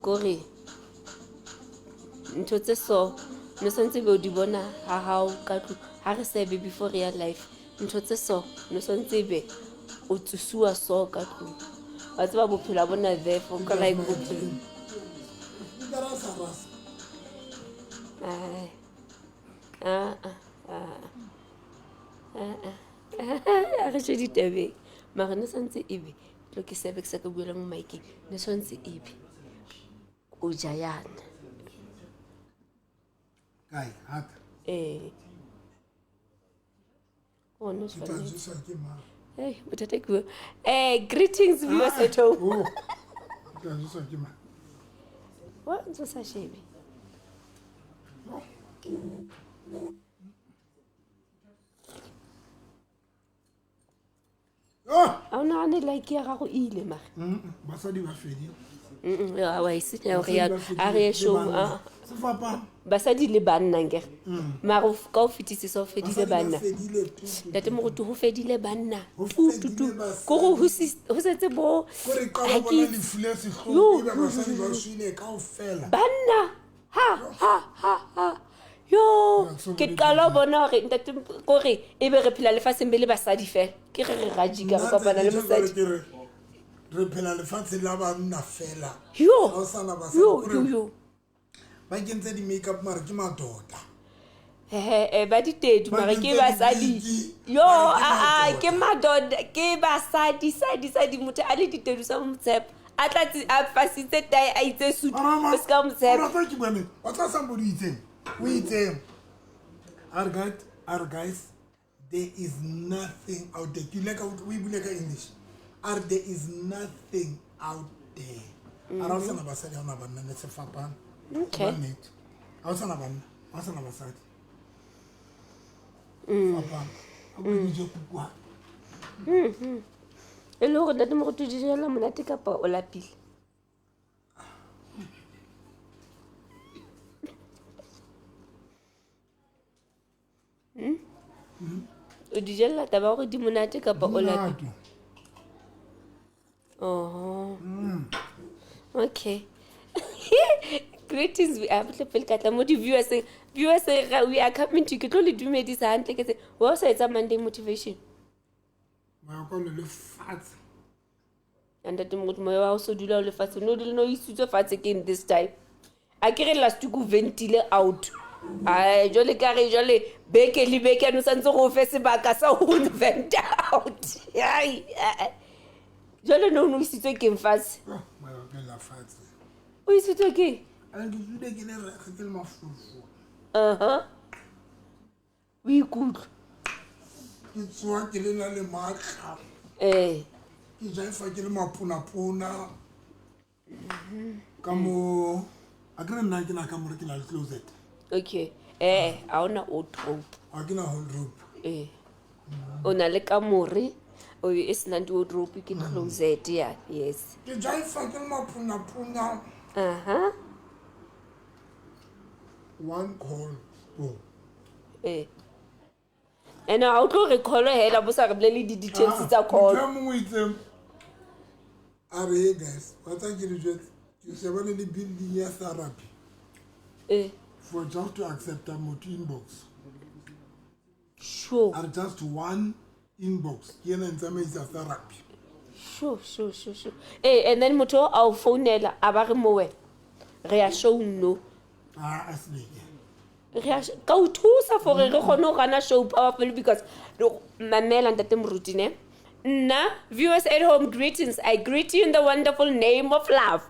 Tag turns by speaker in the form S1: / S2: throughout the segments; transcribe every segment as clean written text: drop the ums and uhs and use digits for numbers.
S1: kore ntho tse so no santse be o di bona ha hao ka tlu ha re sebe before real life ntho tse so no santse be o tsusiwa so ka tlu wa tseba bophelo bona there for ka like bophelo a re tse ditebeng mara no santse ebe tlo ke sebe ke sa ka buela mo maikeng no santse ebe o jayana
S2: Kai, haka.
S1: Oh, no,
S2: Kita zusa ke ma.
S1: Hey, bothata ke bo. Greetings viewers at home.
S2: Oh. Kita zusa ke ma.
S1: What ntse sa shebe?
S2: Oh!
S1: A ona ane like ya gago ile mara.
S2: Basadi ba fedi.
S1: Ya wa isenya o ya a re show a.
S2: Sefapa.
S1: Basadi le banna ngere. Mara o ka o fetisisa o fedile banna. Tate mo go tu go fedile banna. Tutu. Go go ho setse bo.
S2: Gore ka ba bona le fuletse go ebe basadi ba swile ka o fela.
S1: Banna. Ha. Yo, ke qala bona gore ntate gore ebe re phela lefatsheng be le basadi fela. Ke re raji ka re kopana le mosadi.
S2: Re phela lefatshe la banna fela.
S1: Yo.
S2: Ba kentse di makeup mara ke madota.
S1: Ba di tedu mara ke basadi. Yo, ke madod ke basadi sadi motho a le ditedu sa motsepa. A tlatsi a fasitse tai a itse sutu o ska motsepa.
S2: Ora ke bone. Wa tsa somebody itseng. O itseng. Our guys, there is nothing out there. We bule ka English. There is nothing out there. Ara sana basadi ona banna ne se fapana.
S1: Okay.
S2: Awusana basadi. Papa, abudi je kukwa.
S1: E le gore ntate mo go tudijela monate kapa o lapile. O dijela taba gore di monate kapa o lapile. Oh. Okay. Greetings, we are viewers. We are coming to get only do medicine. What is a Monday motivation?
S2: Ma ko le fat.
S1: And that we also do all the fast. No, you so fast again this time. I can't last to go ventilate out. I jolly carry jolly bake no sense of festival so vent out. Jolly no, you sit again fast.
S2: Ma ko la fat.
S1: Oh, you sit again.
S2: And you dey get re ma fufu.
S1: We good.
S2: Ke tswa ke le na le matla. Ke ja fa ke le mapuna. Ka mo a ke nna ke na ka mo re ke na le closet.
S1: Okay. A ona wardrobe.
S2: A ke na wardrobe.
S1: Ona le ka more. O is not wardrobe ke closet ya. Yes.
S2: Ke ja fa ke le mapuna. One call.
S1: And I will recall her about the details tsa call.
S2: Are guys, what are you doing? You say when the building here therapy. For just to accept a multi inbox.
S1: Sure.
S2: Are just one inbox. Here and some is a therapy.
S1: Sure. And then moto our phone nela abare mowe. Re show no.
S2: Asli.
S1: Ka o thusa for re gone gana show powerful because mamela ntate morutine. Nna viewers at home, greetings. I greet you in the wonderful name of love.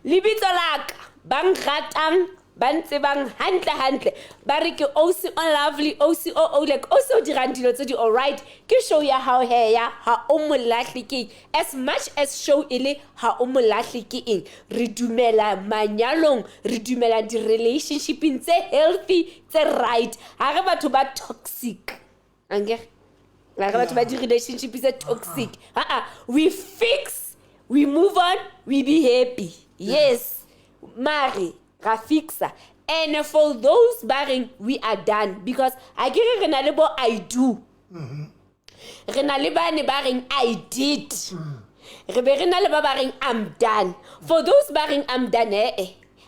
S1: Libito laka bang ratang bantse bang hantle ba re ke osi o lovely osi o like osi dirang dilo tse di all right ke show ya how hair ya ha o molahle ke as much as show ile ha o molahle ke eng re dumela manyalong re dumela di relationship tse healthy tse right ha re batho ba toxic angere la re batho ba di relationship tse toxic we fix, we move on, we be happy. Yes mari ra fixa. And for those barring, we are done because I get I do. Renalibani barring I did. re be re na le ba ba reng I'm done. For those ba reng I'm done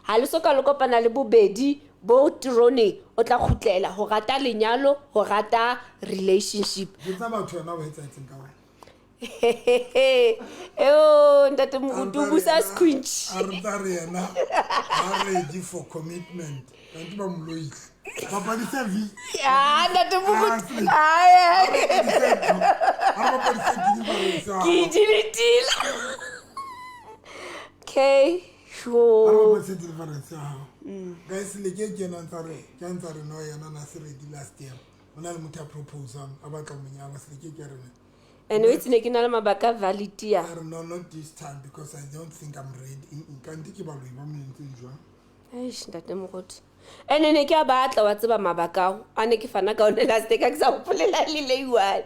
S1: ha le soka le kopana le bobedi bo trone o tla khutlela ho rata lenyalo ho rata relationship.
S2: Ditsa batho wena ba etsa etseng ka wena.
S1: Ntate Moruti busa squinch.
S2: Are yena are ready for commitment. Kanti ba mloyi. Papa di servi.
S1: Ntate Moruti. Okay. Sure.
S2: Guys, le ke ke ntsare no yana na se ready last year. Ona le motho a proposal abatla monyana se ke ke rena.
S1: And wait ne ke na le mabaka valid ya.
S2: No, not this time because I don't think I'm ready. Kanti ke ba loyi ba mo ntseng jwa.
S1: Eish ntate Moruti. Ene ne ke a batla wa tseba mabaka a ne ke fana ka ona last ka sa upolela le leiwan.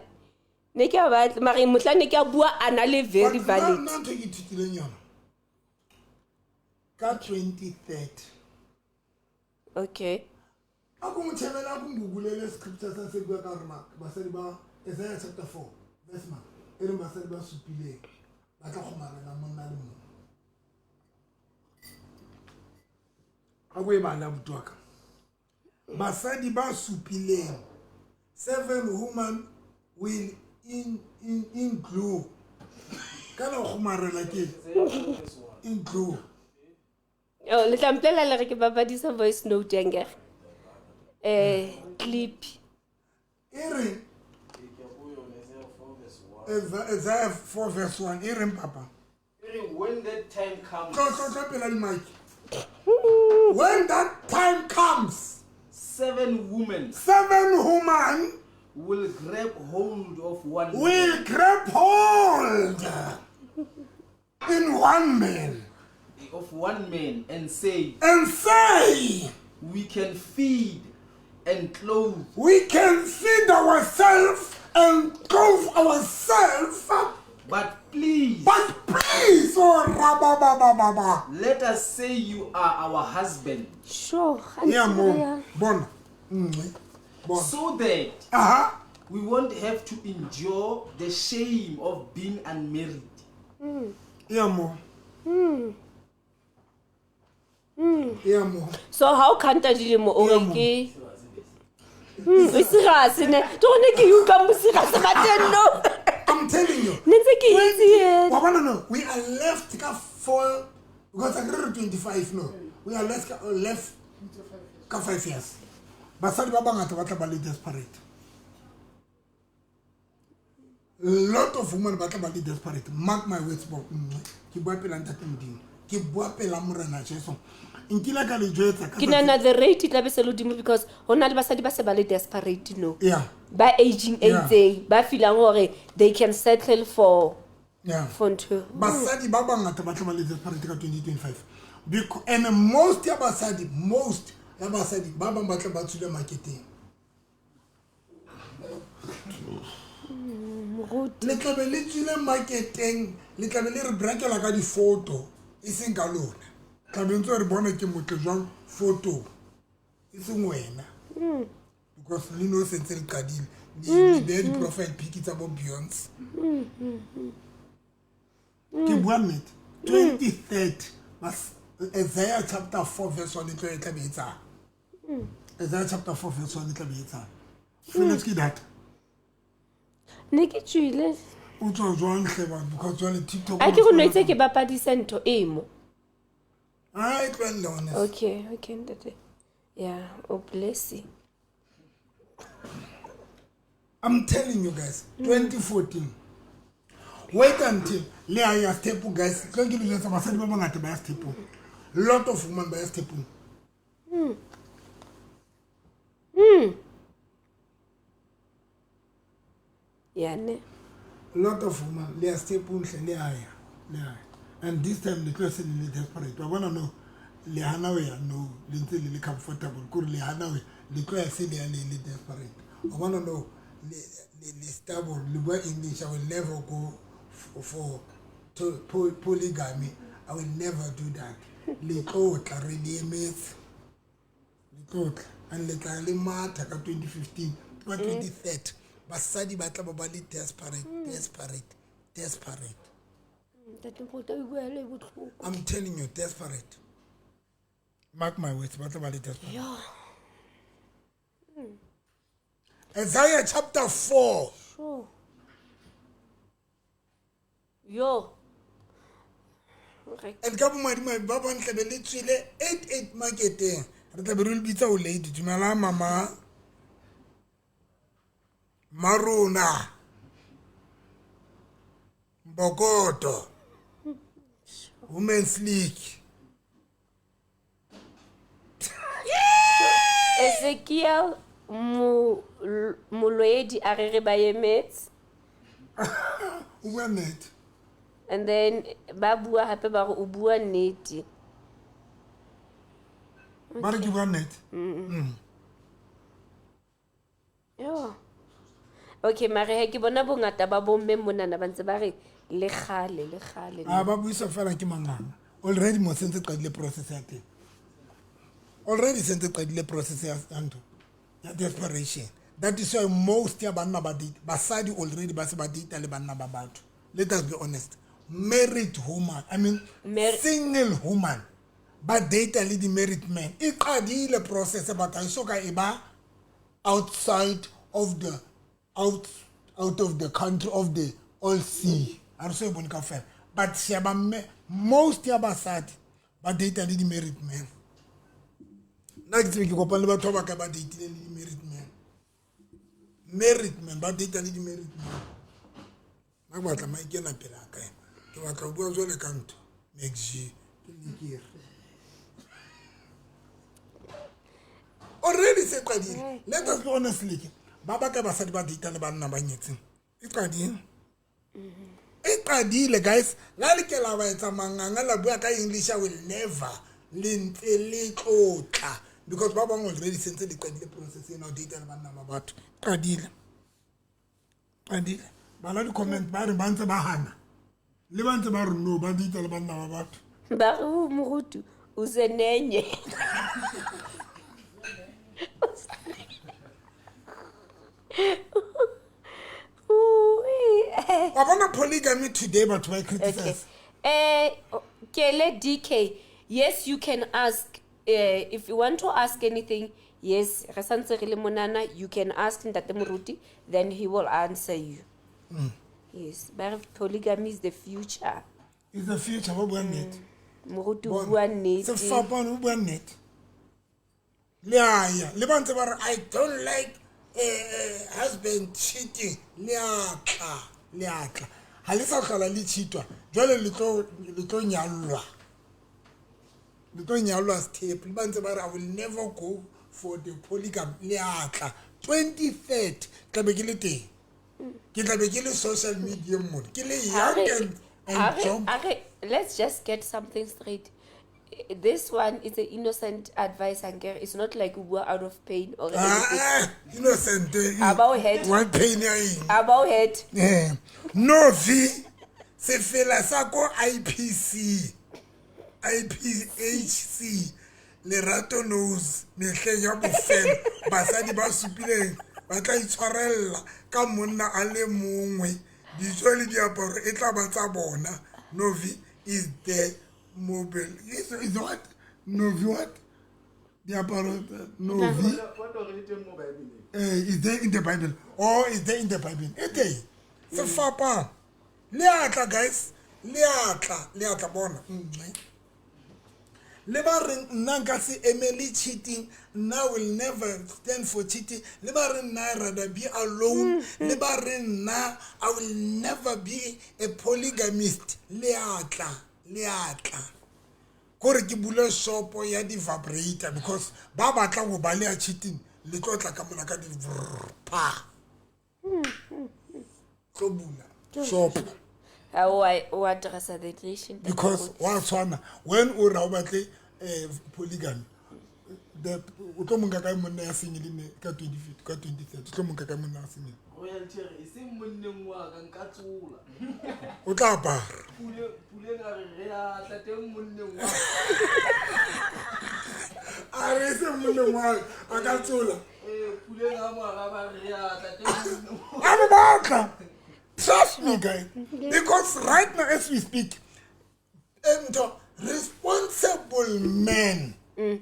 S1: Ne ke a batla mara motla ne ke a bua ana le very valid.
S2: No to ke thutileng yona. Ka 2030.
S1: Okay.
S2: Ako mo tshebela go ngugulele scripture sa se bua ka rona basadi ba Isaiah chapter 4 verse 1. Ere basadi ba supile ba tla kgomarela monna le monna. Ako e bana butwaka. Basadi ba supileng 7 women will in glue. Kana kgomarela ke in glue.
S1: Le tlamplela le re ke babadisa voice note engere. Clip.
S2: Ere Isaiah 4 verse 1. Ere papa.
S3: When that time comes.
S2: When that time comes,
S3: 7 women
S2: will
S3: grab hold of one
S2: in one man
S3: and say, we can feed and clothe.
S2: We can feed ourselves and clothe ourselves.
S3: But please,
S2: oh,
S3: let us say you are our husband.
S1: Sure.
S2: Yeah, mom. Bon.
S3: So that we won't have to endure the shame of being unmarried.
S2: Yeah, mom. Yeah, mom.
S1: So how can't I do more? Okay.
S2: I'm telling you. We are left for because I'm 25 no. We are left 5 years. Basadi ba bangata ba tla ba le desperate. Lot of women ba tla ba le desperate. Mark my words bo. Ke bua pela ntate modimo. Ke bua pela morena Jesu. Nkila ka le jwetsa ka
S1: Kinana the rate tla be se lodimo because hona le basadi ba se ba le desperate no.
S2: Yeah.
S1: Ba aging age ba feelang hore they can settle for two.
S2: Basadi ba bangata ba tla ba le desperate ka 2025. Because and most ya basadi ba bang ba tla ba tsule marketing. Le tla be le tsule marketing, le tla be le re brakela ka di photo e seng ka lona. Tla be ntse re bona ke motle jwang photo e seng wena. Because le no sentse le kadile di di profile pic tsa bo Beyonce. Ke bua nnete 2030 mas Isaiah chapter 4 verse 1 tlo e tla be etsa. Isaiah chapter 4 verse 1 tla be etsa. Finish ke that.
S1: Neke tswile.
S2: O tswa jwang hleba because jwale TikTok.
S1: A ke go noitse ke bapadisa ntho e mo.
S2: I tell you honest.
S1: Okay, ntate. Yeah, oh bless you.
S2: I'm telling you guys, 2014. Wait until Leah step guys. Don't give me some basadi ba bangata ba step. Lot of women ba step.
S1: Yeah, ne.
S2: Lot of women Leah step Leah. And this time the person is desperate. I wanna know Leah we no le comfortable. Could Leah we the class say they are desperate. I wanna know the stable the English. I will never go for polygamy. I will never do that. Le code really mates. Le code and le mata ka 2015 ka 2030. Basadi ba tla ba le desperate. I'm telling you, desperate. Mark my words, what about it desperate?
S1: Yeah.
S2: Isaiah chapter 4.
S1: Sure. Yo. Okay.
S2: And kapo my baba ntlebe le tswile 88 marketeng. Re tla be re le bitsa o lady dumela mama. Maruna. Bogoto. Women's League.
S1: Ezekiel Mulwedi a re ba emetse.
S2: Net.
S1: And then ba bua hape ba re o bua nnete.
S2: Ba re ke bua net.
S1: Yeah. Okay, mare he ke bona bongata ba bomme monana ba ntse ba re le khale.
S2: Ba buisa fela ke manganga. Already mo sentse qadile process ya teng. Already sentse qadile process ya ntho. Ya desperation. That is why most ya banna ba date basadi already ba se ba date le banna ba batho. Let us be honest. Married woman, I mean single woman ba date le di married men. E qadile process but I soka e ba outside of the out of the country of the all sea. I so bone ka fela. But most ya basadi ba date le di married men. Na ke tsebe ke kopana le batho ba ka ba date le di married men. Married men ba date le di married men. Ma ba tla ma ikena pela ka ena. Ke ba tla bua jole ka ntho next ke lekere. Already se qadile. Let us be honestly. Baba ka basadi ba date le banna ba nyetseng. E qadile. E qadile guys. La le ke la ba etsa manganga la bua ka English I will never le tlotla because ba bang already sentse di qadile process ena o date le banna ba batho. Qadile. Ba la di comment ba re ba ntse ba hana. Le ba ntse ba re no ba date le banna ba batho.
S1: Ba re o morutu o senenye.
S2: I want polygamy today, but why criticize?
S1: Kele DK, yes, you can ask. If you want to ask anything, yes, you can ask Ntate Moruti, then he will answer you. Yes, but polygamy is the future.
S2: It's the future. What bua net?
S1: Moruti o bua nnete.
S2: Se fapane o bua net. Le aya, le ba ntse ba re I don't like husband cheating. Le atla. Ha le sa hlola le cheatwa. Jwale le tlo nyallwa. Le tlo nyallwa step. Le ba ntse ba re I will never go for the polygamy. Le atla. 23rd tla be ke le teng. Ke tla be ke le social media mo. Ke le young and job.
S1: Let's just get something straight. This one is an innocent advice, and it's not like we were out of pain or anything.
S2: Innocent.
S1: About head.
S2: One pain
S1: About head.
S2: No V. Se fela sa ko IPHC. Lerato knows. Mehleng ya bofelo. Basadi ba supileng. Ba tla itshwarella ka monna a le mongwe. Dijo le diaparo e tla ba tsa bona. Novi is the mobile. Is what? Novi what? Diaparo Novi. Is there in the Bible? Or is there in the Bible? Ete. Se fapa. Leatla guys. Leatla bona. Le ba re nna nka se emeli cheating, now will never stand for cheating. Le ba re nna I rather be alone. Le ba re nna I will never be a polygamist. Leatla. Kore ke bula shop ya di vibrator because ba batla go ba le cheating le tlo tla ka mona ka di pa. Tlo bula shop.
S1: What address the nation?
S2: Because what's one when o ra o batle polygamy the o tlo monka ka monna ya single ne ka 25 ka 27 tlo monka ka monna ya single
S3: royalty e se monneng wa ka nka tsola
S2: o tla ba
S3: pule ga re ya tla teng monneng wa
S2: a re se monneng wa a ka tsola
S3: pule ga mo ga ba re ya tla teng monneng
S2: a ba batla Trust me, guys. Because right now, as we speak, and responsible men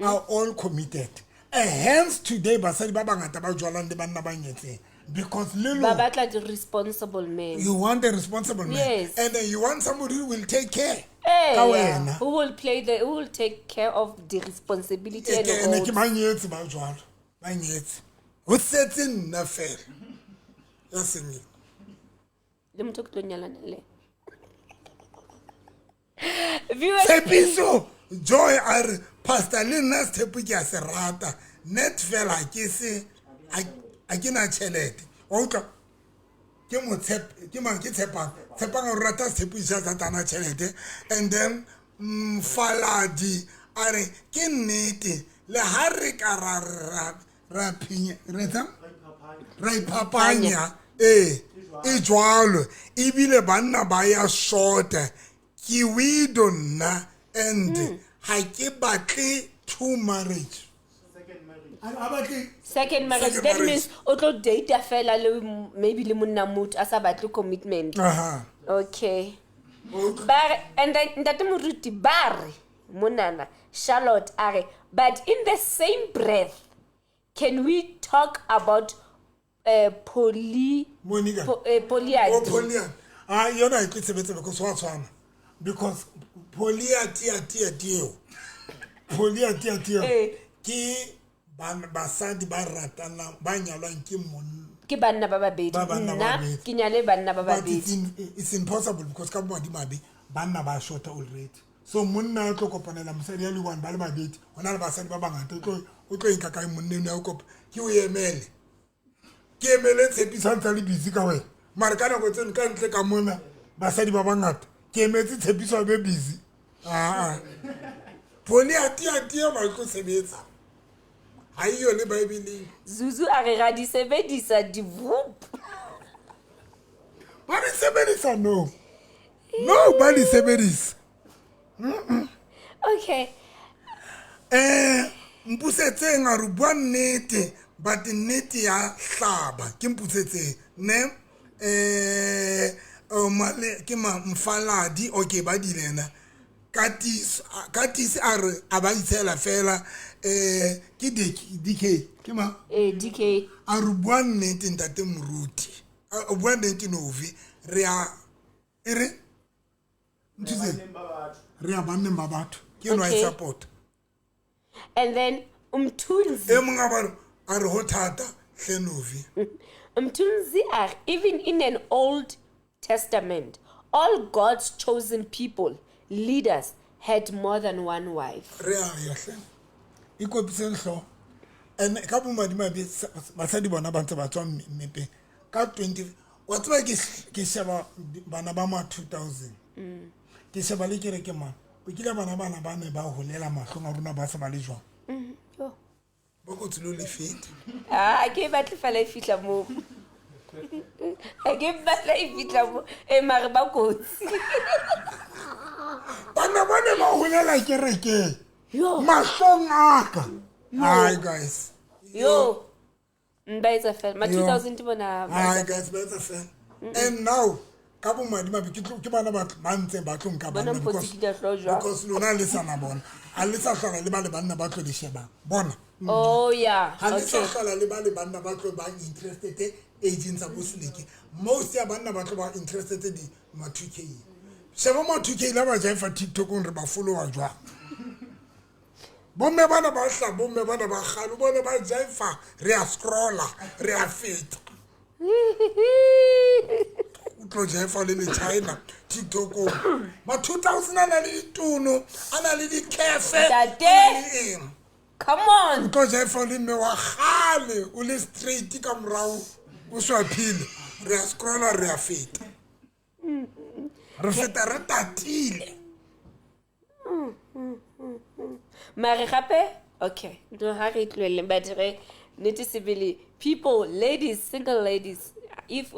S2: are all committed. Hence today, basadi ba bangata ba jwalang le banna ba nyetseng. Because
S1: Babatla the responsible man.
S2: you want a responsible man,
S1: Yes.
S2: and then you want somebody who will take care.
S1: Hey,
S2: Ka
S1: yeah.
S2: wena.
S1: Who will take care of the responsibility and
S2: Ke ne ke
S1: roles.
S2: ba nyetse ba jwalo. Ba nyetse. Ho setse nna fela. Ya sengwe.
S1: Le motho o ke tlo nyalana le. Viewers,
S2: Tshepiso Joy are pastor le nna Tshepo ke a se rata. Net fela ke se a ke na tšhelete. Wa utlwa? Ke mo ke tshepang o rata Tshepo isa tsa tana tšhelete. And then Faladi are ke nnete le ha re ka ra phinya ra ipapanya e jwalo ebile banna ba ya shorta ke widow nna and ha ke batle two marriage.
S1: second marriage. That means o tlo date fela le maybe le monna motho a sa batle commitment. Okay. And then ntate Moruti bare monana Charlotte are, but in the same breath, can we talk about polyandry?
S2: Polyandry. Yona e tsebetse because wa tshwana. Because polyandry ke basadi ba ratana ba nyalwang ke monna.
S1: Ke banna ba babedi. Nna ke nyale banna ba babedi.
S2: It's impossible because ka bo madimabe banna ba shota already. So monna o tlo kopanela mosadi ya le one ba le babedi. Hona le basadi ba bangata o tlo inka kae monneng ya kopa. Ke o emele. Ke emele Tshepiso ntse le busy ka wena. Mara kana go tsene ka ntle ka mona basadi ba bangata. Ke emetse Tshepiso be busy. Polyandry ba tlo sebetsa. Hayo le Bible.
S1: Zuzu a re ga di sebedisa di vup.
S2: Ba di sebedisa no. No, ba di sebedisa.
S1: Okay.
S2: Mpusetse nga re bua nnete but nnete ya hlaba ke mpusetse ne male ke Mfaladi okay ba dilena Katisi are aba itshela fela ke DK ke ma
S1: DK
S2: a re bua nnete ntate Moruti a bua nnete novi re a ere ntse re a banne ba batho ke no I support.
S1: And then Umthunzi
S2: are hotata hlenovi.
S1: Umthunzi are, even in an Old Testament, all God's chosen people, leaders, had more than one wife.
S2: Rea ya hle. Ikopise hlo. And ka bo madima be basadi bona ba ntse ba tswa mmepe ka 20 wa tswa ke sheba bana ba ma 2000. Ke sheba le kere ke mang. O kile bana ba ne ba holela mahlong a rona ba se ba le jwang. Boko tlo le fete.
S1: I ke batla fela e fitla mo. I ke batla e fitla mo e mare ba kotsi.
S2: Bana ba ne ba holela kereke.
S1: Yo.
S2: Mahlong aka. Hi guys.
S1: Yo. Mbaitsa fela ma 2000 bona.
S2: Hi guys, better fan. And now ka bo madima be ke bana ba ntse ba tlong ka bana because lona le sana bona. A le sa hlola le ba le banna ba tlo le sheba. Bona.
S1: Oh yeah.
S2: Ha le sa hlola le ba le banna ba tlo ba interested agents a bosuleke. Most ya banna ba tlo ba interested di ma 2K. Sheba ma 2K la ba jaifa TikTok on re ba follower jwa. Bomme bana ba hla bomme bana ba khalo bona ba jaifa re a scrolla re a feta. Utlo jaifa le China TikTok ma 2000 ana le tuno ana le di cafe.
S1: Come on.
S2: Utlo jaifa le me wa khale o le straight ka mrao o swa phile re a scrolla re a feta. Re feta re tatile.
S1: Mare gape okay do ha re tlwele but re noticeably people, ladies, single ladies, if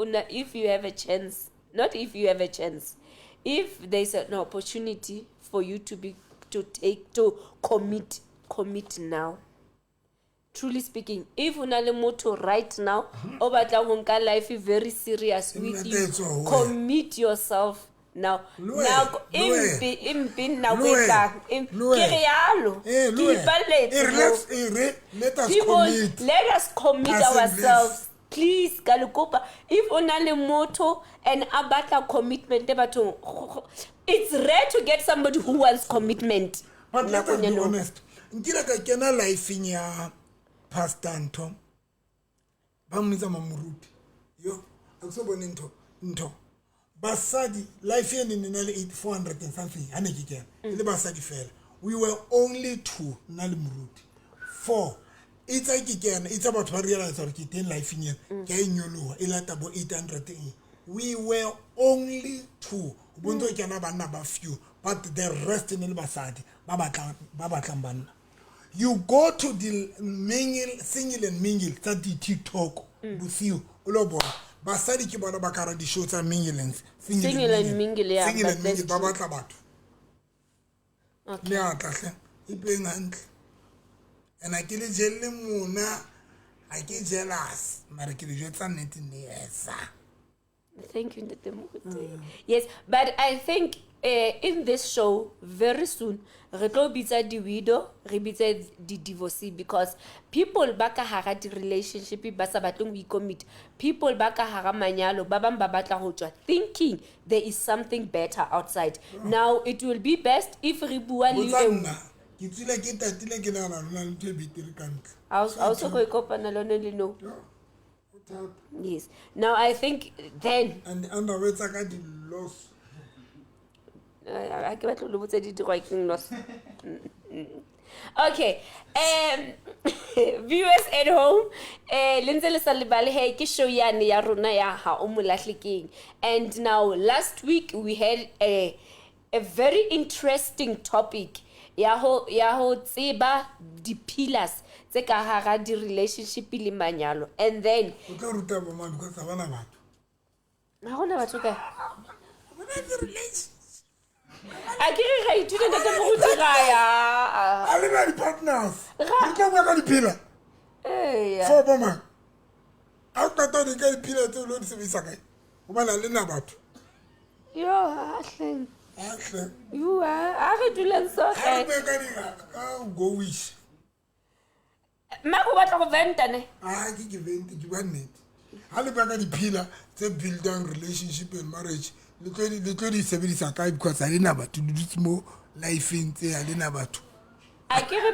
S1: you have a chance, not if you have a chance, if there's an opportunity for you to commit now. truly speaking, if una le motho right now, o batla ho nka life very serious with you, commit yourself now. Now, impi now
S2: let us
S1: people,
S2: commit.
S1: let us commit ourselves. Please, Galukopa, if una le motho and abata commitment, it's rare to get somebody who wants commitment.
S2: But let us be honest. Nkila ka kena life ya Pastor Nto. Ba mmitsa Mamuruti. Yo, aksobone nto. Basadi life yeni nina le 400 and something. Ane ke kena. Ile basadi fela. We were only 2 na le Muruti. 4. It's a kikena. It's about to realize or kiten life yen. Ke inyoloha ilata bo 800. We were only 2. Ubunto ikana bana ba few, but the rest in basadi baba kambana. You go to the single and mingle that the TikTok with you ulobo basadi ki bona bakara di show tsa mingle and
S1: single and mingle, yeah,
S2: single and mingle baba tla batho.
S1: Okay.
S2: Le atahle ipeng hantle. And I ke le jelle mona I ke jealous mara ke le jwetsa nnete ne yesa.
S1: Thank you, Ntatemogote. Yes, but I think in this show, very soon, re tlo bitsa di widow, re bitsa di divorcee, because people ba ka hara di relationship ba sa batleng ho commit, people ba ka hara manyalo ba bang ba batla ho tswa thinking there is something better outside. Now it will be best if re bua le
S2: ke tsile ke tatile ke nana lona le tse bitiri kantle.
S1: also go ikopana lone le no. Yes. Now I think then.
S2: And the underweights are got the loss.
S1: I can't look at the writing loss. Okay. Viewers at home, Lindsay Salibali, hey, kisho yani ya runa ya ha umulahliking. And now last week we had a very interesting topic. Yaho tsiba di pillars. Ka di relationship le manyalo, and then
S2: o tla ruta ba man because abana batho
S1: ha gona batho ka akere ga ithuta ntate mo go tiraya
S2: ale ba di partners re tla bua ka di pillar for boma a ka to di ka di pillar tse lo di sebisa kae o bana le na batho
S1: yo ahleng you are re dulang so
S2: ga re ka di ka go wish
S1: Mako batla go venta ne
S2: ke vente ke ba nnete ha le ba ka di pillar tse building relationship and marriage le tlo di sebedisa kae because a lena batho di dutse mo life ntse a lena batho
S1: akere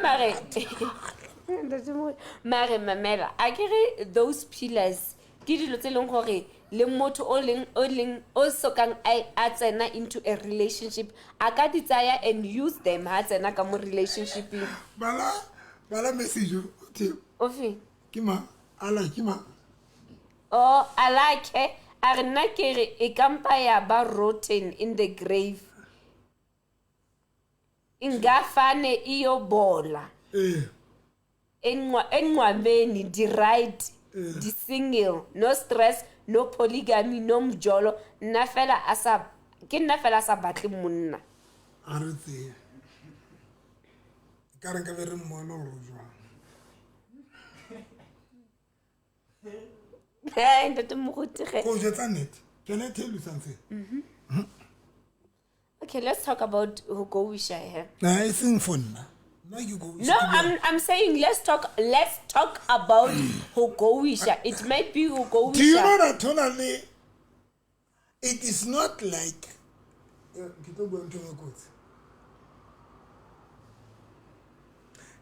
S1: mare mamela akere those pillars ke dilo tse leng gore le motho o sokang a tsena into a relationship a ka di tsaya and use them ha tsena ka mo relationship
S2: bala message
S1: Ofi.
S2: Kima, ala kima.
S1: Oh, I like it. Arna kere e kampa ya ba rotten in the grave. Ingafane iyo bola. Enwameni di right, di single, no stress, no polygamy, no mjolo. Nafela asa batle monna.
S2: Aretse. Karanka very mono rojwa.
S1: Can I
S2: tell you something?
S1: Okay, let's talk about Hugowisha here.
S2: I sing fun.
S1: No, I'm saying let's talk about Hugowisha. It might be Hugowisha.
S2: Do you know that totally? It is not like.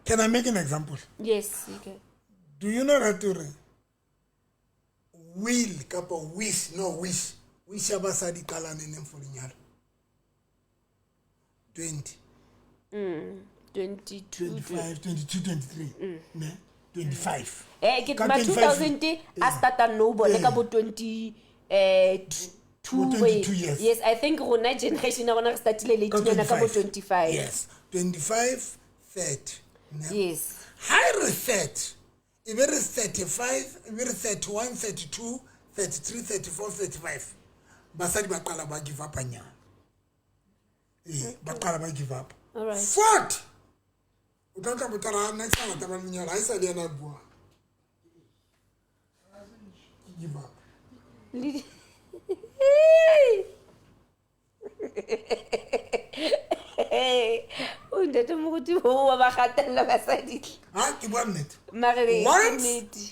S2: Can I make an example?
S1: Yes, you can.
S2: Do you know that will couple wish abasadi kala nene mfolinyalo 20
S1: 22
S2: 25 22 23 ne 25
S1: ke 2000 a starta noble le ka bo 22
S2: years.
S1: Yes, I think rona generation ya rona re startile late yona ka bo 25.
S2: Yes, 25 30
S1: yes,
S2: high reset. If it is 35, if it is 31, 32, 33, 34, 35, basadi bakala ba give up anya. Bakala ba give up.
S1: All right.
S2: 40. o tla botara next time ta ba lenyalo ha isa le yana bua give up
S1: o ntate moruti o wa ba gatella basadi
S2: ha ke bua nnete
S1: mare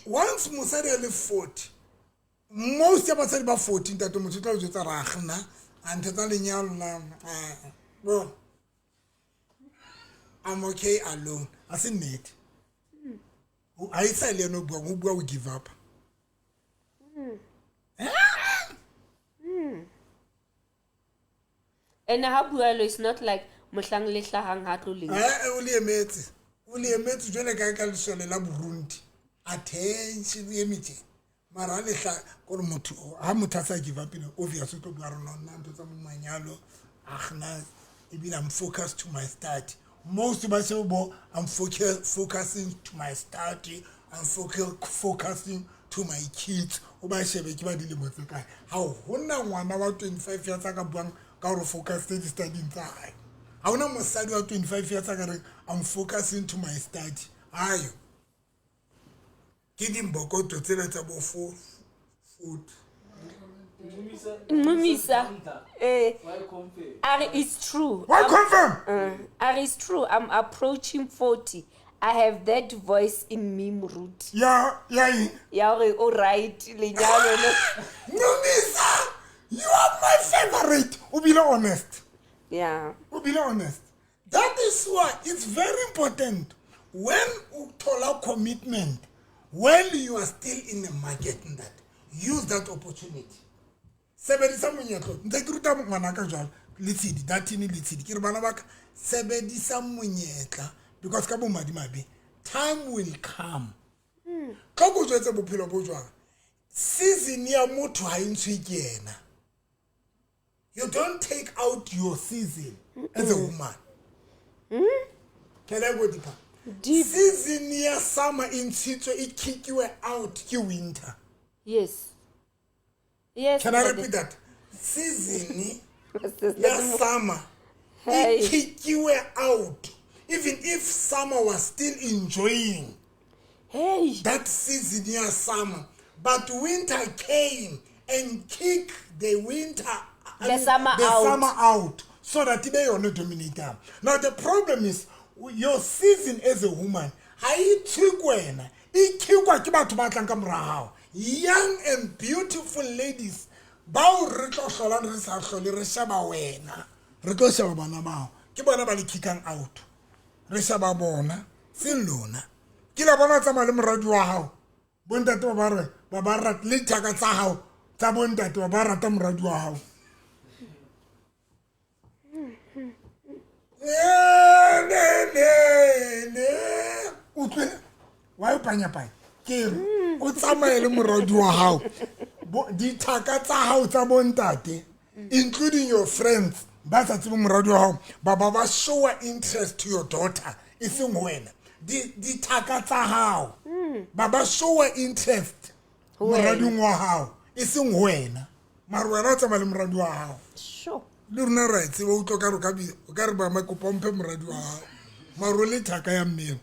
S2: once mosadi le 40 most ya basadi ba 14 ntate motho tla jwetsa ragna a nthetsa lenyalo la bro I'm okay alone. I said, Nate. I said, you know, we give up.
S1: And Habuelo is not like Mushang Lisha hang hatuli.
S2: Only a mate. Only a mate to join a guy shall a Burundi. Attention, the meeting. Maralisha, or Mutu, Hamutasa give up in obvious to Garonon, to some Manalo, Achna, even I'm focused to my start. Most of myself, I'm focusing to my study. I'm focusing to my kids. How one about 25 years ago, I focus to study inside. I want to study 25 years ago. I'm focusing to my study. Are you? Kidding Boko to tell us about food.
S1: Mumisa, it's true.
S2: Why confirm?
S1: It's true. I'm approaching 40. I have that voice in me, Murut.
S2: Yeah.
S1: All right.
S2: Mumisa, you are my favorite. Be honest.
S1: Yeah.
S2: Be honest. That is why it's very important when you told commitment, when you are still in the market, that use that opportunity. Sebedisa monyetlo ntse ke ruta ngwana ka jalo letsidi datini letsidi ke re bana ba sebedisa monyetla because ka bo madimabe time will come ka go jwetse bophelo bo jwang season ya motho ha intshwe ke yena. You don't take out your season as a woman. Can I go deeper? Season ya summer intshitswe e kick you out ke winter.
S1: Yes.
S2: Can I repeat that? Season ya summer it kick you out. Even if summer was still enjoying that season ya summer, but winter came and kicked the summer out so that they are not dominator. Now the problem is your season as a woman, young and beautiful ladies, bao re tlo hlola re sa hlole re shaba wena re tlo shaba bana bao ke bona ba le kicking out re shaba bona seng lona ke la bona tsa male moradi wa hao bontate ba ba rata le thaka tsa hao tsa bontate ba rata moradi wa hao utlwe wa ipanya pai ke o tsamaye le moradi wa hao di thaka tsa hao tsa bontate including your friends ba sa tsebe moradi wa hao ba show interest to your daughter iseng wena di thaka tsa hao ba show interest morading wa hao iseng wena mara wena tsama le moradi wa hao
S1: sure
S2: le rona right se ba utlo ka ro o ka re ba ma kopompe moradi wa hao mara le thaka ya mmele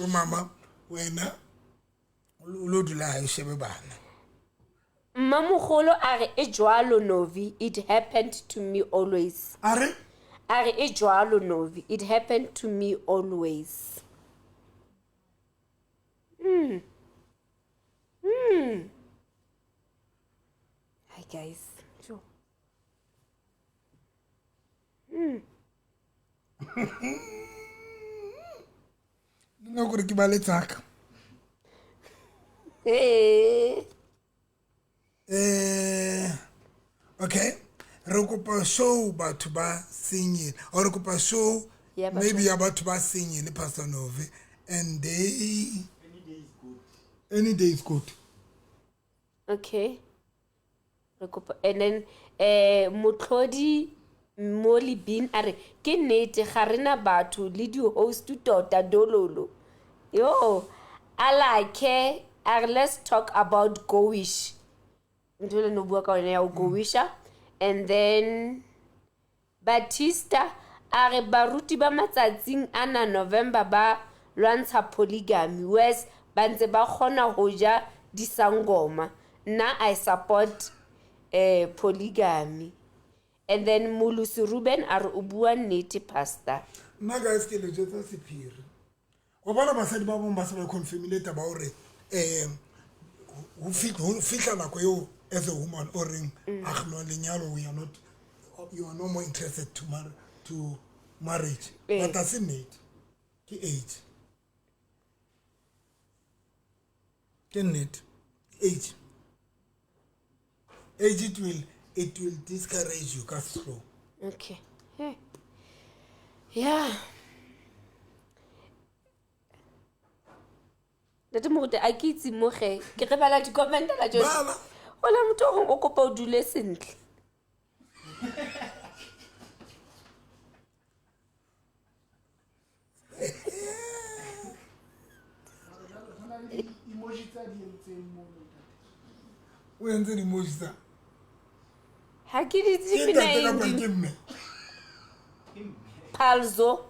S2: o mama wena lo dula ha shebe bana
S1: Mamugolo are e jwalo Novi, it happened to me always.
S2: Are
S1: e jwalo Novi, it happened to me always. Hi guys. Sure.
S2: No go re ke ba le tsaka. Okay, re kopa show batho ba singing or re kopa show maybe about ba singing le Pastor Novi and any day is good.
S1: Okay, re kopa and then Motlhodi Molly Bean are ke nnete ga rena batho le di host tota dololo yo alake let's talk about Gowish. And then Batista, a re baruti ba matsatsing ana November ba lwantsha polygamy whereas ba ntse ba kgona ho ja disangoma. Nna I support polygamy. And then Mulusi Ruben a re o bua nnete pastor.
S2: Nna guys ke le jotsa sephiri o bona basadi ba bong ba se ba confirmile taba hore ho fihla nako eo as a woman or ring agno lenyalo you are no more interested to marriage but that's in it ke age age it will discourage you ka slow.
S1: Okay. Yeah. Date mogote a ke itse mo ge ke re bala di comment la jo ola motho o kopa o dule sentle.
S2: o entse di emoji tsa
S1: Ha ke di tsipina Palzo.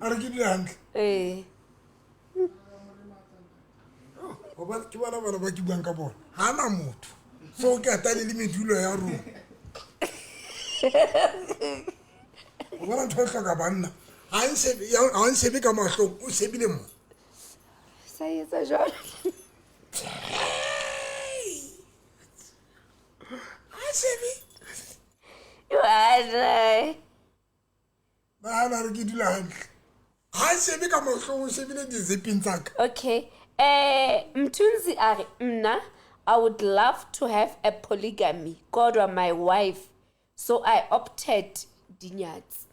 S2: are ke di hantle ke bana ba ke buang ka bona ha na motho so ke atale le medulo ya rona o bona ntho ka banna ha nse ka mahlo o sebile mo
S1: sa etsa jwalo. You are
S2: ba na re ke dula hantle ha sebe ka mahlo o sebile di zipping tsaka.
S1: Okay. Mthunzi are mna I would love to have a polygamy. God or my wife. So I opted dinyats.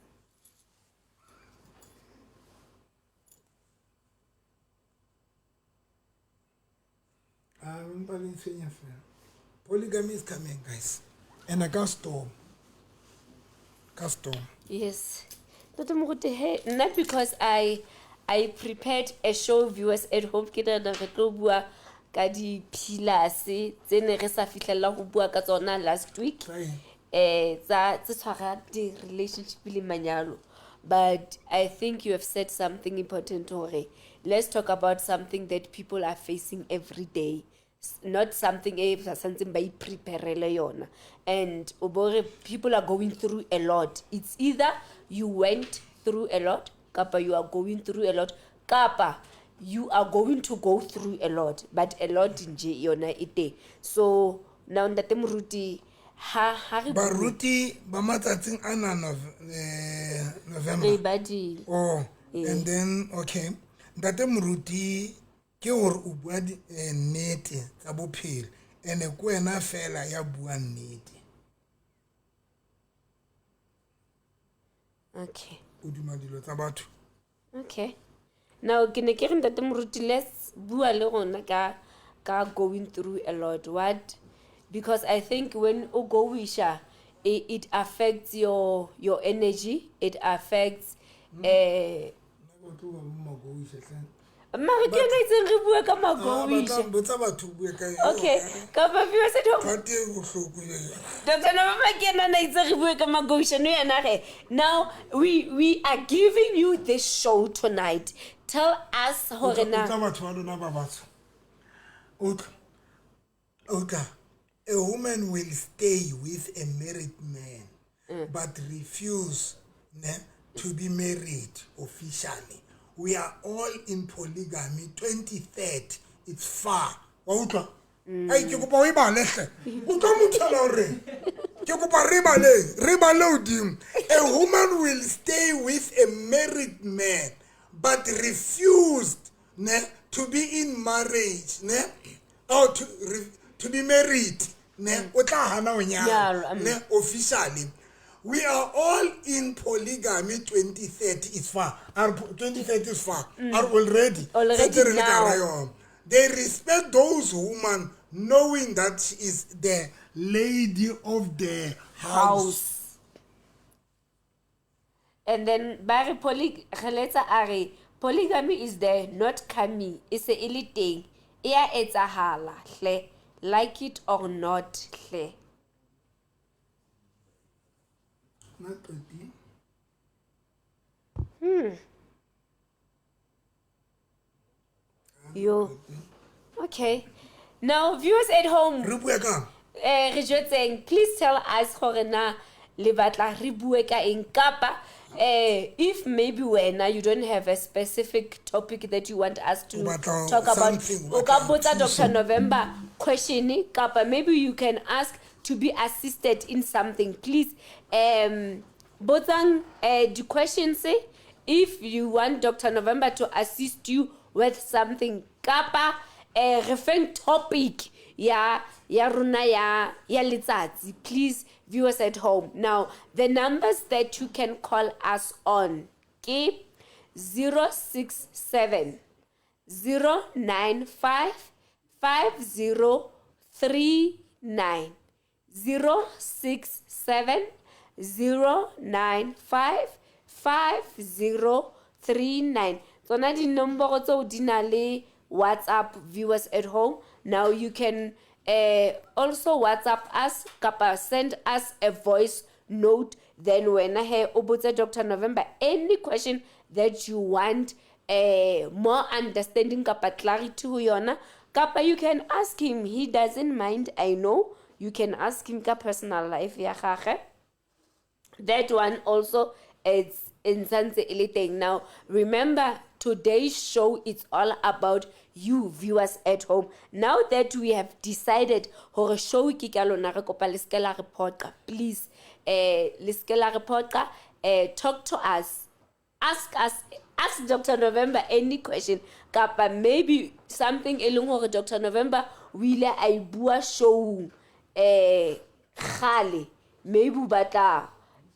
S2: Polygamy is coming, guys, and a custom.
S1: Yes. Not because I prepared a show viewers at home ke na re tlo bua ka di pillars tse ne re sa fihlella go bua ka tsona last week tsa tshwara di relationship le manyalo. But I think you have said something important hore let's talk about something that people are facing every day, not something something by preparele yona. And obore people are going through a lot. It's either you went through a lot kapa you are going through a lot kapa you are going to go through a lot, but a lot nje yona ite. So now ndate moruti ha re
S2: baruti ba matsatsing ana November and then okay ndate moruti ke hore o bua nnete tsa bophelo ene ko wena fela ya bua nnete.
S1: Okay. Okay. Now ke ne ke re ndate moruti let's bua le gona ka going through a lot. What? Because I think when o go wisha it affects your energy, it affects Mara ke na itse re bua ka magowisha. Okay, ka ba viewers at home. Dr. November ke na itse re bua ka magowisha no yana ge. Now we are giving you this show tonight. Tell us hore na
S2: a woman will stay with a married man but refuse to be married officially. We are all in polygamy. 2030, it's far. Hey, ke kopa o ibale hle. O tla motshela hore ke kopa re bale odimo. A woman will stay with a married man but refused to be in marriage or to be married o tla hana o nyala officially. We are all in polygamy. 2030 is far. Our 2030 is far. Are already now. They respect those women knowing that she is the lady of the house.
S1: And then Barry polygamy is there, not coming. It's a elite thing. It's a hala. Like it or not. Yo. Okay. Now, viewers at home,
S2: Re bua kang?
S1: re jwetseng, please tell us gore na le batla re bue ka eng kapa if maybe wena you don't have a specific topic that you want us to
S2: O batla
S1: talk about,
S2: something,
S1: o ka botsa
S2: thuso.
S1: Dr. November question kapa maybe you can ask to be assisted in something. Please botsang the questions if you want Dr. November to assist you with something kapa referring topic ya runa ya letsatsi. Please, viewers at home, now the numbers that you can call us on ke 067 095 5039 067 095 5039. Tsona di nomoro tseo di na le WhatsApp, viewers at home. Now you can also WhatsApp us kapa send us a voice note. Then when I obotse Dr. November any question that you want more understanding kapa clarity ho yona, kapa you can ask him, he doesn't mind. I know you can ask him ka personal life ya gagwe. That one also is in Sanse Eliteng. Now remember, today's show is all about you viewers at home. Now that we have decided hore show ke ka lona re kopa le ske la re phoqa, please le ske la re phoqa, talk to us, ask Dr. November any question kapa maybe something e leng hore Dr. November o ile a bua show khale, maybe batla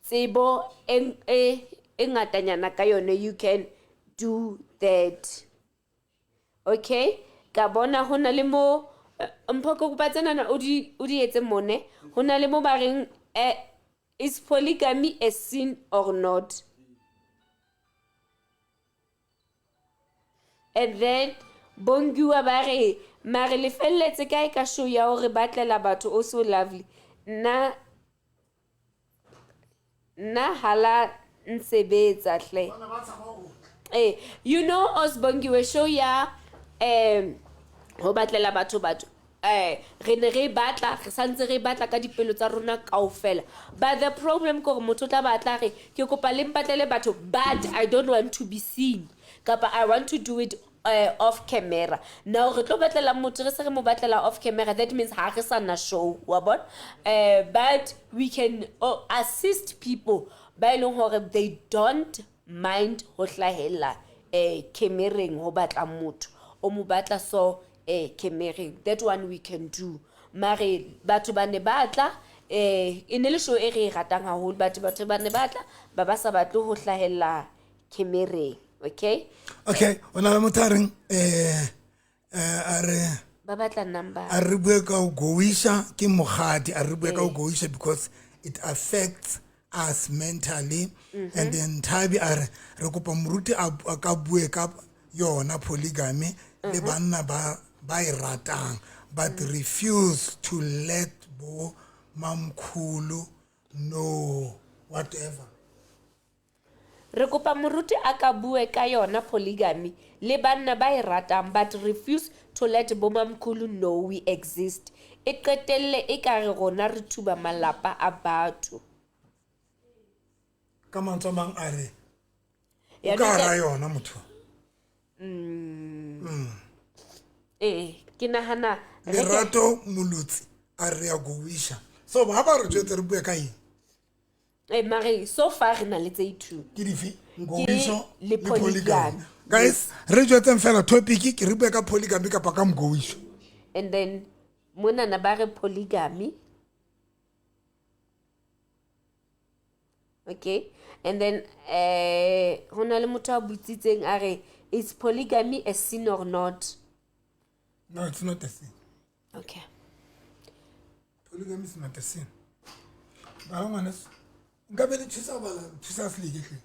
S1: tsebo e ngatanyana ka yone, you can do that. Okay, ka bona hona le mo mpoko go patsena na o di etse mone, hona le mo ba reng is polygamy a sin or not? And then bongiwa ba re mare le felletse kae ka show ya hore batlela batho o so lovely na hala nsebetsa hle. You know Osbongiwe show ya ho batlela batho re ne re batla re santse re batla ka dipelo tsa rona kaofela, but the problem ko motho tla batla re ke kopa le mpatlele batho, but I don't want to be seen kapa I want to do it off camera. Now re tlo batlela motho re se re mo batlela off camera, that means ha re sa na show wa bona. But we can assist people ba ileng hore they don't mind ho hlahella camereng ho batla motho o mo batla so camereng, that one we can do. Mare batho ba ne batla e ne le show e re ratang haholo, batho ba ne batla ba sa batle ho hlahella camereng. Okay,
S2: ona le motareng are
S1: ba batla number
S2: a re bue ka o goisha ke mogadi, a re bue ka o goisha because it affects us mentally. And then Tabi are re kopa moruti a ka bue ka yona polygamy le banna ba e ratang but refuse to let bo mamkhulu know whatever.
S1: re kopa moruti a ka bue ka yona polygamy le banna ba e ratang but refuse to let bomamkhulu know we exist. E qetelle e ka re rona re thuba malapa a batho.
S2: Ka mantswe mang a re o ka ra yona motho
S1: ke nahana
S2: lerato molutsi a re ya goisha, so ba re jwetse re bue ka eng
S1: mare so far re na le tse two
S2: ke dife ngoisho
S1: le polygamy.
S2: Guys re jwetse fela topic ke re bue ka polygamy kapa ka ngoisho,
S1: and then mona na ba re polygamy. Okay, and then hona le motho a butsitseng a re is polygamy a sin or not?
S2: No, it's not a sin.
S1: Okay,
S2: Polygamy is not a sin. Balangwanes ngabe le thusa bala thusa slike hle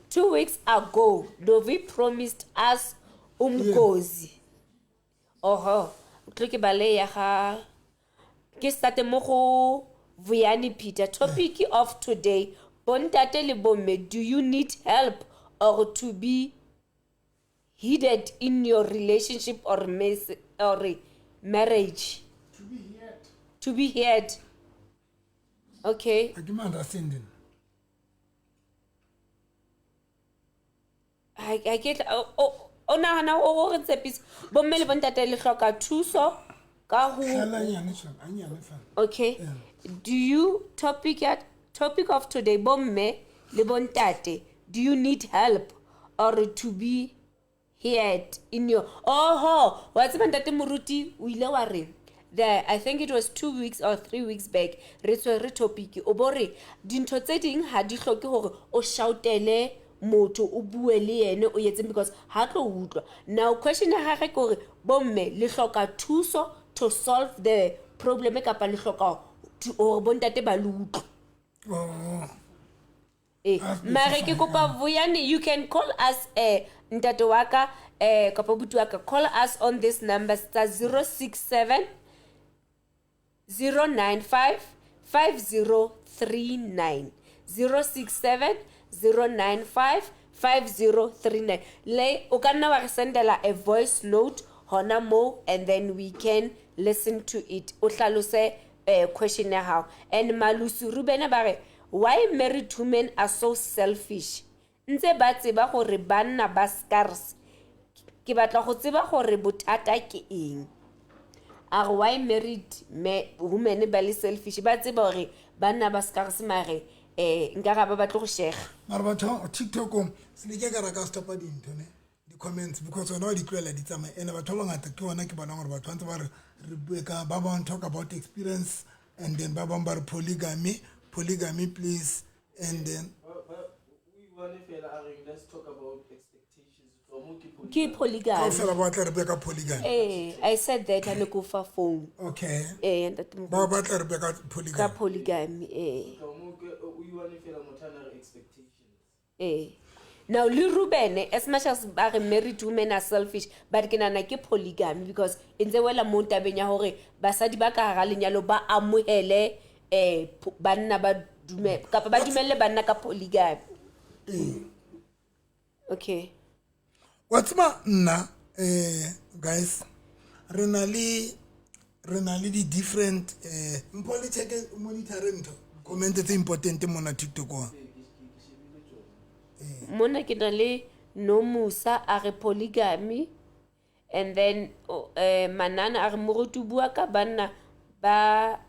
S1: 2 weeks ago Dovi promised us umgozi. Oho, utleke bale ya ga ke starte mo go Vuyani Peter. Topic of today, bontate le bomme, do you need help or to be heeded in your relationship or marriage? To be heard. Okay.
S2: I can understand.
S1: I get nagana o re tshepisa bomme le bontate le hloka thuso ka ho. Okay. Do you topic of today bomme le bontate, do you need help or to be heard in your what's bontate moruti o ile wa re there, I think it was 2 weeks or 3 weeks back, re topic o bore dintho tse ding ha di hloke hore o shoutele motho o bue le yene o yetseng because ha tlo utlwa. Now question ya gagwe ke hore bomme le hloka thuso to solve the problem kapa le hloka o bontate ba le utlwa. Mare ke kopa Vuyani, you can call us ntate waka kapa buti waka, call us on this number 067 095 5039 067 095 5039. Le o ka nna wa re sendela a voice note hona mo and then we can listen to it. O hlalose question ya hao. And Malusi Rubena ba re, why married women are so selfish? Ntse ba tseba gore banna ba scarce. Ke batla go tseba gore bothata ke eng. Are why married women ba le selfish? Ba tseba gore banna ba scarce mare nkara ba batlo go share.
S2: Mara batho TikTok se le ke ka raka stop dintho ne di comments because ona di tloela di tsama ene batho ba ngata ke ona ke bona gore batho ntse ba re bue ka ba ba talk about experience and then ba ba ba polygamy please and then
S3: we want to let's talk about expectations from
S1: Ke polygamy.
S2: I
S1: said that and go for phone.
S2: Okay.
S1: Ka polygamy.
S3: we want to
S1: expectations. Now le Ruben, as much as ba married women are selfish, but ke nana ke polygamy because in the wela mo tabeng ya hore basadi ba ka hara lenyalo ba amohele banna ba dumelle banna ka polygamy. Okay.
S2: What's my guys? Renali di different monitoring comment is important mona TikTok.
S1: Mona ke na le no Musa a re polygamy and then Manana a re morutu bua ka banna ba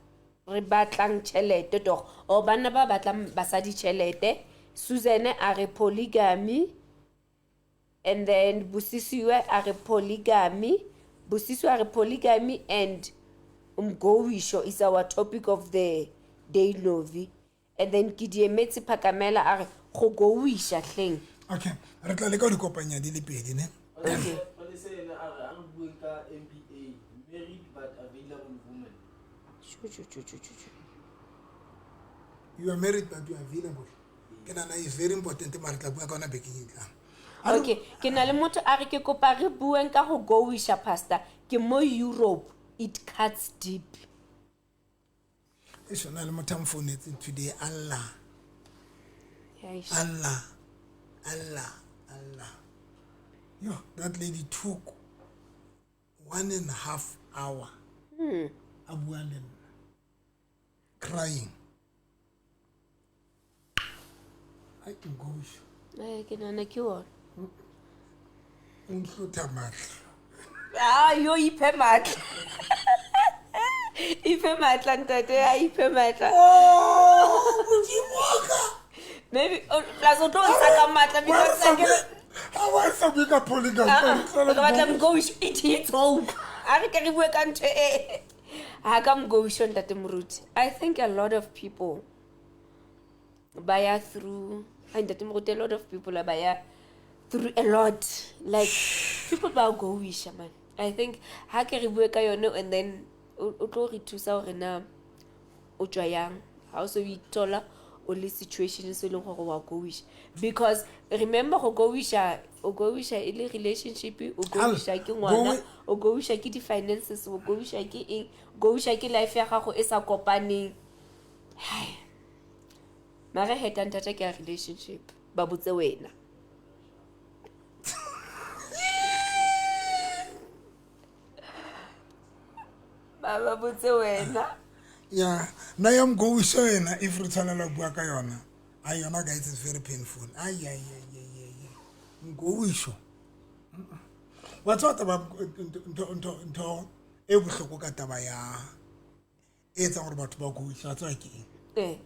S1: re batlang tšhelete to o banna ba batlang basadi tšhelete. Susan a re polygamy and then Busisiwe a re polygamy. Busisiwe a re polygamy and Umgowisho is our topic of the day Novi. And then Kidiemetse Pakamela a re go gowisha hleng.
S2: Okay, re tla le ka di kopanya di le pedi ne.
S1: Okay.
S3: MBA, married but available woman.
S2: You are married but you are available. Kenana is very important mara tla bua ka ona beking tla.
S1: Okay, ke na le motho a re ke kopa re bueng ka go gowisha pastor ke mo Europe it cuts deep.
S2: It's not my time phone today. Allah.
S1: Yes.
S2: Allah. Yo, that lady took 1.5 hours. Abuanden. Crying. I can go.
S1: Ke nana ke one. Yo iphe matla. Iphe matla ntate, iphe matla. Maybe plus o don't saka matla because
S2: I want to be a polygamy.
S1: I'm going it hits home. I can work on I come go on that route. I think a lot of people buy through and that a lot of people are buy through a lot. Like people buy go wish man. I think how can you work and then to sa rena o tswa yang how so we tola only situation so long go go wish because remember go wish a ile relationship o go wish ke ngwana o go wish ke di finances o go wish ke eng go wish ke life ya gago e sa kopaneng mara heta ntata ke relationship ba botse wena ba botse wena
S2: Yeah, na ya mgowisho yena if re tshwanela bua ka yona. Ay yona guys is very painful. Ay. Mgowisho. What's what about nto e bohloko ka taba ya etsa gore batho ba go isha tswa ke e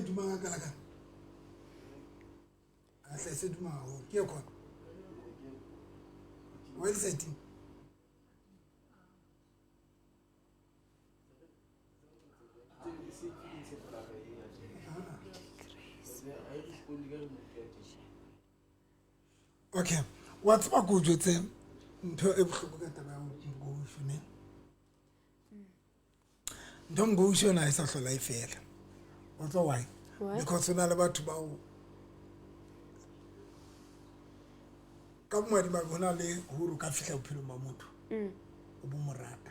S2: dumanga ka laka a se dumanga ho ke ko well said okay what's ba go jotse ntho e bohloko ka taba ya mgowisho ne ntho mgowisho na isa hlola ifela what's why because una le batho ba ka mmadi ba bona le huru ka fihla bophelo ba motho o bo morata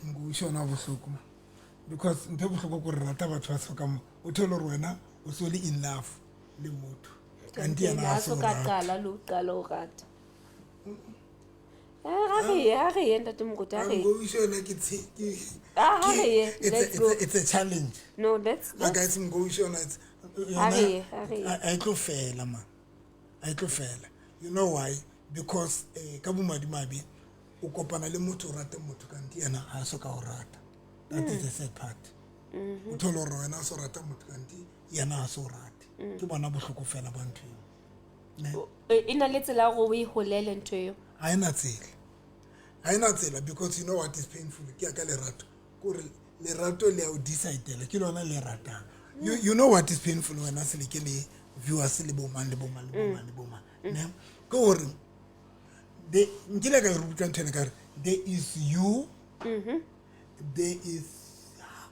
S2: mgowisho na bohloko because ntho bohloko go rata batho ba soka mo o thole re wena o so le in love le motho kanti yana a so
S1: ka qala lo qala o rata Ari, ntate Mokota,
S2: it's a challenge.
S1: No, let's
S2: guys it's I tlo fela man. I tlo fela. You know why? Because ka bomadimabe o kopana le motho o rate motho kanti yana ha so ka o rata. That is the sad part. O tholo re wena so rata motho kanti yana ha so rate. Ke bona bohloko fela ba ntho.
S1: Ina le tsela go e holele ntho yo.
S2: I not tsela because you know what is painful ke ka lerato gore lerato le a o decide ke lona le ratang you know what is painful when I se le ke le viewers le bo man ne go gore de ngile ka rubuta ntene ka there is you there is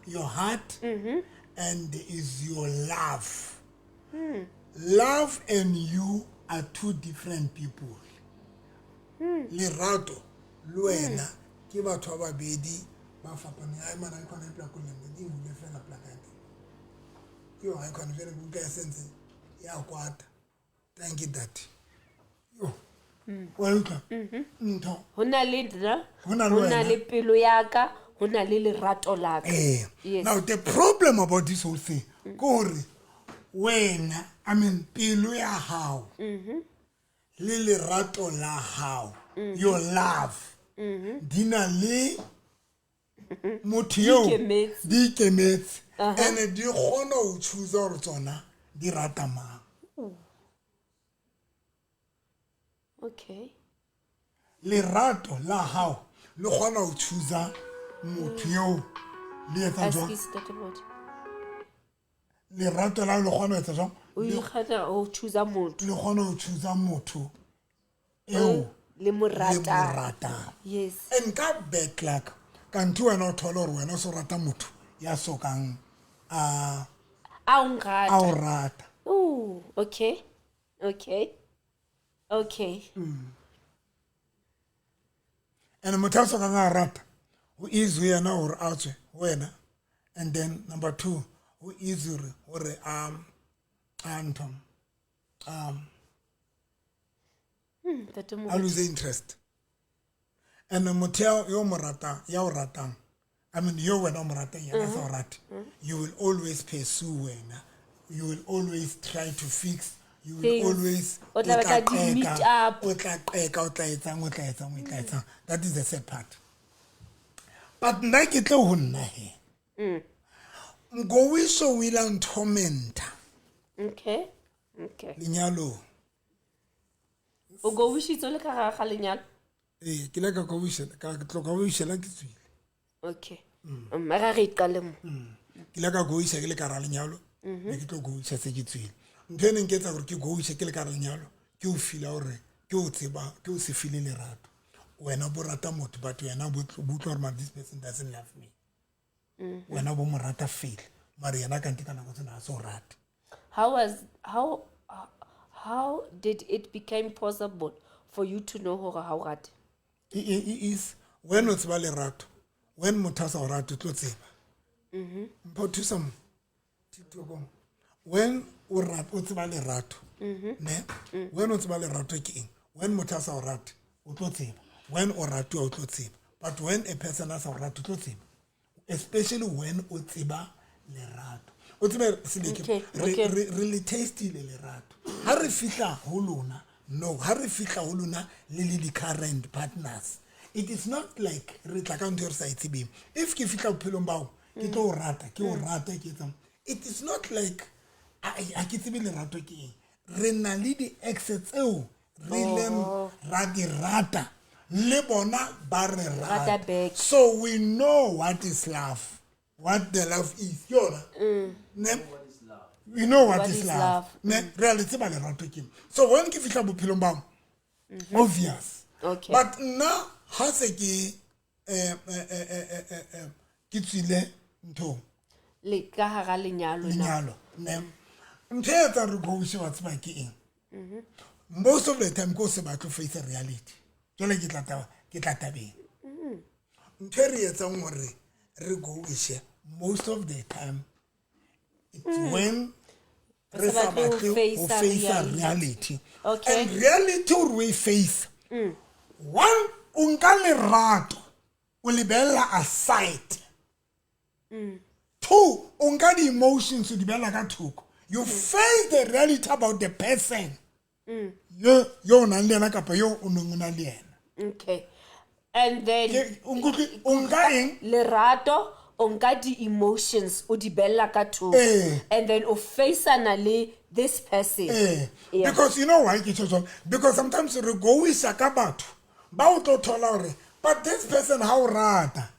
S2: your heart and there is your love love and you are two different people lerato luena ke batho ba babedi ba fapane ai mana ikona e plaka le ndi hule fela plaka yo ai kona vele buka sense ya kwata thank you that yo welcome ntho
S1: hona le pelo yaka hona le lerato laka
S2: yes now the problem about this whole thing gore wena I mean pelo ya hao le lerato la hao your love dina le motho yo di kemetse and di gona o choose gore tsona di rata mang
S1: okay
S2: lerato la hao le gona o choose motho yo le etsa jwa lerato la le gona o etsa jwa
S1: o ikgatla o choose motho
S2: le gona o choose motho eo
S1: le morata yes
S2: and ka bad luck kanti wena o thola gore wena o se rata motho ya sokang a o rata
S1: oh okay
S2: and motho a sokang a rata o easy yena gore a tswe wena and then number 2 o easy gore Anton I lose interest and motho yo morata ya o ratang I mean yo wena o morata ya sa rata you will always pursue wena you will always try to fix you will always
S1: o tla meet up
S2: o tla etsang that is the sad part but nna ke tle ho nna he Mgowiso wila ntomenta
S1: okay
S2: lenyalo
S1: o go wishitse le ka ga lenyalo
S2: ke la ka go wishela ka tloka go wishela ke tswile
S1: okay mara re iqale mo
S2: ke la ka go wisha ke le ka ra lenyalo ke tlo go wisha se ke tswile ntene nketsa gore ke go wisha ke le ka ra lenyalo ke o fila hore ke o tseba ke o se file le rato wena bo rata motho batho wena bo tlo gore this person doesn't love me wena bo mo rata feel mara yena ka ntikana go tsena so rata
S1: how did it become possible for you to know how rata
S2: is when it's ba le rato when motho sa rato tlo tseba but some when o rata o tseba le rato ne when o tseba le rato ke eng when motho sa rata o tlo tseba. When o ratu o tlo tseba. But when a person has a ratu tlo tseba. Especially when o tseba lerato. O tseba seleke re tasty le lerato. Ha re fihla ho lona, no, ha re fihla ho lona le di current partners. It is not like re tla ka ntho re sa itsebeng. If ke fihla bophelong bao, ke tlo rata, ke o rata ke etsang. It is not like a ke tsebe lerato ke eng. Re na le di exes tseo re leng ra di rata. Le bona ba re rata. So we know what is love. What the love is. Yona. We know what is love. Reality ba lerato ke eng. So when ke fihla bophelong bao, obvious.
S1: Okay.
S2: But now ha se ke tsile ntho
S1: le ka hara lenyalo
S2: ne ntho e tsa re go se batse ba ke eng. Most of the time go se ba tlo face reality. Jole ke tla tabeng. Ntho re etsang hore re go ise most of the time it's when re sa batle go face reality.
S1: Okay.
S2: And reality we face. One, unka lerato o lebella aside. Two, unka the emotions o di bella ka thoko. You face the reality about the person. Yo na le na kapa yo o nong na le ena.
S1: Okay. And then
S2: unka eng
S1: lerato unka di emotions o di bella ka thoko. And then o face ana le this person.
S2: Yeah. Because you know why? Because sometimes we go with Sakabatu. But this person how rata.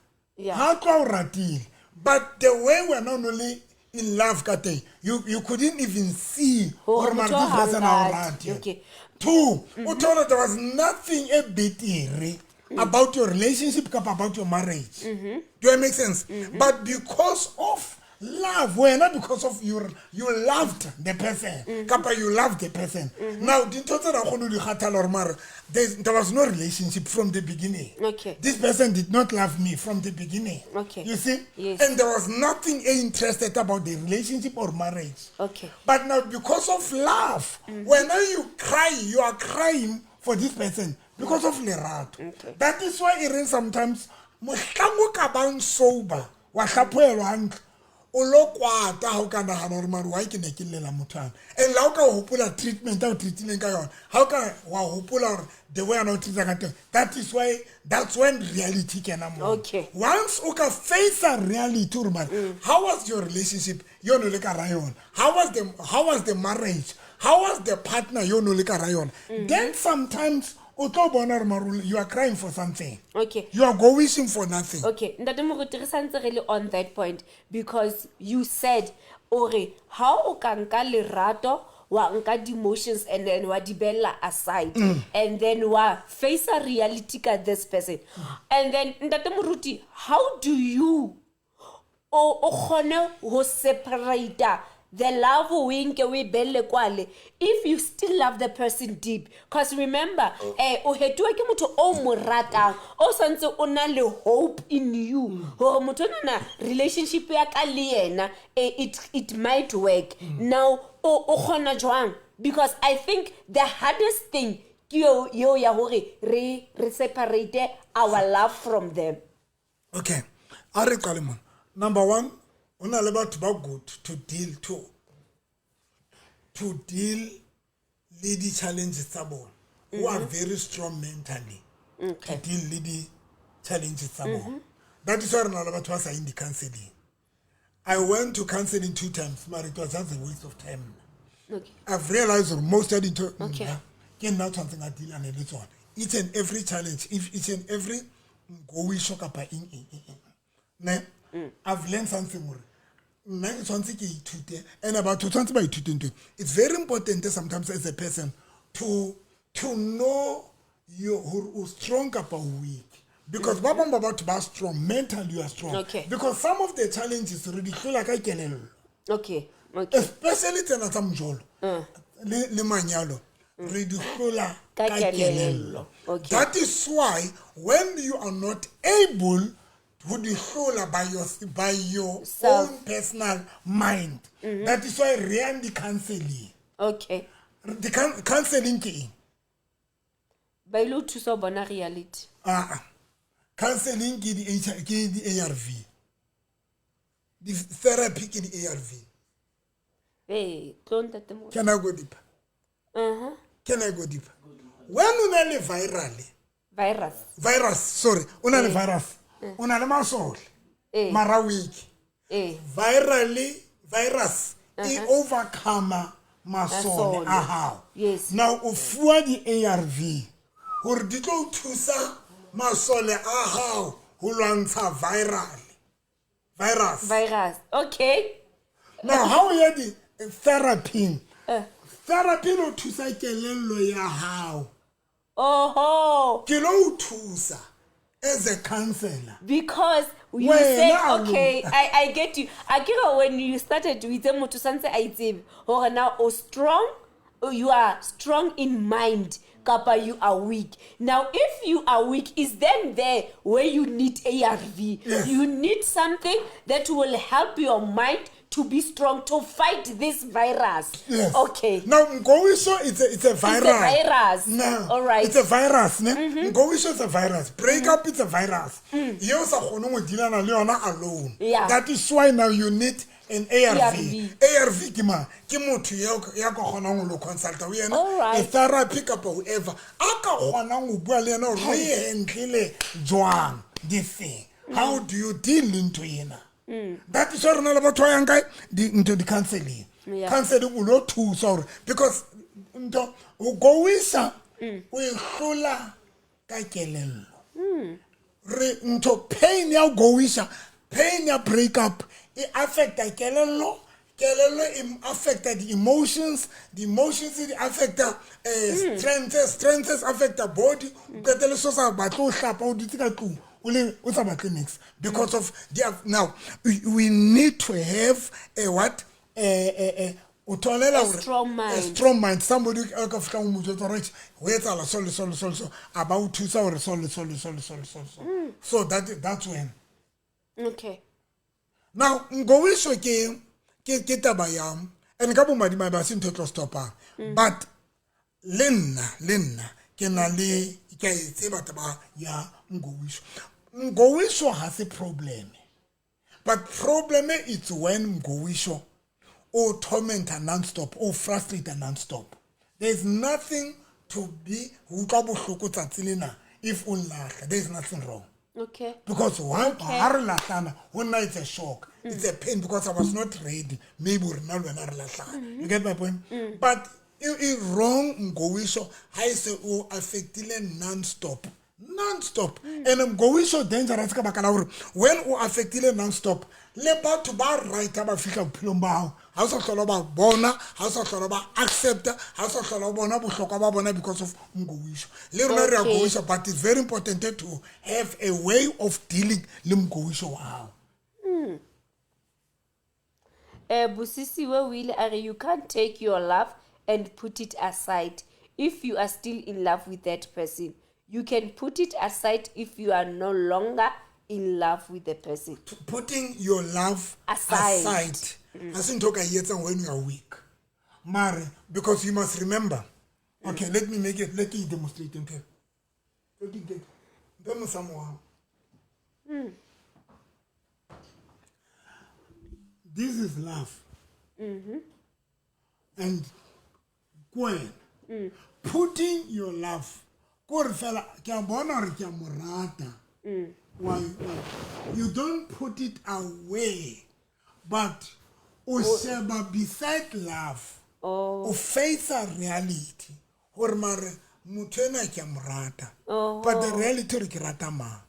S2: How ratil. But the way we're not only in love, Kate, you couldn't even see or this person how rata.
S1: Okay.
S2: Two, there was nothing a bit about your relationship, about your marriage. Do it make sense? But because of love, not because of you loved the person. Kapa you loved the person. Now, there was no relationship from the beginning.
S1: Okay.
S2: This person did not love me from the beginning.
S1: Okay.
S2: You see?
S1: Yes.
S2: And there was nothing interested about the relationship or marriage.
S1: Okay.
S2: But now, because of love, whenever you cry, you are crying for this person because of lerato.
S1: Okay.
S2: That is why it is sometimes mohlango ka bang sober wa hlaphoelwa hantle o lo kwata ha o ka nagana gore mare wa ke ne ke lela motho ana and la o ka hopola treatment o treatileng ka yona ha o ka wa hopola gore the way ana o treata ka teng that's when reality came mo.
S1: Okay.
S2: Once o ka face a reality gore mare how was your relationship yo no le ka ra yona how was the marriage how was the partner yo no le ka ra yona then sometimes you are crying for something.
S1: Okay.
S2: You are going for nothing.
S1: Okay. Ndate Moruti re santse really on that point because you said ore how o ka nka lerato wa nka di emotions and then wa di bella aside and then wa face a reality ka this person. And then Ndate Moruti, how do you o khone ho separate the love we belle kwale if you still love the person deep? Because remember o hetwa ke motho o mo ratang o santse o na le hope in you gore motho na relationship ya ka le yena it might work. Now o khona jwang? Because I think the hardest thing ke yo ya hore re separate our love from them.
S2: Okay. Are Kalimon. Number one, una le batho ba good to deal with the challenges tsa bona who are very strong mentally to deal with the challenges tsa bona. That is why re na le batho ba sa in the counseling. I went to counseling 2 times, but it was just a waste of time.
S1: Okay.
S2: I've realized that most of the can now something I deal and it's on each and every challenge, if each and every go shock up in I've learned something more. And about it's very important sometimes as a person to know you're strong or weak. Because Baba about to be strong, mentally you are strong.
S1: Okay.
S2: Because some of the challenges ridiculous like I can.
S1: Okay.
S2: Especially tena samjolo. Le manyalo. Ridiculous.
S1: Okay.
S2: That is why when you are not able to be by your own personal mind, that is why really counseling.
S1: Okay.
S2: The counseling key.
S1: ba ile o thusa ho bona reality.
S2: Counseling ke di ARV. The therapy ke di ARV.
S1: Tlo ntate mo.
S2: Can I go deeper? Can I go deeper? When una le virus, sorry, una le virus. Una le masole. Mara weak. Virus e overcome masole ahao.
S1: Yes.
S2: Now o fuwa di ARV hore di tlo thusa masole ahao ho lwantsha virus.
S1: Okay.
S2: Now how you di therapy? Therapy no thusa kelello ya hao. Ke lo thusa as a counselor.
S1: Because you say, okay, I get you. I get when you started with them to sanse I tsebe hore now strong, you are strong in mind, kapa you are weak. Now if you are weak, is then there where you need ARV.
S2: Yes.
S1: You need something that will help your mind to be strong to fight this virus.
S2: Yes.
S1: Okay.
S2: Now Ngowisho it's a virus.
S1: It's a virus.
S2: No.
S1: All right.
S2: It's a virus, ne? Ngowisho is a virus. Breakup is a virus. You sa kgone go dilana le yona alone.
S1: Yeah.
S2: That is why now you need an ARV.
S1: ARV
S2: Ke motho ya go kgona go consult o yena.
S1: All right.
S2: A therapy kapa whoever. A ka kgona go bua le yena re handle jwang this thing. How do you deal into yena? That is why rena le batho yang kae into the counseling.
S1: Yeah.
S2: Counseling o lo thusa hore because nto o goisa o ihlola ka kelello. Re nto pain ya goisa, pain ya breakup it affect the kelello affect the emotions it affect strengths affect the body. Ketele so sa batlo hlapa o ditse ka tlung o sa batle next because of now we need to have a strong mind. Somebody ka fika mo motho tsa right ho etsa so about to so so that's when.
S1: Okay.
S2: Now Ngowisho ke taba yam and ka bo madima ba se ntotlo stopper but lenna ke na le ke tseba taba ya Ngowisho has a problem, but problem is when Ngowisho or torment non-stop or frustrate non-stop. There's nothing to be if there's nothing wrong.
S1: Okay.
S2: Because one it's a shock. It's a pain because I was not ready. Maybe you get my point? But it's wrong Ngowisho I say affectile non-stop. And Ngowisho dangerous ka baka la hore when o affectile non-stop le batho ba right ba fika bophelong ba hao ha o sa hlola ba bona ha o sa hlola ba accept ha o sa hlola bona bohlokwa ba bona because of Ngowisho le rona re a Ngowisho but it's very important to have a way of dealing le Ngowisho wa hao.
S1: Busisi we will you can't take your love and put it aside if you are still in love with that person. You can put it aside if you are no longer in love with the person.
S2: Putting your love aside. Doesn't talk when you are weak. Mare, because you must remember. Okay, let me demonstrate. This is love. And Gwen, putting your love. Why? You don't put it away, but useba beside love. O face a reality. But the reality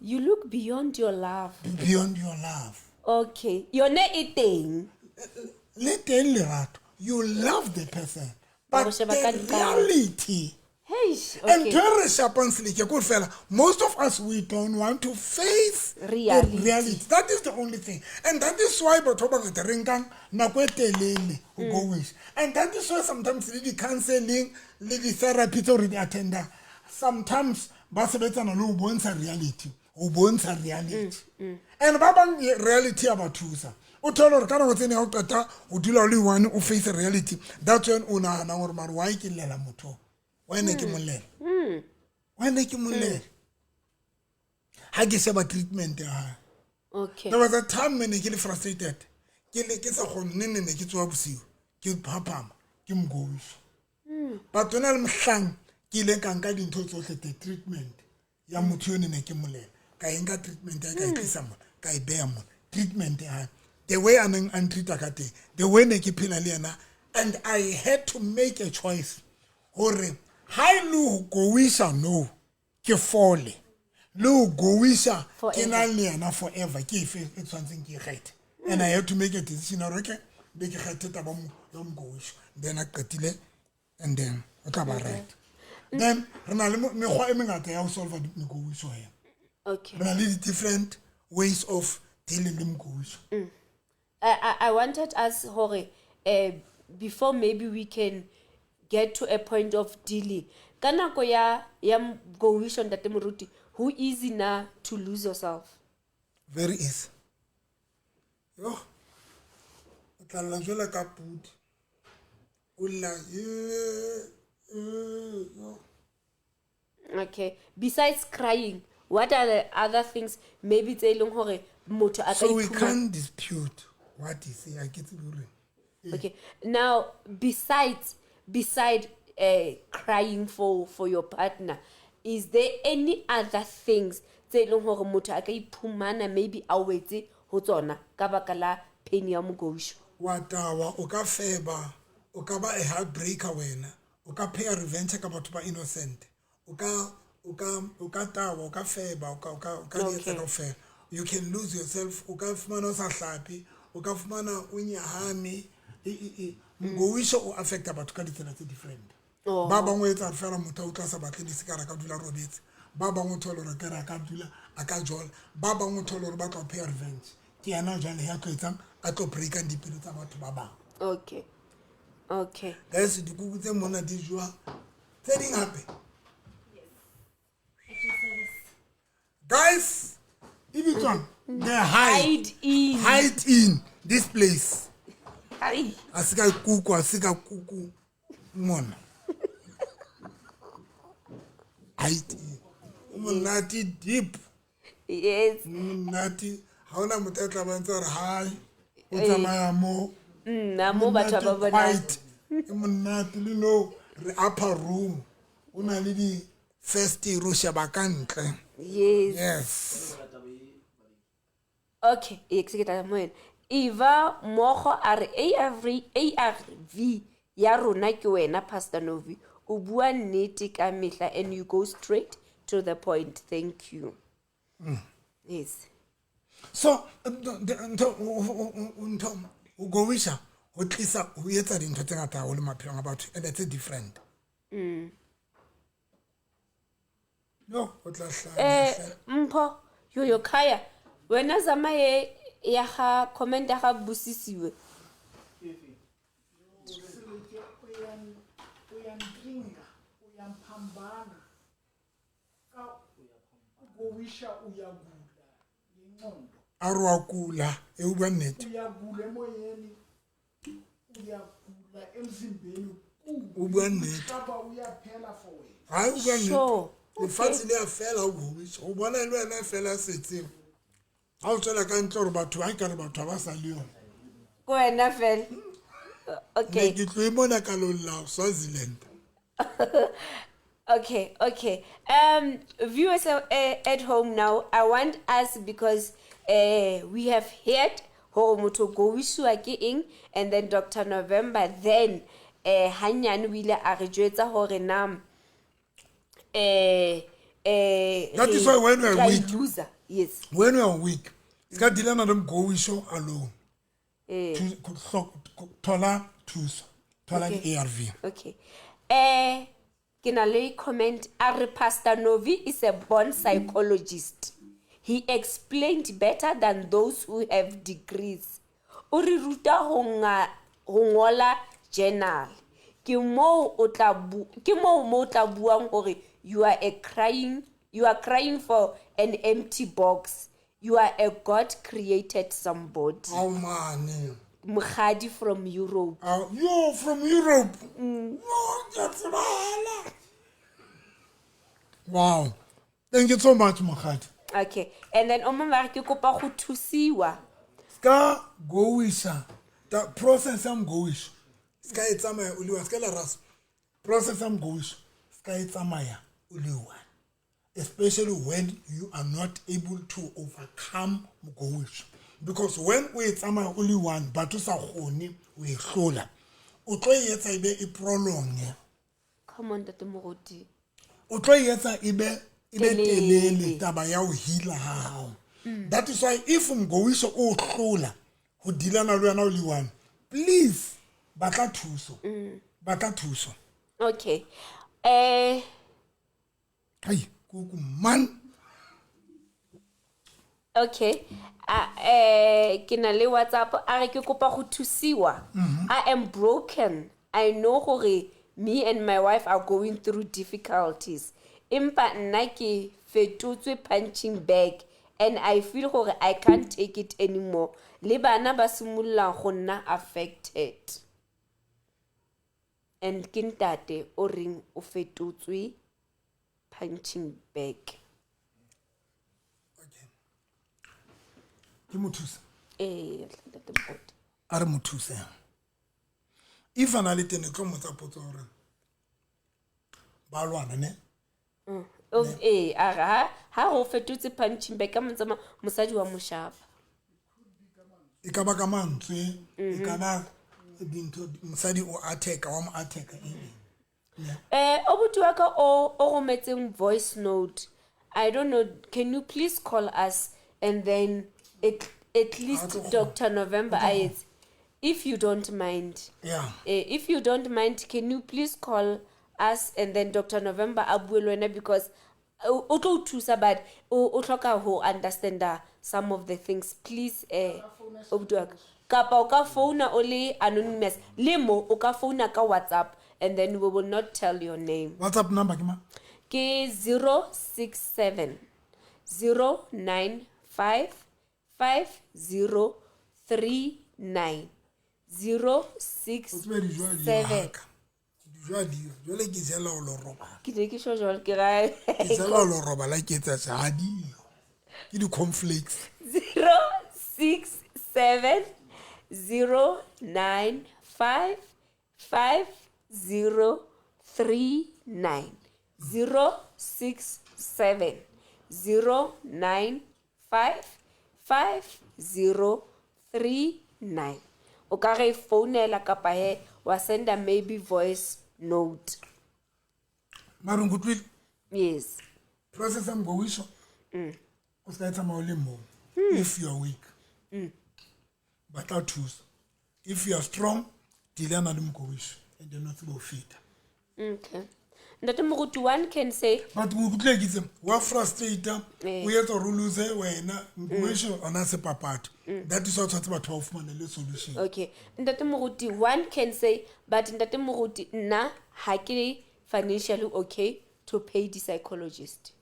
S1: you look beyond your love.
S2: Beyond your love.
S1: Okay. You're not eating.
S2: You love the person, but the reality.
S1: Okay.
S2: And most of us, we don't want to face reality. That is the only thing. And that is why and that is why sometimes the counseling, the therapy already attend. Sometimes reality. And babang reality about truth. O tolo re kana go tsene ha o qeta o dula le one o face reality. That's when una na gore mara wa ikilela motho. When ke molele When ke molele ha ke sheba treatment ya hae.
S1: Okay.
S2: There was a time when ke le frustrated ke sa go nne ke tswa bosiu ke phapama ke mgoisha but wena le mhlang ke ile ka nka dintho tsohle the treatment ya motho yo ne ke molela ka enka treatment ya ka itlisa mo ka ibea mo treatment ya the way an treata ka teng the way ne ke phela le yena and I had to make a choice hore ha lo goisha no ke fole lo goisha ke na le yena forever ke fe e tshwantseng ke kgethe and I had to make a decision okay be ke kgethe taba mo yo mgoisha then I qetile and then o tla ba right then rena le mekgwa e mengata ya ho solve mgoisha ya
S1: Okay.
S2: rena le different ways of dealing with mgoisha.
S1: I wanted us hore before maybe we can get to a point of dealing. Ka nako ya mgoisha ntate Moruti, who easy na to lose yourself?
S2: Very easy. Yo. Tla la jela ka pudi. Ulla yo.
S1: Okay. Besides crying, what are the other things maybe tse leng hore motho a ka
S2: So we
S1: iphumana-
S2: can't dispute what he say. I get it.
S1: Okay. Now, besides crying for your partner, is there any other things tse leng hore motho a ka iphumana maybe a wetse ho tsona ka baka la pain ya mogoisho?
S2: Watawa o ka feba, o ka ba a heartbreaker wena, o ka pay a revenge ka batho ba innocent. O ka tawa, o ka feba, o ka etsa kaofela. You can lose yourself, o ka fumana o sa hlapi, o ka fumana o nyahame. Mgoisho o affecta batho ka ditsela tse different. Ba bangwe etsa fela motho o tla sa batle di sekara ka dula robetse. Ba bangwe tholo re kera ka dula aka jola. Ba bangwe tholo re ba tla pay revenge. Ke yana jale ya tloetsang a tlo breaka dipelo tsa batho ba bang.
S1: Okay.
S2: Guys, dikuku tse mona di jwa tse ding hape. Guys, if it's on, they hide in this place.
S1: Ai.
S2: Asika kuku mona. Hide in. Monati deep.
S1: Yes.
S2: Monati. Haona mothetla ba ntse re hi. O tsamaya mo.
S1: Na mo batho ba bona.
S2: Quiet. Monati le no re upper room. Una le di first ro sheba ka ntle. Yes.
S1: Okay, ekseketa moen. Eva mogo are ARV ya rona ke wena Pastor Novi. O bua nnete ka mehla and you go straight to the point. Thank you. Yes.
S2: So ugowisha o tlisa o etsa dintho tse ngata ho le maphelong a batho and it's different. No, o tla hlaya.
S1: Mpho yo khaya wena zama ye ya ga comment ya ga busisiwe.
S4: Uyandringa, uyampambana. Ka ugowisha uyagula ingqondo.
S2: Arwa kula e o bua nnete.
S4: Uyagula emoyeni. Uyagula emzimbeni.
S2: O bua nnete.
S4: Kaba uyaphela for wena.
S2: Hayi o bua nnete.
S1: Sure.
S2: Le fatsi le a fela o gowisha. O bona le wena fela setseng. Ha o tsela ka ntle re batho ba ka re batho ba sa le yona.
S1: Ko wena fel. Okay.
S2: Ke tlo imona ka lo la Swaziland.
S1: Okay. Viewers at home now, I want us because we have heard ho motho go wiswa ke eng and then Dr. November then hanyane o ile a re jwetsa hore nam
S2: That is why when we are weak.
S1: Loser. Yes.
S2: When we are weak, ska dilana le mgowisho alone. Thola thuso. Thola di ARV.
S1: Okay. Ke na le comment a re Pastor Novi is a born psychologist. He explained better than those who have degrees. O re ruta ho ngola journal. Ke mo o tla buang hore you are crying for an empty box. You are a God created somebody.
S2: Oh man.
S1: Mkhadi from Europe.
S2: You from Europe? No, that's bad. Wow. Thank you so much, Mohadi.
S1: Okay, and then o mongwe a re ke kopa go thusiwa.
S2: Ska goisha. The process am goisha. Ska etsamaya uliwa. Ska la ras. Process am goisha. Ska etsamaya uliwa. Especially when you are not able to overcome goisha. Because when we etsamaya only one, but to sa khoni we hlola. O tlo yetsa ibe e prolong.
S1: Come on, Ntate Moruti.
S2: O tlo yetsa ibe telele taba ya o heala hao. That is why if mgowisho o hlola ho dilana le wena o le one, please batla thuso. Batla thuso.
S1: Okay.
S2: Hai kuku man.
S1: Okay. Ke na le WhatsApp a re ke kopa go thusiwa. I am broken. I know gore me and my wife are going through difficulties. Empa nna ke fetotswe punching bag and I feel gore I can't take it anymore. Le bana ba simolla go nna affected. And ke ntate o reng o fetotswe punching bag.
S2: Ke mothuse.
S1: Ntate Moruti.
S2: Are mothuse. If ana le tene tlo motsa potso hore ba lwana ne?
S1: Ha go fetotse punching bag ka montsama mosadi wa moshaba.
S2: E ka ba ka mantswe, e ka ba dinto mosadi o attack wa mo attack
S1: Obuti wa ka o rometseng voice note. I don't know, can you please call us and then at least Dr. November Ayets, if you don't mind.
S2: Yeah.
S1: If you don't mind, can you please call us and then Dr. November Abuelwena, because o tlo thusa but o tlhoka ho understand some of the things. Please obuti wa ka kapa o ka phone o le anonymous le mo o ka phone ka WhatsApp and then we will not tell your name.
S2: WhatsApp number ke ma?
S1: Ke 067 095 5039 067.
S2: Jole ke sela o lo roba.
S1: Ke ne ke sho jwale ke ra
S2: Ke sela o lo roba la ke etsa sadi. Ke di cornflakes.
S1: 067 095 5039 067 095 5039. O ka re founela kapa he wa senda maybe voice note.
S2: Mara ngutwile.
S1: Yes.
S2: Process am go wisho. O ska etsa maole mo. If you are weak. But out choose. If you are strong, dilana le mgowisho and then not go fit.
S1: Okay. Ntate Moruti, one can say
S2: But ngutile ke itse wa frustrator o yetsa ro lose wena mgowisho ona se papato. That is what batho ba fumana le solution.
S1: okay. Ntate Moruti, one can say but Ntate Moruti nna ha ke financially okay to pay the psychologist.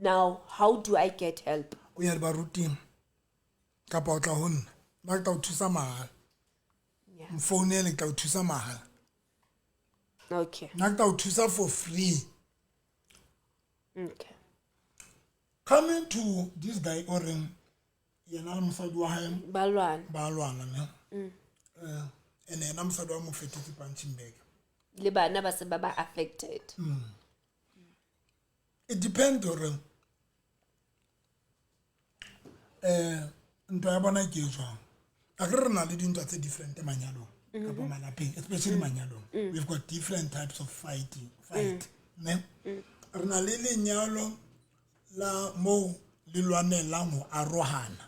S1: Now, how do I get help?
S2: O ya ba ruting. Kapa o tla honna. Ba tla o thusa mahala.
S1: Yeah.
S2: Mfounele tla o thusa mahala.
S1: Okay.
S2: Nakta o thusa for free.
S1: Okay.
S2: Coming to this guy oring yena mosadi wa hae
S1: Balwana.
S2: ba lwana ne. And yena mosadi wa mo fetetse punching bag.
S1: Le bana ba se ba ba affected.
S2: It depends on ntwa ya bona ke jwang. A re na le dintwa tse different manyalo ka bo malapeng, especially manyalo. We've got different types of fight. Ne? Re na le lenyalo la mo le lwanelang ho arohana.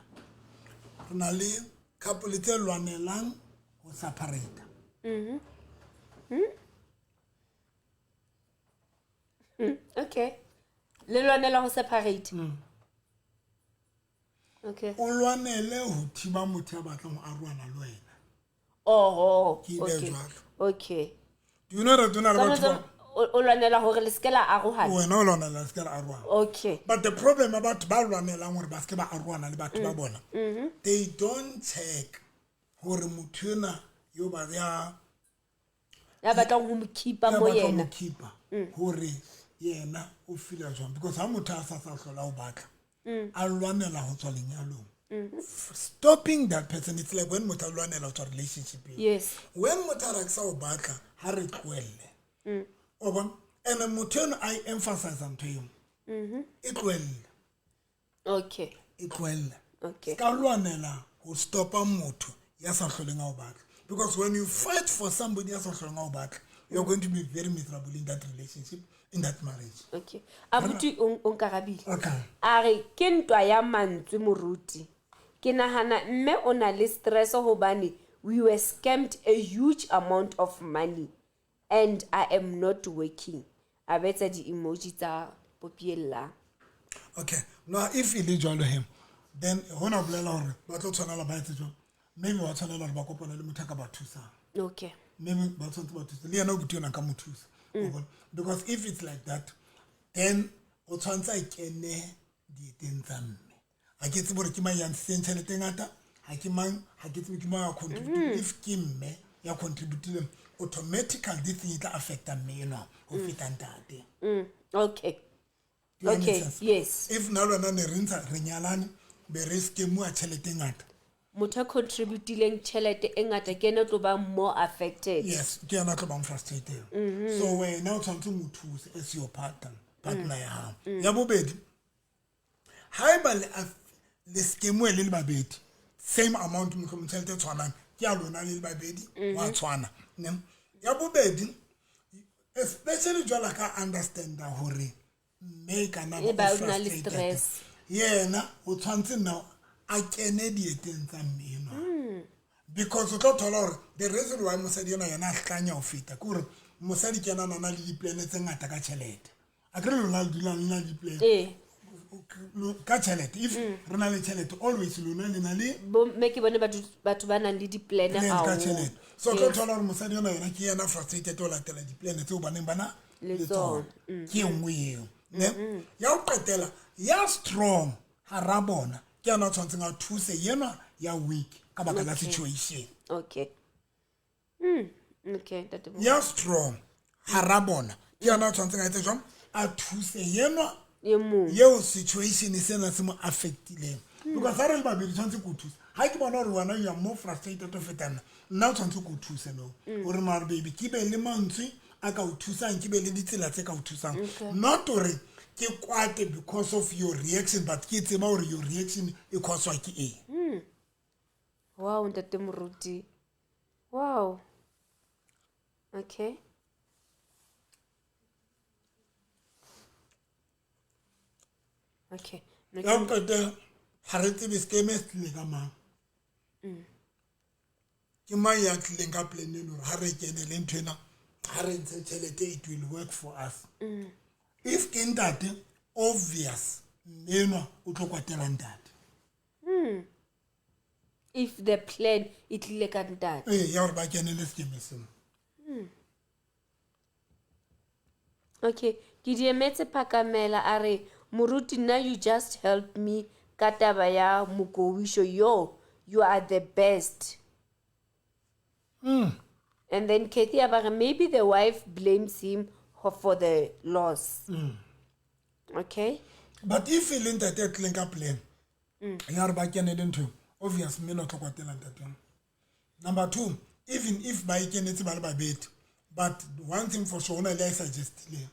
S2: Re na le couple tse lwanelang ho separate.
S1: Okay. Le lwanela ho separate. Okay.
S2: O lwanele ho thiba motho ya batlang ho arohana le wena.
S1: Oh,
S2: Ke ile
S1: okay.
S2: jwalo.
S1: Okay.
S2: Do you know that do na re batho ba
S1: O lwanela hore le skela arohana.
S2: wena o lwanela se ka la arohana.
S1: Okay.
S2: But the problem about ba lwanelang hore ba se ke ba arohana le batho ba bona, they don't check hore motho ena yo ba ya
S1: Ya batlang ho mo keepa mo
S2: mo
S1: yena.
S2: keeper hore yena o feel jwang because ha motho a sa hlola o batla a lwanela ho tswa lenyalong stopping that person, it's like when motho a lwanela ho tswa relationship
S1: Yes.
S2: when motho a re sa o batla ha re tlohelle o bona and motho eno I emphasize ntho eo e tlohelle
S1: Okay.
S2: e tlohelle
S1: Okay.
S2: ka lwanela ho stopa motho ya sa hloleng a o batla because when you fight for somebody ya sa hloleng a o batla you're going to be very miserable in that relationship, in that marriage.
S1: Okay. Abuti o nkarabile.
S2: Okay.
S1: A re ke ntwa ya mantswe moruti. Ke nahana mme o na le stress hobane we were scammed a huge amount of money and I am not working. A betsa di emoji tsa popiella.
S2: Okay. Now if e le jwalo him, then hona bolela hore ba tlo tshwana la ba etse jwang. Maybe wa tshwana la ba kopana le motho ka ba thusa.
S1: Okay.
S2: Maybe ba tshwana ba thusa. Le yena o butiona ka mothusa. Because if it's like that, then o tshwantsa e kene di tentsa mme. Ha ke tsebore ke mang ya ntshentshele ngata, ha ke mang, ha ke tsebe ke mang ya contribute. If ke mme ya contribute automatically this thing tla affecta mme eno o feta ntate.
S1: Okay.
S2: Do you
S1: Okay,
S2: understand?
S1: yes.
S2: If na lona ne rintsha re nyalane be risk mo a tšhelete ngata.
S1: Motho contributileng tšhelete e ngata ke ena tlo ba more affected.
S2: Yes, ke yana tlo bang frustrated. So when now tshwantse mo thuse as your partner ya hao. Ya bobedi. Ha ba le scheme le babedi. Same amount mo come tšhelete tshwanang. Ke a lona le babedi wa tshwana. Ne? Ya bobedi especially jwala ka understand hore make another frustrated.
S1: Stress.
S2: Yena o tshwantse now a kene dieteng tsa mmino because o tlo thola hore the reason why mosadi yena a hlanya ho feta ke hore mosadi ke yena na le di-plan tse ngata ka tšhelete a ke re lona le dulang le na le di-plan ka tšhelete if re na le tšhelete always lona le na le
S1: Bomme ke bone batho ba nang le di-plan
S2: ka
S1: haholo.
S2: tšhelete so o tlo thola hore mosadi yena ke yena frustrated o latela di-plan tseo baneng bana
S1: Le
S2: le
S1: tsona.
S2: tsona ke nngwe eo ne ya o qetela ya strong ha ra bona ke yana tshwantseng a thuse yena ya weak ka baka la situation
S1: Okay. Okay, that
S2: ya strong ha ra bona ke yana tshwantseng a etse jwang a thuse yena yeo situation sena se mo affectileng because ha re le babedi tshwanetse ko thusa ha ke bona hore wena you are more frustrated to fetana nna o tshwanetse ko thuse no hore mare baby ke be le mantswe a ka o thusang ke be le ditsela tse ka o thusang not hore ke kwate because of your reaction but ke tseba hore your reaction e causwa ke eng.
S1: Wow, ntate moruti. Wow. Okay. Okay.
S2: Ya qete ha re tsebe skeme se tlile ka mang. Ke mang ya tlileng ka plan eno ha re kene le nthwena ha re ntshe tšhelete it will work for us. If ke ntate obvious neno o tlo kwatela ntate.
S1: If the plan it tlile ka ntate.
S2: Ya hore ba kene le skeme seno.
S1: Okay, ke di emetse Phakamela a re moruti nna you just helped me ka taba ya Mokowisho you are the best. And then Kathy Abare, maybe the wife blames him for the loss. Okay.
S2: But if e leng ntate tlileng ka plan ya hore ba kene le ntho obvious mmeno tlo kwatela ntate. Number 2, even if ba ikenetse ba le babedi but one thing for sure ona le suggestile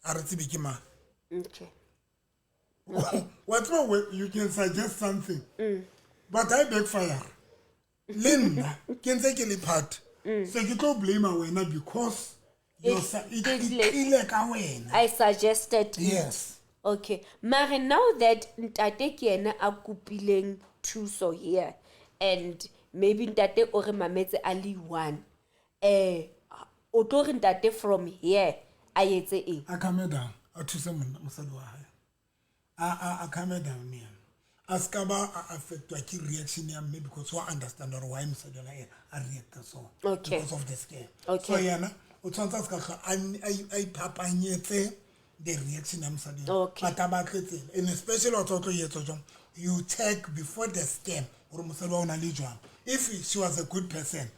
S2: a re tsebe ke mang.
S1: Okay.
S2: Whatever you can suggest something but I backfire Linda can take any part so you can't blame wena because it ka wena.
S1: I suggested it.
S2: Yes.
S1: Okay. Mare now that ntate ke ena a kupileng thuso here and maybe ntate o re mametse a le one o tlo re ntate from here a etse eng?
S2: A calm down a thuse mosadi wa hae a calm down man askaba affectwa ke reaction ya mme because wa understand or why mosadi wa hae a react so because of the scare.
S1: Okay.
S2: So yana o tshwantsa ska I phapanyetse the reaction ya mosadi.
S1: Okay.
S2: But abatletse and especially o tlo yetso jong you check before the scam or mosadi wa ona le jwang. If she was a good person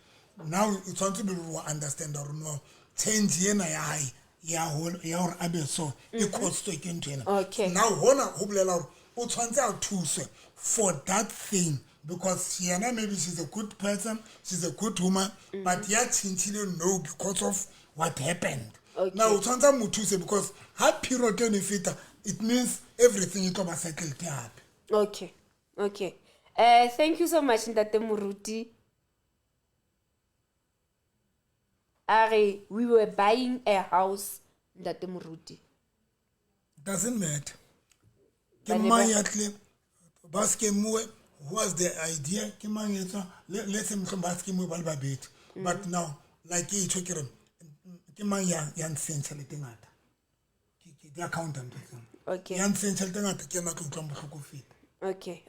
S2: now it's want to be understand or no change yena ya hae ya hore a be so e cost ke ntwena.
S1: Okay.
S2: Now hona ho bolela hore o tshwantse a thuswe for that thing because yena maybe she's a good person, she's a good woman, but ya tshintshile no because of what happened.
S1: Okay.
S2: Now o tshwantse mo thuse because ha period e feta it means everything is over settled happy.
S1: Okay. Thank you so much, Ntate Moruti. We were buying a house, Ntate Moruti.
S2: Doesn't matter.
S1: Ba
S2: Ke
S1: ne
S2: mang
S1: ba-
S2: ya tle ba ske mue was the idea ke mang etsa let's say mhlombe ba ske mue ba le babedi but now like e tshwe ke re ke mang ya ntsentsha le tengata ke the accountant
S1: Okay.
S2: ya ntsentsha le tengata ke na ke utlwa bohloko feta.
S1: Okay.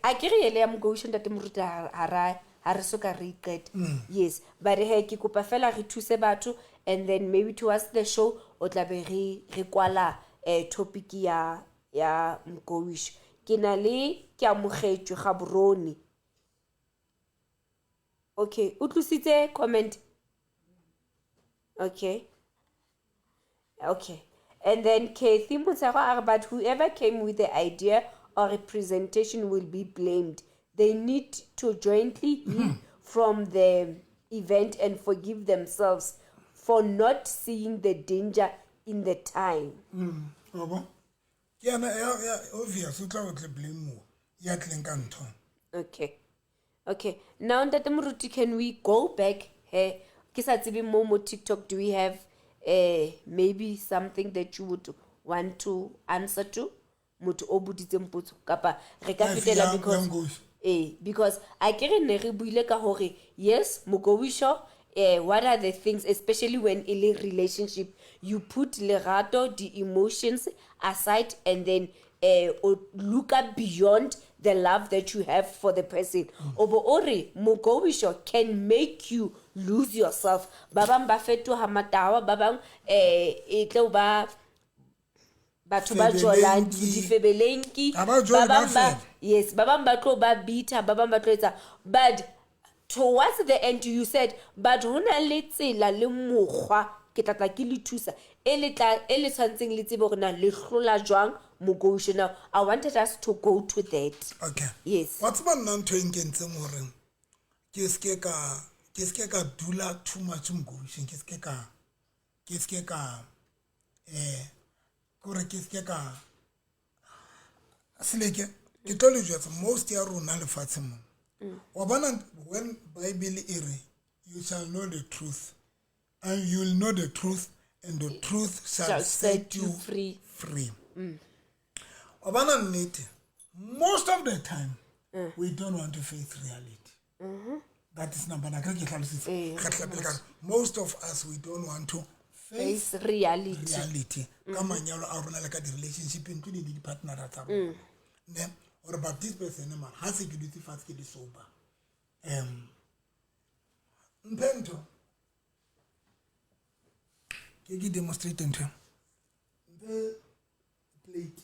S1: A ke re ele ya Mgosho Ntate Moruti ha re soka re iqeta. Yes, but he ke kopa fela re thuse batho and then maybe towards the show o tla be re kwala topic ya Mgosho. Ke na le ke amogetswe ga Boroni. Okay, o tlositse comment. Okay. And then Kathy Mutsaro, but whoever came with the idea or representation will be blamed. They need to jointly heal from the event and forgive themselves for not seeing the danger in the time.
S2: Obo ke yana ya obvious o tla o tle blame mo ya tleng ka ntho.
S1: Okay. Now Ntate Moruti, can we go back here? Ke sa tsebe mo TikTok, do we have maybe something that you would want to answer to? Motho o buditse mpotso kapa re ka fetela because I kere ne re buile ka hore yes Mokowisho what are the things, especially when in a relationship you put lerato, the emotions aside and then look up beyond the love that you have for the person. Obo ore Mokowisho can make you lose yourself. Babang ba fetoha matawa, babang e tlo ba batho ba jolang difebelenki, babang ba yes, babang ba tlo ba bita, babang ba tlo etsa. But towards the end you said but hona le tsela le mokgwa ke tla ke le thusa e le tsantseng le tsebe gore na le hlola jwang Mgosho. Now I wanted us to go to that.
S2: Okay.
S1: Yes.
S2: What's about ntho e nkentseng hore ke ske ka dula too much Mgosho ke ske ka kore ke ske ka seleke ke tlo le jwetsa most ya rona le fatshe mo wa bona when Bible ere you shall know the truth and you will know the truth and the truth shall set you free. Wa bona nnete most of the time we don't want to face reality. That is number one. Most of us we don't want to face reality. Kama nyalo a rona le ka di relationship including the partner tsa bona. Ne or about this person man ha se ke dutse fast ke di sober. Mpento ke demonstrate ntho. The plate.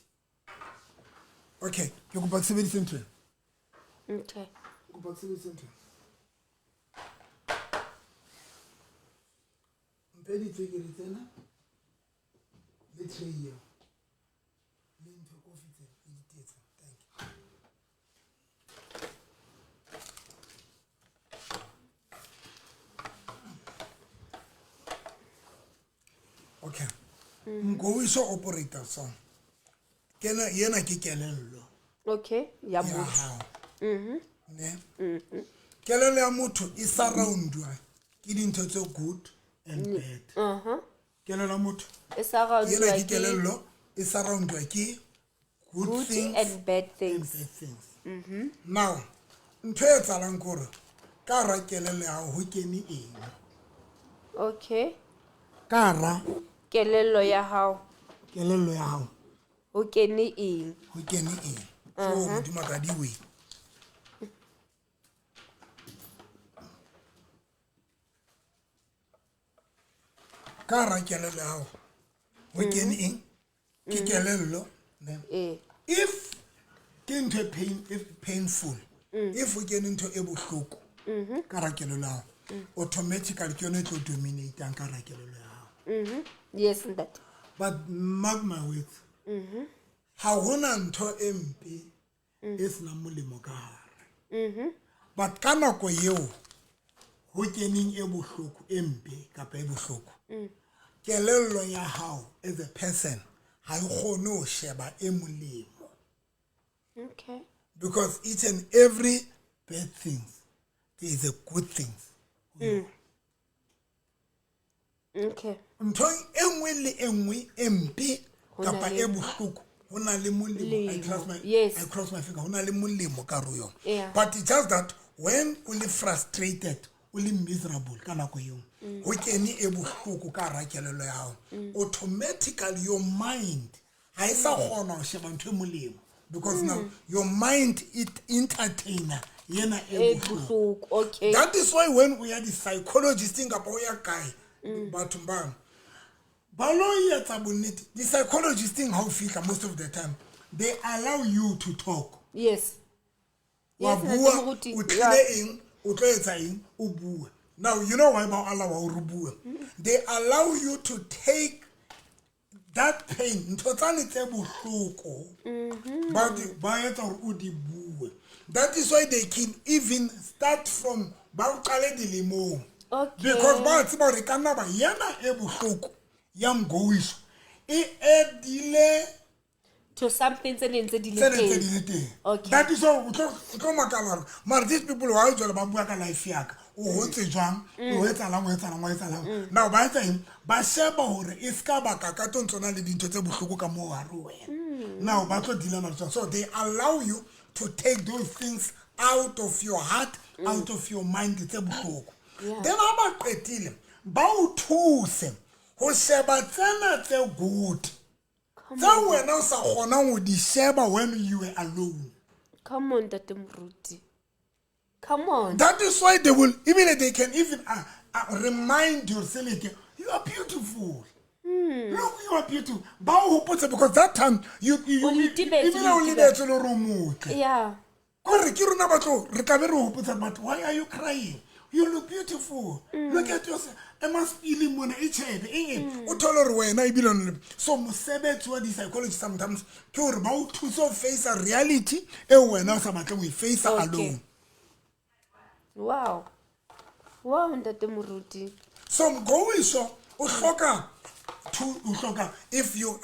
S2: Okay, you go back to the center.
S1: Okay.
S2: Go back to the center. Mpedi tseke le tsena. Le tray here. Le ntho coffee tse le ditetse. Thank you. Okay. Mgosho operator so. Kena yena ke kelello.
S1: Okay, ya motho.
S2: Ne. Kelello ya motho e surroundwa ke dintho tse good and bad. Kelello ya motho
S1: e surroundwa
S2: yena ke kelello e surroundwa ke good things
S1: and bad things.
S2: Now ntho e tsalang gore ka ra kelello ya ho kene eng.
S1: Okay.
S2: Ka ra
S1: kelello ya hao
S2: ho kene eng. So modimo ka di we ka ra kelello ya hao ho kene eng ke kelello ne if ke ntho painful if we get into e bohloko ka rakelelo ya gago automatically ke yone e tlo dominatang ka rakelelo ya gago
S1: Yes, that.
S2: but mark my words ga gona ntho e mpe e senang molemo ka gare but ka nako eo go keneng e bohloko e mpe kapa e bohloko kelello ya gago as a person ga e kgone go sheba e molemo
S1: Okay.
S2: because each and every bad things there is a good things
S1: Okay.
S2: ntho e nngwe le e nngwe e mpe kapa e bohloko go na le molemo I cross my finger go na le molemo ka ro yona
S1: Yeah.
S2: but it's just that when o le frustrated o le miserable ka nako eo go kene e bohloko ka rakelelo ya gago automatically your mind ga e sa kgona go sheba ntho e molemo because now your mind it entertainer yena e bohloko.
S1: Okay.
S2: That is why when we are the psychologisting kapa o ya kae batho bang ba lo etsa bonnete the psychologisting how fihla most of the time they allow you to talk
S1: Yes.
S2: wa
S1: Yes,
S2: bua
S1: that's what it-
S2: o tlile eng o tlo etsa eng o bua now you know why ba allow o re bua they allow you to take that pain ntho tsa le tse bohloko ba etsa gore o di bue that is why they can even start from ba o qale dilemong
S1: Okay.
S2: because ba tseba gore ka nna ba yana e bohloko ya mgoiso e edile
S1: To something tse neng tse di le
S2: tsene tse
S1: teng.
S2: di le teng
S1: Okay.
S2: that is why o tlo makala gore mara these people wa jwale ba bua ka life yaka o hotse jwang o etsalang now ba etsa eng ba sheba gore e ska baka ka tsona le dintho tse bohloko ka mo gare wena now ba tlo deala na tsona so they allow you to take those things out of your heart out of your mind tse bohloko then ha ba qetile ba o thuse go sheba tsena tse good tse wena o sa kgonang go di sheba when you were alone.
S1: Come on, Tate Moruti. Come on.
S2: That is why they will, even they can even remind yourself, you are beautiful. Look, you are beautiful. Because that time, you
S1: Only Tibet,
S2: even
S1: you
S2: only
S1: Tibet.
S2: that's a little
S1: Yeah.
S2: But why are you crying? You look beautiful. Look at yourself. I must be limon so mosebetsi wa di psychologist sometimes ke gore ba o thusa o face a reality e wena o sa batle go face alone.
S1: Wow. Wow, Tate Moruti.
S2: So mgoiso o hloka if you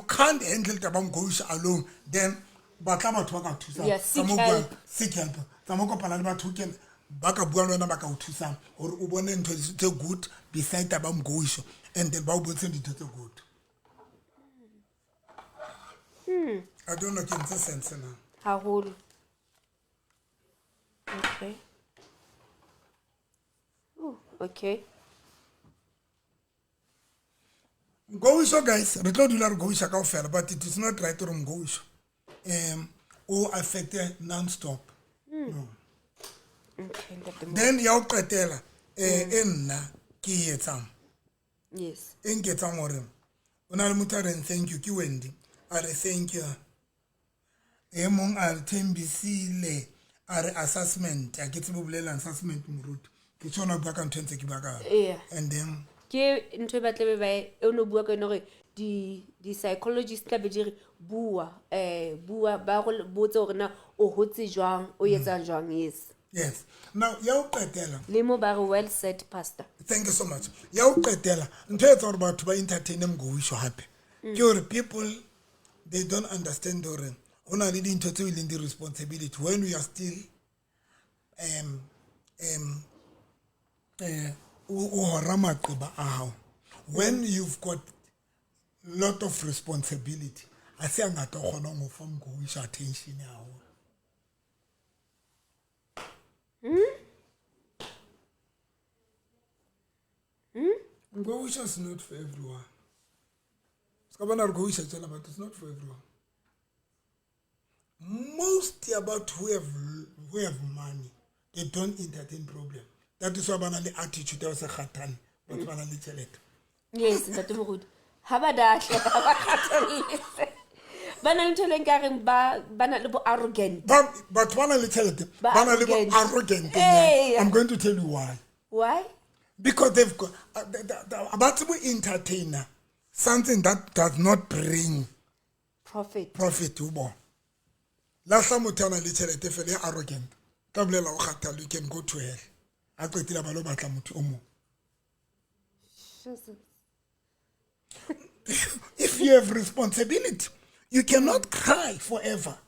S2: can't handle taba mgoiso alone then batla batho ba ka thusa
S1: Yeah, seek help.
S2: seek help tsa mo kopana le batho ke ba ka bua le wena ba ka o thusa gore o bone ntho tse good beside taba mgoiso and then ba o bontshe dintho tse good. I don't know ke ntse sense na
S1: Haholo. Okay. Oh, okay.
S2: mgoiso guys re tlo dula re goisha ka ofela but it is not right gore mgoiso o affect non-stop no.
S1: Okay, Tate Moruti.
S2: Then ya o qetela e nna ke etsang
S1: Yes.
S2: e nketsang gore o na le motho a reng thank you ke Wendy a re thank you e mong a re Thembisile a re assessment a ke tsebe bolela assessment moruti ke tsona bua ka ntho ntse ke bua ka
S1: Yeah.
S2: and then
S1: Ke ntwe ba tlebe ba e no bua ka eno gore di psychologist ka be dire bua ba go botse gore na o hotse jwang o etsa jwang. Yes.
S2: yes now ya o qetela
S1: Le mo ba re well said, Pastor.
S2: thank you so much ya o qetela ntho etsa gore batho ba entertain mgoisho hape ke gore people they don't understand gore go na le dintho tse e leng di responsibility when you are still o hora maqeba a hao when you've got lot of responsibility a se ngata o kgona go fa mgoisho attention ya hao. Mgoisho is not for everyone. But it's not for everyone. Most about who have money, they don't entertain problem. That is why banana attitude was a khatan, but banana little.
S1: Yes, Tate Moruti. Ha ba dahle, ha ba kgathaletse. ba na le ntho e leng kareng ba na le bo arrogant.
S2: But one a little arrogant.
S1: Hey.
S2: I'm going to tell you why.
S1: Why?
S2: Because they've got about to entertainer, something that does not bring
S1: Profit.
S2: ubo. Last time we tell a little fele arrogant. Tablela o khatala, you can go to hell. A qetile ba lo batla motho o mo. If you have responsibility, you cannot cry forever.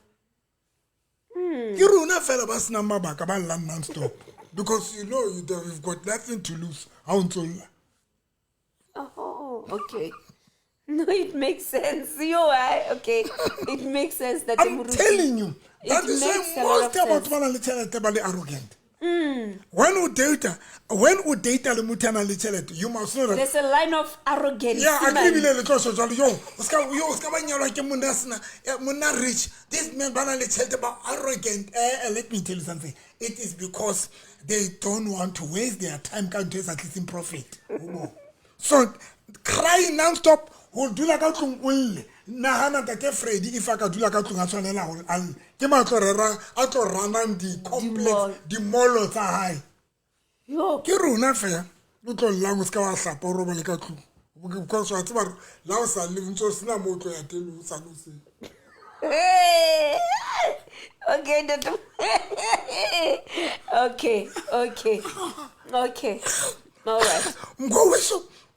S2: You runa fela ba sina mabaka ba lla non-stop. Because you know you've got nothing to lose.
S1: Oh, okay. No, it makes sense. Okay. It makes sense that
S2: I'm telling you, that
S1: It
S2: is
S1: makes
S2: why
S1: a lot
S2: most
S1: of
S2: about
S1: sense.
S2: one little arrogant. When you date le mutana little, you must know that.
S1: there's a line of arrogance.
S2: Yeah, I
S1: man.
S2: agree with the social. Yo, ska ba nyalo ke monna rich. This man bana little about arrogant. Let me tell you something. It is because they don't want to waste their time can't taste at least in profit. So crying non-stop will do like a tlung only. Nahana take Freddy if I can do like a tlung atshwanela al ke matlo rera a tlo rana di complex di mall tsa high.
S1: Yo.
S2: Ke rona fe o tlo llang o ska wa hlapa o robale ka tlung. Because wa tseba la o sa le ntse sina mo tlo ya telo sa no se.
S1: Okay, okay. All right.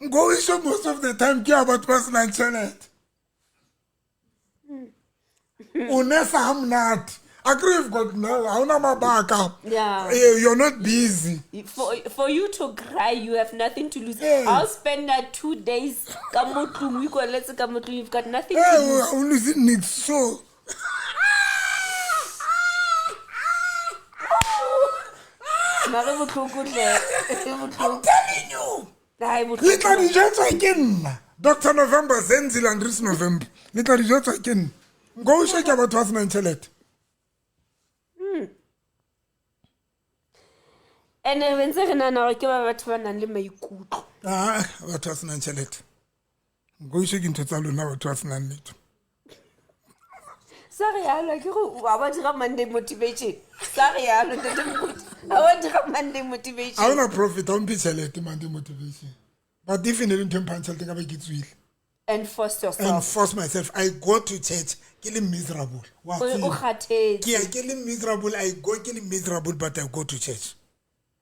S2: Mgowisho most of the time care about personal internet. Unesa hamnat. Agree you've got no, hauna mabaka.
S1: Yeah.
S2: You're not busy.
S1: For you to cry, you have nothing to lose.
S2: Hey.
S1: I'll spend 2 days. You've got nothing to lose.
S2: Only needs so. I'm telling you. Little results again. Dr. November, Zenzil and Rhys November. Little results again. Go shake about what's my intellect.
S1: And when they are give a turn and let me cook.
S2: What was my intellect? Go shake into Saluna, what was my need.
S1: Sorry, I like you. I want to have Monday motivation. Sorry, I want to have Monday motivation.
S2: I want to profit on pitch Monday motivation. But if in a little punch, I'll think about it will.
S1: And force yourself.
S2: And force myself. I go to church, killing miserable. Killing miserable. I go killing miserable, but I go to church.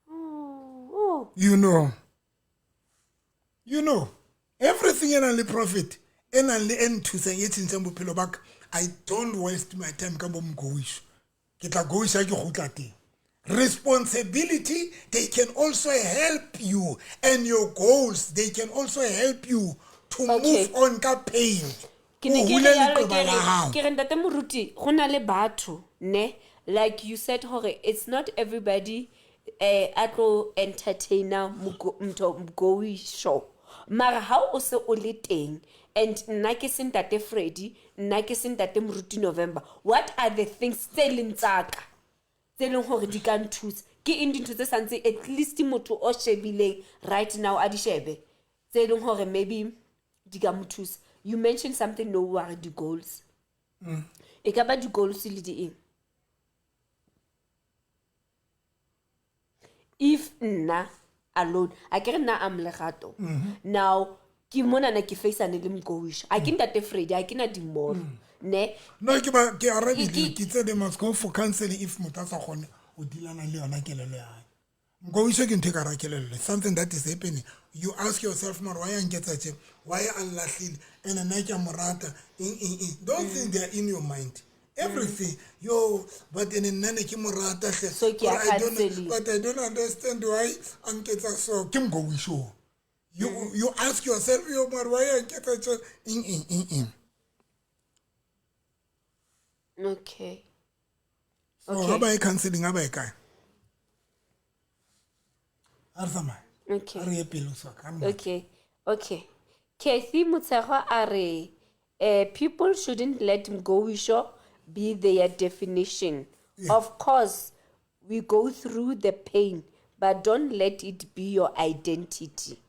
S1: Oh.
S2: You know. Everything in only profit. And only end to say it in some pillow back. I don't waste my time. Come go wish. Get a go wish. Responsibility, they can also help you. And your goals, they can also help you to move on ka pain.
S1: Like you said, it's not everybody atlo entertainer mgowi show. Mara how also only thing and nake sintate Freddy, nake sintate Mruti November. What are the things selling tsaka? Selling hore di kan thusa. Ke indinto tse santse at least motho o shebile right now a di shebe. Selling hore maybe di ka mothusa. You mentioned something no worry the goals. E ka ba di goals le di eng? If nna alone, I can na am legato. Now, ki mona na ki face ane le mgowish. I can that Freddy, I can di more. Ne?
S2: No, ke arabile ke tse they must go for counseling if motho sa gone o dilana le yona kelelo ya hae. Mgowish ke nthe ka ra kelelo. Something that is happening. You ask yourself, man, why angeta che? Why anlahlile? And nna ke morata. Those things they are in your mind. Everything. But in nane ke morata hle.
S1: So ke
S2: but I don't understand why angeta so. Ke mgowish. You ask yourself, man, why angeta che?
S1: Okay.
S2: So how about counseling? How about kai? Arsama.
S1: Okay.
S2: Are pelo so ka.
S1: Okay. Kathy Mutsaga are people shouldn't let mgowisho be their definition. Yeah. Of course, we go through the pain, but don't let it be your identity.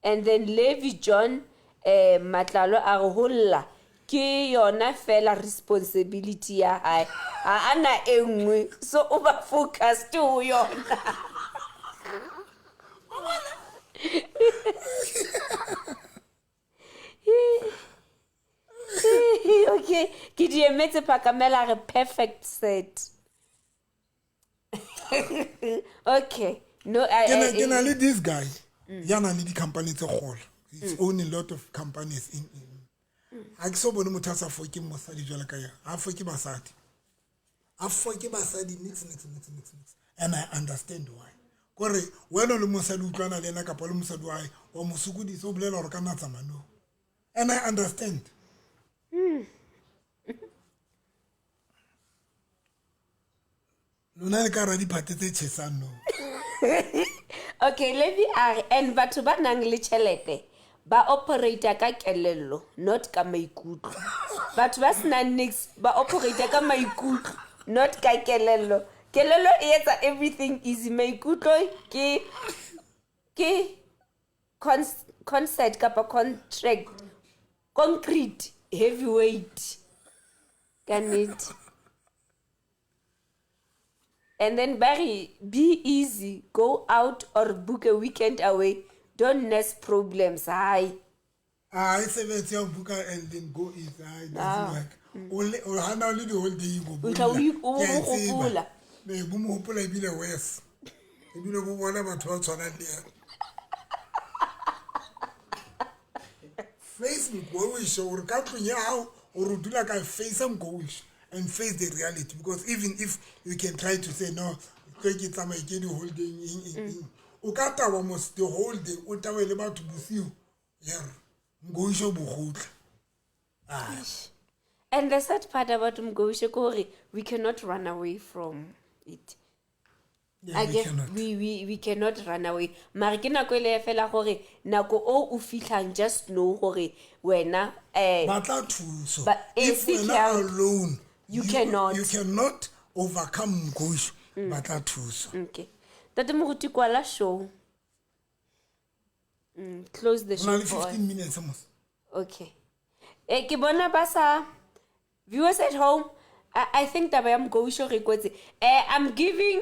S1: And then Levi John Matlalo a re holla ke yona fela responsibility ya hae a ana e nngwe so o ba focus to yona. Okay, ke di emetse Phakamela re perfect set. Okay, no
S2: Ke na le this guy ya na le di company tse kgolo. It's owning a lot of companies in a ke so bone motho a sa foke mosadi jwale ka ya a foke basadi nix and I understand why kore wena le mosadi utlwana le ena kapa le mosadi wa hae wa mosukudisa o bolela hore ka na tsamano and I understand. Lona le ka ra diphate tse tshesang no.
S1: Okay, let me and batho ba nang le tšhelete ba operator ka kelello not ka maikutlo. Batho ba senang nix ba operator ka maikutlo not ka kelello. Kelello e etsa everything easy. Maikutlo ke concept kapa contract concrete heavyweight can it. And then Barry, be easy, go out or book a weekend away. Don't nest problems. Hi.
S2: I say let's book and then go inside. Doesn't work. Only or hana only the whole day you go.
S1: Uka
S2: Me bumo hopola ibile west. Ibile bo bona batho ba tshwana le. Facebook wo we show or ka tlonya hao o rutula ka face am go wish and face the reality, because even if you can try to say no take it some again the whole day in o ka ta wa most the whole day o ta we le batho bosiu yeah go isho bogutla.
S1: And the sad part about Mgowishe, we cannot run away from it.
S2: Yeah,
S1: we cannot run away. Marikina kwele fela gore nako o fihlang just know gore wena
S2: batla thuso.
S1: But
S2: if you're not alone
S1: you cannot
S2: overcome Mgowishe. Batla thuso.
S1: Okay. Tate Moruti kwala show. Close the show.
S2: Only 15 minutes almost.
S1: Okay. Ke bona basa viewers at home, I think that I'm going to record it. I'm giving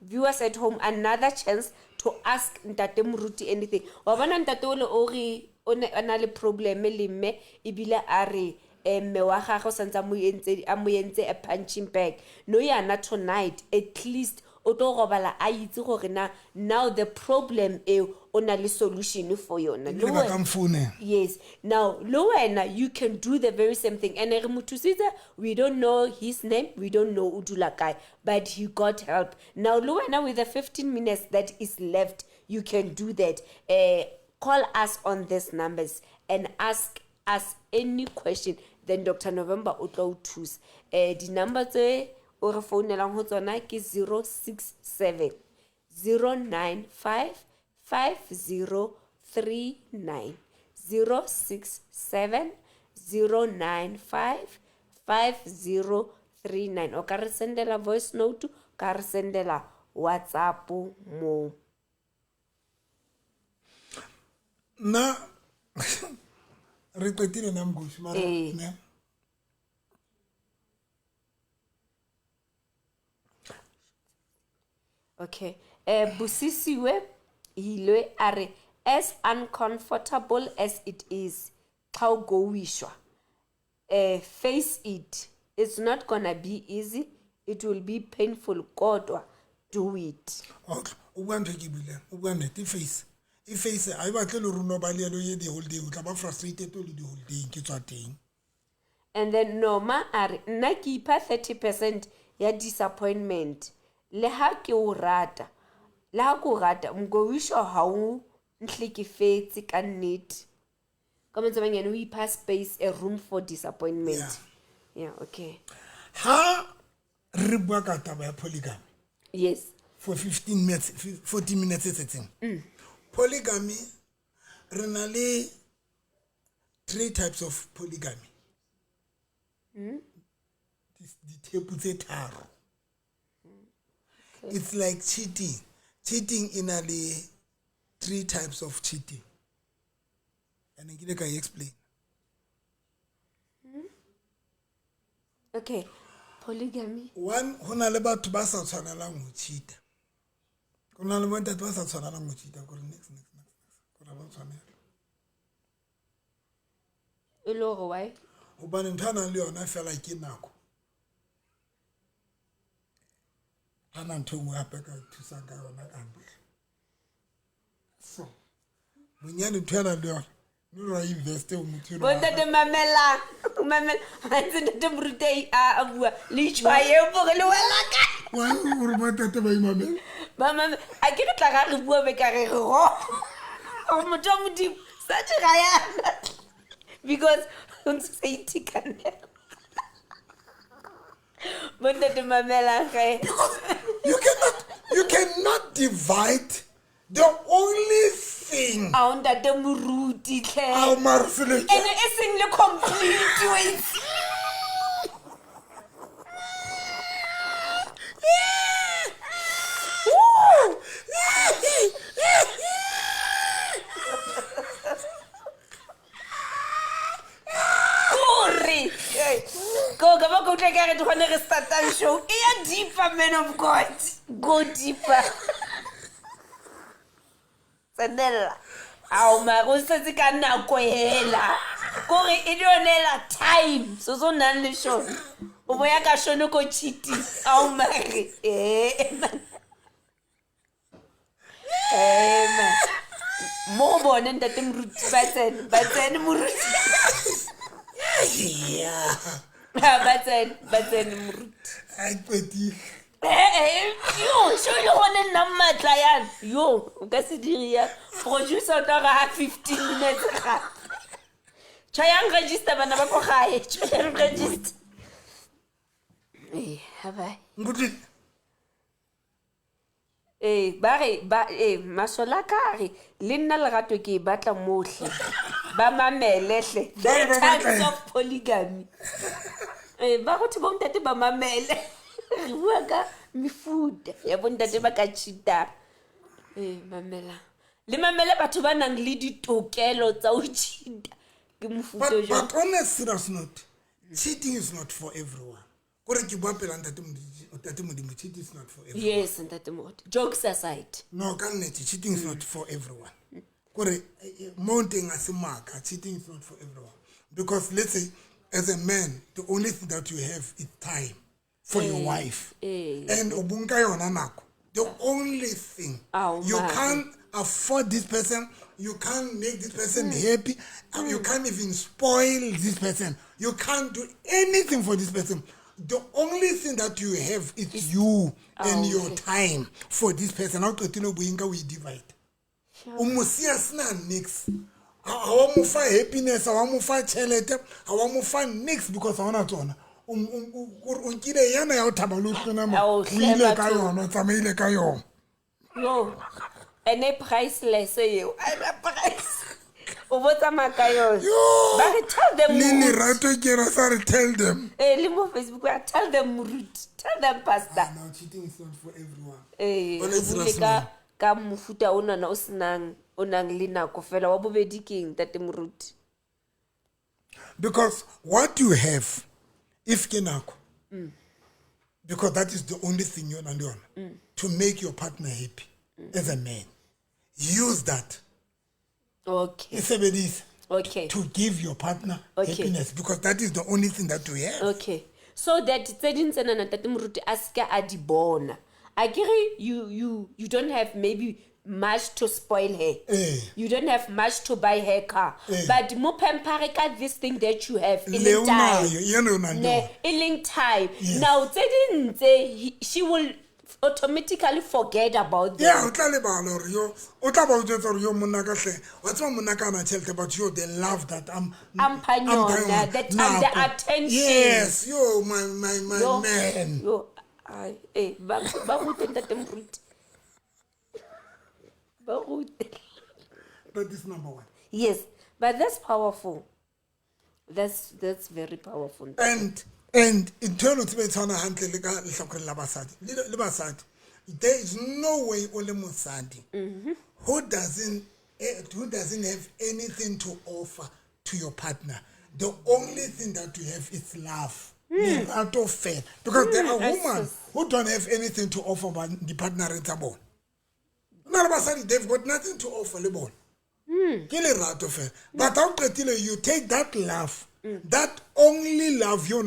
S1: viewers at home another chance to ask Ntate Moruti anything. Wa bona ntate ole o re o na le problem le mme ibile a re mme wa gagwe santsa mo yentse a punching bag. No yana tonight at least o tlo robala a itse gore na now the problem e o na le solution for yona. Yes. Now, Luwena, you can do the very same thing. And we don't know his name, we don't know Udulakai, but he got help. Now, Luwena, with the 15 minutes that is left, you can do that. Call us on these numbers and ask us any question. Then Dr. November Utlo choose. The number or a phone along ho tsona ke 067 095 5039 067 095 5039 o ka re sendela voice note ka re sendela WhatsApp mo
S2: na re qetile na Mgoshi mara ne
S1: okay Busisiwe Hilwe are as uncomfortable as it is how go wishwa face it. It's not gonna be easy, it will be painful, kodwa do it.
S2: Okay, ubante kibile ubane ti face face I batle le runo ba le ye the whole day o tla ba frustrated to le the whole day ke tswa teng.
S1: And then Noma are nna ke ipha 30% ya disappointment le ha ke o rata le ha ko rata Mgowisho ha o nhlekefetse ka nnete ka motse banyane o ipha space a room for disappointment. Yeah, okay.
S2: Ha re bua ka taba ya polygamy.
S1: Yes.
S2: For 15 minutes 40 minutes setting. Polygamy re na le 3 types of polygamy. The tepu tse tharo. It's like cheating. Cheating in a 3 types of cheating. and nkile ka explain.
S1: Okay, polygamy.
S2: One, hona le batho ba sa tshwanelang ho cheat. Hona le bontate ba sa tshwanelang ho cheat gore next. Gore ba tshwanela.
S1: E le hore why?
S2: Hobane ntho a nang le yona fela ke nako. Hana ntho nngwe hape ka thusa ka yona kampe. So, monyane ntho a nang le yona. No ra invest o motho.
S1: Bontate mamela. Ha ntse ntate Moruti a bua le tshwaye bo le wela ka.
S2: Wa gore bontate ba imamela.
S1: Mama, a ke tla ga re bua be ka re go. O motho modi sa tshega yana. Because ntse se itikane. Bontate mamela ge.
S2: You cannot divide the only thing.
S1: A ntate Moruti tle.
S2: How marvelous.
S1: And e seng le complete wait. Go take care to one start show. Yeah, deeper, man of God. Go deeper. Sanella. Ao ma go se ka nna go hela. Go re e donela time. So nang le show. O boya ka shono go cheating. Ao ma re. Man. Mo bone ntate Moruti ba tsene Moruti.
S2: Yeah.
S1: Batsene Moruti.
S2: I peti.
S1: Yo, so le gone nna matla yana. Yo, o ka se diria producer ta ga 15 minutes ga. Tshayang register bana ba go gae, tshayang register. Have I?
S2: Nguti.
S1: Masola kare le nna le gato ke batla mohle. Ba mamelehle. The types of polygamy. Ba go tse bontate ba mamele. Re bua ka mefuta ya bontate ba ka cheata. Mamela. Le mamele batho ba nang le ditokelo tsa ho cheata. Ke mofuta o jwa.
S2: But on a serious note, cheating is not for everyone. Gore ke bua pela ntate Modimo, cheating is not for everyone.
S1: Yes, ntate Modimo. Jokes aside.
S2: No, cheating is not for everyone. Gore mounting as a mark, cheating is not for everyone. Because let's say, as a man, the only thing that you have is time for your wife. And obunga yona nako. The only thing. You can't afford this person. You can't make this person happy. You can't even spoil this person. You can't do anything for this person. The only thing that you have is you and your time for this person. How to we divide. Umusia sna nix. How mu fa happiness, how mu fa chelete, how mu fa nix because I wanna tona. Unkile yana ya utabalutu na mo. Ile kayo no tamaile kayo.
S1: No. Ene priceless you. I'm price. Ubota makayo. But tell them.
S2: Lili rato kera sorry tell them.
S1: Limo Facebook tell them Moruti. Tell them pastor.
S2: No, cheating is not for everyone.
S1: Ka mofuta ona na o senang le nako fela wa bobedi keng tate Moruti.
S2: Because what you have if ke nako. Because that is the only thing you're on to make your partner happy as a man. Use that.
S1: Okay. Okay.
S2: To give your partner happiness because that is the only thing that we have.
S1: Okay. So that tsedin tsena na tate Moruti aska a di bona. Agiri, you don't have maybe much to spoil her. You don't have much to buy her car. But mo pampareka this thing that you have in time.
S2: Yes.
S1: Now she will automatically forget about them.
S2: Yeah, but you the love that I'm
S1: the attention.
S2: Yes, yo my man.
S1: Yo,
S2: that is number one.
S1: Yes, but that's powerful. That's very powerful.
S2: And in terms of there is no way only Musadi who doesn't who doesn't have anything to offer to your partner. The only thing that you have is love. Lerato fela. Because there are women who don't have anything to offer but the partner is born. They've got nothing to offer. But you take that love, that only love you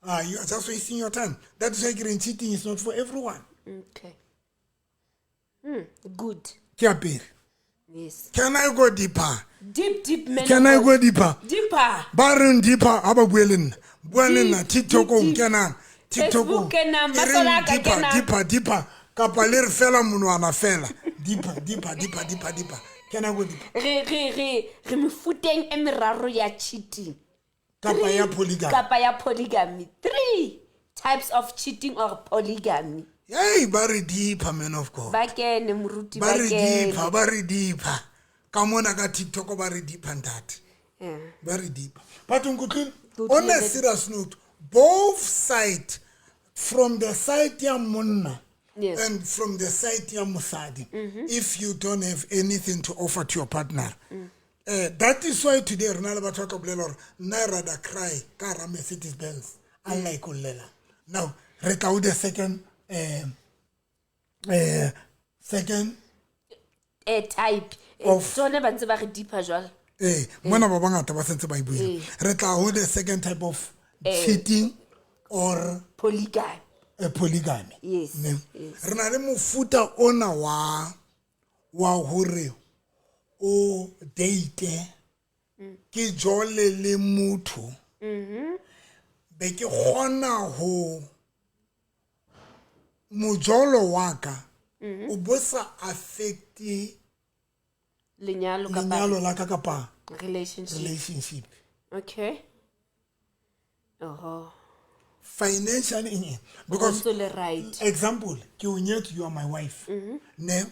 S2: are just wasting your time. That's why cheating is not for everyone.
S1: Okay. Good. Yes.
S2: Can I go deeper?
S1: Deep men.
S2: Can I go deeper?
S1: Deeper.
S2: Baron deeper. Aba buelen na TikTok kena. TikTok.
S1: Facebook kena. Masolaka kena.
S2: Deeper. Kapalir fela munwana fela. Deeper. Can I go deeper?
S1: Re mefuteng e meraro ya cheating.
S2: Kapa ya
S1: polygamy. 3 types of cheating or polygamy.
S2: Hey, very deeper, man of God.
S1: Bakene muruti
S2: Very deeper. Come on, I got TikTok very deep and that.
S1: Yeah.
S2: Very deep. But on a serious note, both sides, from the side ya munna and from the side ya musadi, if you don't have anything to offer to your partner, that is why today Ronaldo Batoko Blelor Naira cry Kara Mercedes Benz. Unlike Ulela. Now, Rekau the second
S1: type
S2: of
S1: sone ba ntse ba re deeper jwale
S2: mona ba bangata ba sentse ba ibuile re tla ho the second type of cheating or polygamy.
S1: Yes.
S2: Re na le mofuta ona wa hore o date ke jole le motho be ke gona ho mojolo waka o bosa affecti
S1: lenyalo
S2: la ka kapa
S1: relationship. Okay.
S2: Financially, because
S1: right.
S2: Example, you are my wife. Ne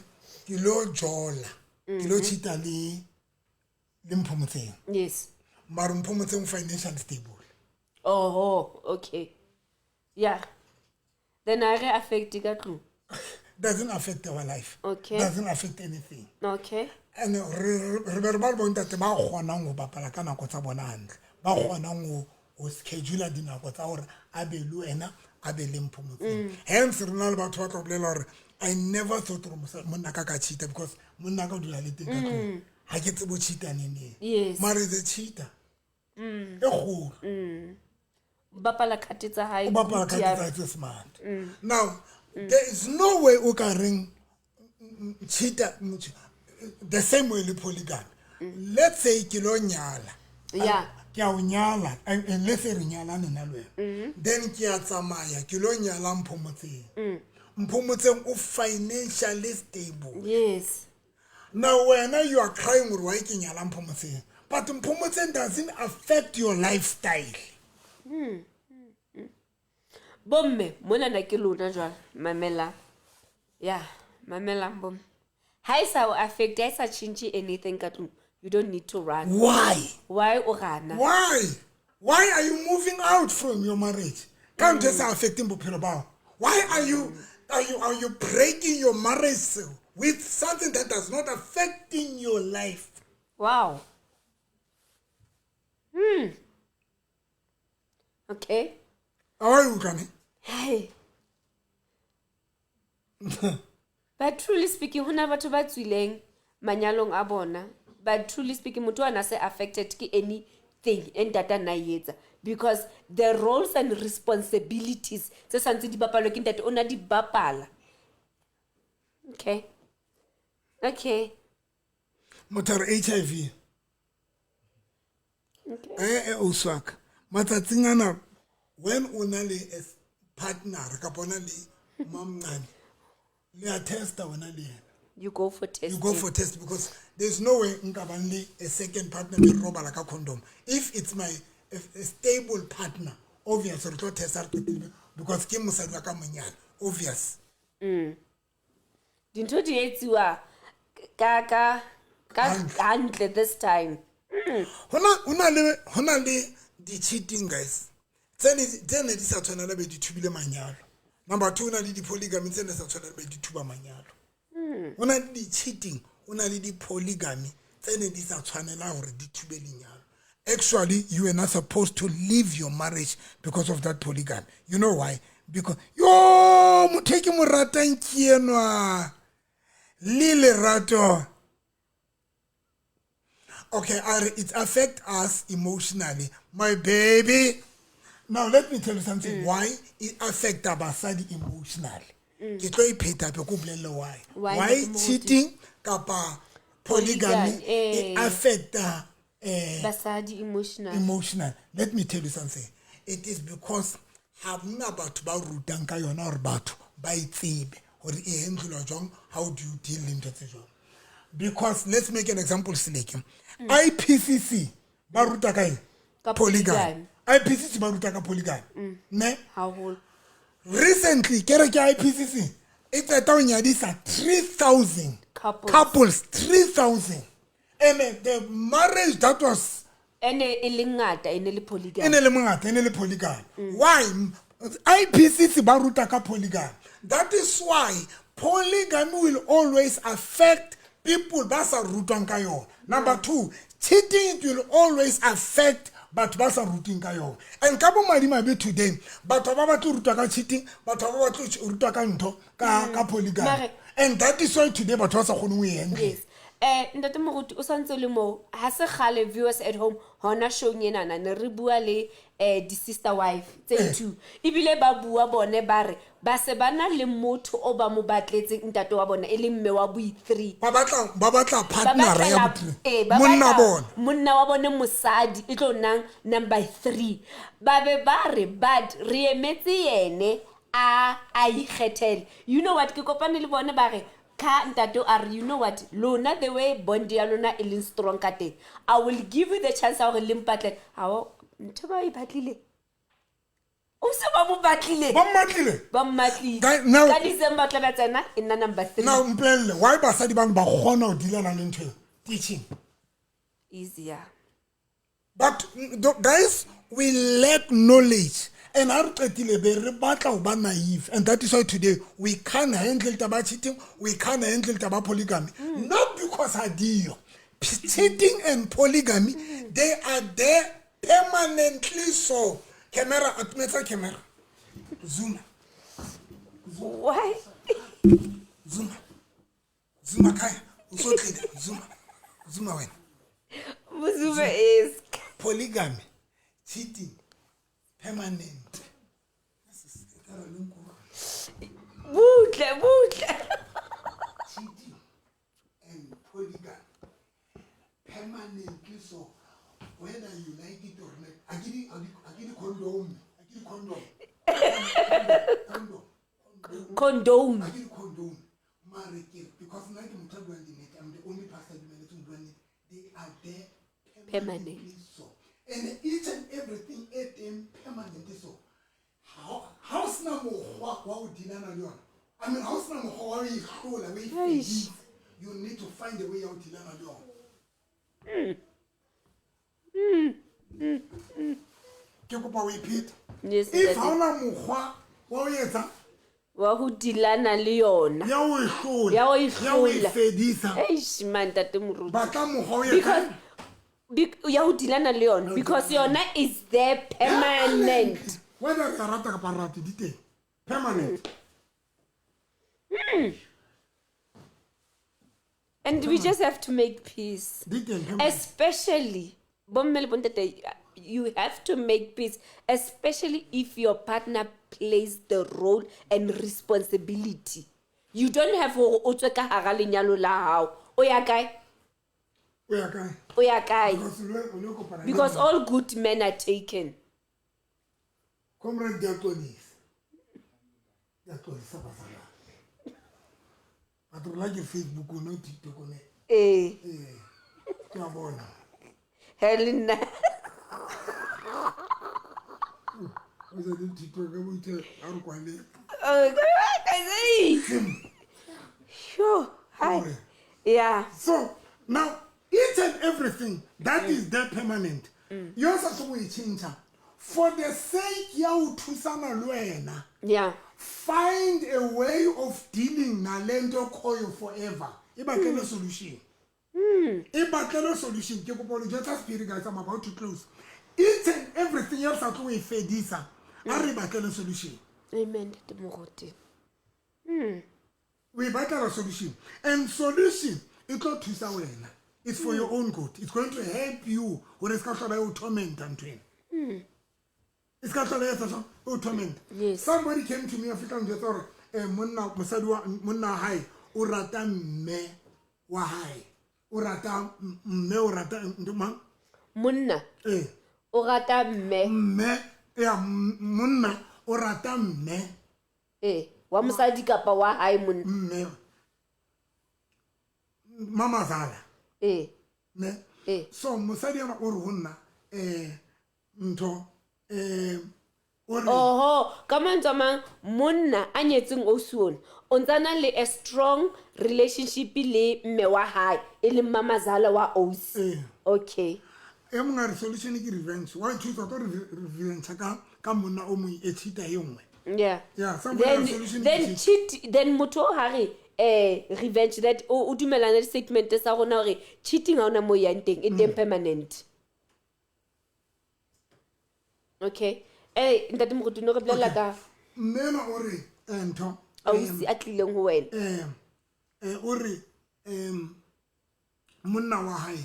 S2: kilo jola kilo chita le mphomotseng.
S1: Yes.
S2: Mara mphomotseng financially stable.
S1: Okay. Yeah. Then I affect it.
S2: Doesn't affect our life.
S1: Okay.
S2: Doesn't affect anything.
S1: Okay.
S2: And re bontate ba gona go bapala kana go tsa bona hantle. Ba gona go schedule dinako tsa hore a be le wena a be le mphomotseng. Hence Ronaldo ba twa tlo bolela hore I never thought monna ka cheater because monna ka dula le teng ka tlong. Ha ke tsebo cheater nene.
S1: Yes.
S2: Mara is a cheater. E go.
S1: Bapala khatitsa high.
S2: Bapala khatitsa smart. Now there is no way you can ring cheater the same way le polygamy. Let's say kilo nyala.
S1: Yeah.
S2: Kya unyala and let's say nyala nna lwe. Then kya tsamaya kilo nyala mphomotseng. Mphomotseng o financially stable.
S1: Yes.
S2: Now when you are crying with why nyala mphomotseng, but mphomotseng doesn't affect your lifestyle.
S1: Bomme mona na ke lona jwale mamela. Yeah, mamela bom. Ha isa affect ha isa change anything ka tlung. You don't need to run.
S2: Why?
S1: Why o gana?
S2: Why are you moving out from your marriage? Can't just affecting bophelo bao. Why are you breaking your marriage with something that does not affecting your life?
S1: Wow. Okay.
S2: How are you coming?
S1: Hey. But truly speaking, hona batho ba tswileng manyalong a bona. But truly speaking, motho ana se affected ke anything entata na yetsa because the roles and responsibilities tse santse di bapalwa ke ntate ona di bapala. Okay.
S2: Motor HIV. Okay. Uswaka. Matsatsing ana when una le partner ka bona le mamncane le a testa wena le
S1: you go for test.
S2: You go for test because there's no way nkabanle a second partner be roba like a condom. If it's a stable partner, obvious re tlo test because ke mosadi wa ka monyana, obvious.
S1: Dintho di etsiwa ka handle this time.
S2: Hona le di cheating guys. Tsene di sa tshwana le be di thubile manyalo. Number 2 na le di polygamy tsene sa tshwana le be di thuba manyalo. o na le di-cheating o na le di-polygamy tsene di sa tshwanela gore di thube lenyalo. Actually, you are not supposed to leave your marriage because of that polygamy. You know why? Because yo motho mo ratang ke enwa le lerato. Okay, it affects us emotionally, my baby. Now let me tell you something. Why it affects abasadi emotionally? Ke tlo ipheta pe go bolella why. Why cheating kapa polygamy it affect
S1: basadi
S2: emotional. Let me tell you something. It is because havuna batho ba rutang ka yona or batho ba itsebe hore e handle jwang, how do you deal in that situation? Because let's make an example sileke. IPCC ba ruta ka polygamy. IPCC ba ruta ka polygamy. Ne?
S1: How
S2: Recently, ke IPCC it's a town yadisa 3,000 couples 3,000. And the marriage that was
S1: ene le
S2: polygamy. Why? IPCC ba ruta ka polygamy. That is why polygamy will always affect people ba sa rutang ka yona. Number 2, cheating it will always affect but ba sa ruting ka yona. And ka bo madima be today, batho ba batho ruta ka cheating, batho ba batho ruta ka ntho ka polygamy. And that is why today batho ba sa kgone ho e handle.
S1: Yes. Ntate Moruti o santse le mo ha se khale viewers at home hona show nyena ne re bua le di sister wife tse two ibile ba bua bone ba re ba se bana le motho o ba mo batletseng ntate wa bona e le mme wa bui 3
S2: ba batla partner ya botho
S1: monna wa bone mosadi e tlo nang number 3 ba be ba re but re emetse yene a ikgethele. You know what ke kopane le bone ba re you know what lona the way bond ya lona e leng strong ka teng I will give you the chance of le mpatle ha ntho ba e batlile o se ba mo batlile ba mmatlile ka December tla ba tsena in number 3
S2: now mplele why basadi ba gona o dilana le ntho teaching
S1: easier
S2: but guys we lack knowledge. And our be naive, and that is why today we can't handle taba cheating, we can't handle taba polygamy. Not because I do. Cheating and polygamy, they are there permanently. So, camera, camera. Zoom.
S1: Why?
S2: Zoom, kaya. Zoom, when.
S1: Zoom is
S2: polygamy, cheating. Permanent. Cheating and polygamy. Permanently so. Whether you like it or not. I give you condom.
S1: Condom.
S2: I give you condom. Because I'm the only pastor they are there permanently so. And each and everything at them permanently so. How's na mo wa dilana leon? I mean, how's na mo wa you hold away you need to find a way out dilana leon. Ke kopa we repeat.
S1: Yes.
S2: If how na mo wa yetsa
S1: wa ho dilana le yona
S2: ya o hlola fedisa
S1: eish man tate Moruti
S2: ba tla mo go yetsa
S1: ya ho dilana le yona because yona is there permanent.
S2: Whether ka rata ka parati dite permanent.
S1: And we just have to make peace. Especially you have to make peace, especially if your partner plays the role and responsibility. You don't have to otswe ka hara lenyalo la hao. O ya kae? Because all good men are taken.
S2: Comrade Diakonis. Sabasala. I don't like your Facebook or no TikTok on it. Come on.
S1: Helena.
S2: What's that TikTok? I will tell you.
S1: Oh, I see. Sure. Hi. Yeah.
S2: So, now, each and everything that is there permanent, you also have to change. For the sake ya uthusana lwena,
S1: yeah,
S2: find a way of dealing nalento koyo forever. Ibatlele solution. Ibatlele solution. Ke kopa le just spirit guys, I'm about to close. Each and everything else that we fedisa. Are ibatlele solution.
S1: Amen. Ntate Moruti.
S2: We battle a solution. And solution, it's not to wena. It's for your own good. It's going to help you when it's going to torment and train. It's going to torment.
S1: Yes.
S2: Somebody came to me African just or munna hai urata me wa hai. Urata me urata nduma.
S1: Munna. O rata mme.
S2: Me ya munna urata me.
S1: Wa mosadi kapa wa hae munna.
S2: Me. Mama zala. Ne. So mosadi yana o re honna ntho
S1: Oho, kama ntsama munna a nyetseng osuon o ntsana le a strong relationship le mme wa hae e le mamazala wa osi. Okay.
S2: Mga resolution ke revenge. Why choose to revenge ka monna o mo e tshita yengwe.
S1: Yeah.
S2: Yeah,
S1: then cheat then motho hari revenge that o dumelana le statement sa rona hore cheating ha ona mo yang teng e teng permanent. Okay. Ntate Moruti no re blela ka
S2: mmena o re ntho
S1: ausi a tlileng ho wena.
S2: O re monna wa hae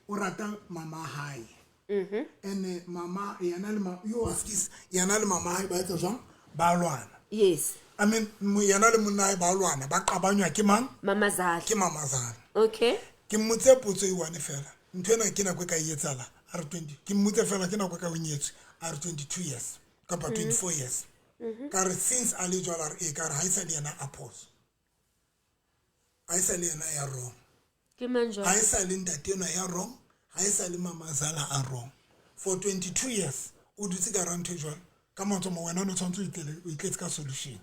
S2: o rata mama hae. Ene mama yana le yo askis yana le mama hae ba etsa jwang ba lwana.
S1: Yes.
S2: I mean yana le monna hae ba lwana ba qabanywa ke mang?
S1: Mamazala.
S2: Ke mamazala.
S1: Okay.
S2: Ke mmotse potso e one fela. Ntwena ke na kwe ka etsala are 20. Ke mmotse fela ke na kwe ka o nyetse are 22 years. Kapa 24 years. Kare since ali jwala e kare ha isa le yana apos. Ha isa le yana ya wrong.
S1: Ke manjwa.
S2: Ha isa le ntate na ya wrong. Ha isa le mamazala a wrong. For 22 years o dutse ka rantho jwala. Ka motho mo wena no tshwantse o itletse ka solution.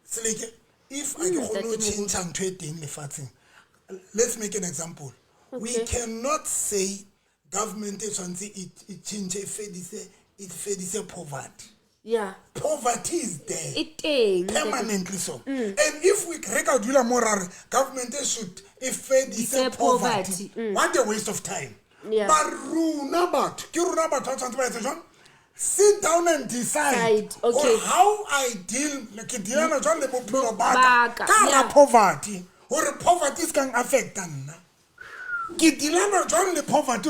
S2: Seleke if I go no change ntho e teng lefatsheng. Let's make an example. Okay. We cannot say government is tshwantse it change it fedise poverty.
S1: Yeah.
S2: Poverty is there.
S1: It is
S2: permanently so. And if we reka dula morar government should fedise poverty. What a waste of time.
S1: Yeah.
S2: But runa bat sit down and decide
S1: okay.
S2: on how I deal like dilana jwang le bophelo baka ka poverty or poverty is can affect nna ke dilana jwang le poverty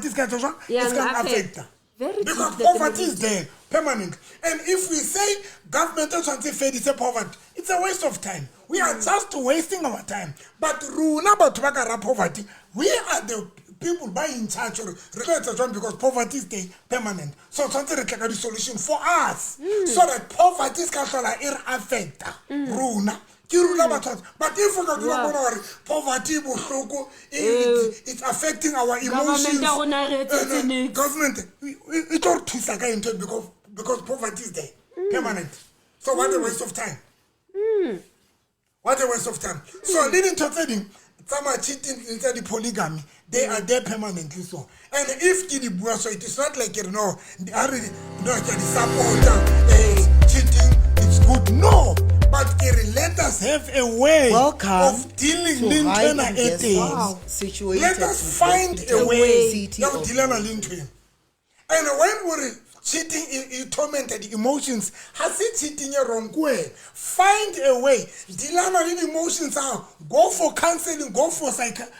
S2: is can affect because poverty is there permanent. And if we say government is trying to fedise poverty, it's a waste of time. We are just wasting our time. But runa batho ba ka ra poverty, we are the people by in charge because poverty is there permanent. So something like a solution for us so that poverty is going to affect runa. But if we don't know poverty, it's affecting our emotions. Government, it all twists again because poverty is there permanent. So what a waste of time. What a waste of time. So leading to trading. Some are cheating inside the polygamy. They are there permanently so. And if Kidi Bua, so it is not like they are cheating, it's good. No. But let us have a way of dealing with situation. Let us find a way of dealing with it. And when we're cheating, it tormented emotions. Has it cheating a wrong way? Find a way. Dealing with emotions are go for counseling, go for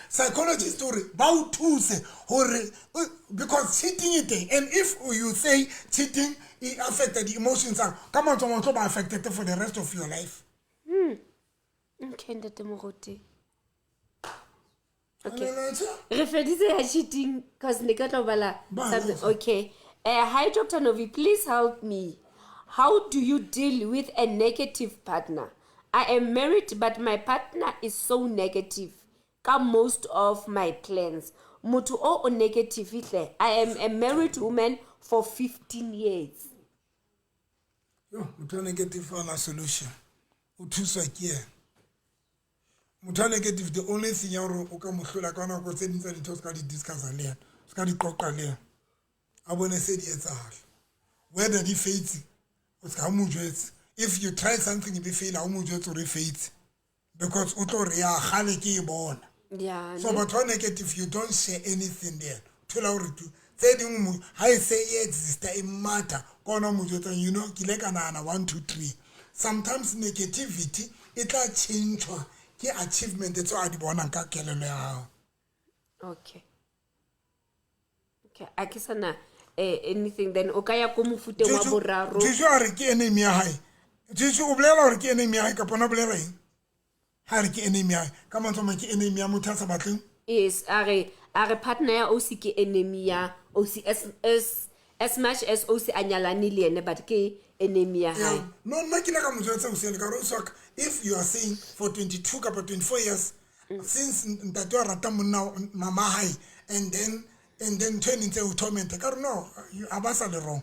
S2: psychologist or bow to say because cheating it. And if you say cheating, it affected the emotions are come on to be affected for the rest of your life.
S1: Okay, Ntate Moruti. Okay. Refedise cheating because okay. Hi, Dr. Novi, please help me. How do you deal with a negative partner? I am married, but my partner is so negative. Come most of my plans. Mutu o negative. I am a married woman for 15 years.
S2: Mutu negative on a solution. Mutu negative, the only thing you can discuss whether the faith was if you try something e be fail ha o mo jwetsa re fails because o tlo re ya gale ke e bona
S1: Yeah.
S2: so but when negative you don't share anything there thola o re tu tse ding mo ha e se e exista e matter kona mo jwetsa you know ke le kana 1 2 3 sometimes negativity it tla changewa ke achievement tse a di bona ka kelelo ya hao.
S1: Okay. Okay, a ke sana anything then o ka ya go mofuteng wa boraro.
S2: Juju a re ke enemy ya hae. Juju o bolela hore ke enemy ya hae ka bona bolela eng? Ha re ke enemy ya hae ka mantso ma ke enemy ya motho a sa batleng.
S1: Yes, are partner ya OC ke enemy ya OC as much as OC anyalani le ene but ke enemy ya hae.
S2: No nna ke le ka motho tse o se le ka ro so if you are saying for 22 ka 24 years since ntate wa rata monna mama hae and then turn into a torment ka no you abasa le wrong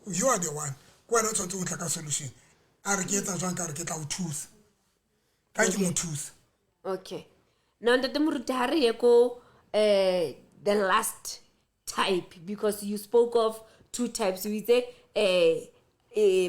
S2: you are the one kwena o tshotse o tla ka solution a re ke etsa jwang ka re ke tla o thusa ka ke mo thusa.
S1: Okay. Now ntate moruti ha re ye ko the last type because you spoke of 2 types we say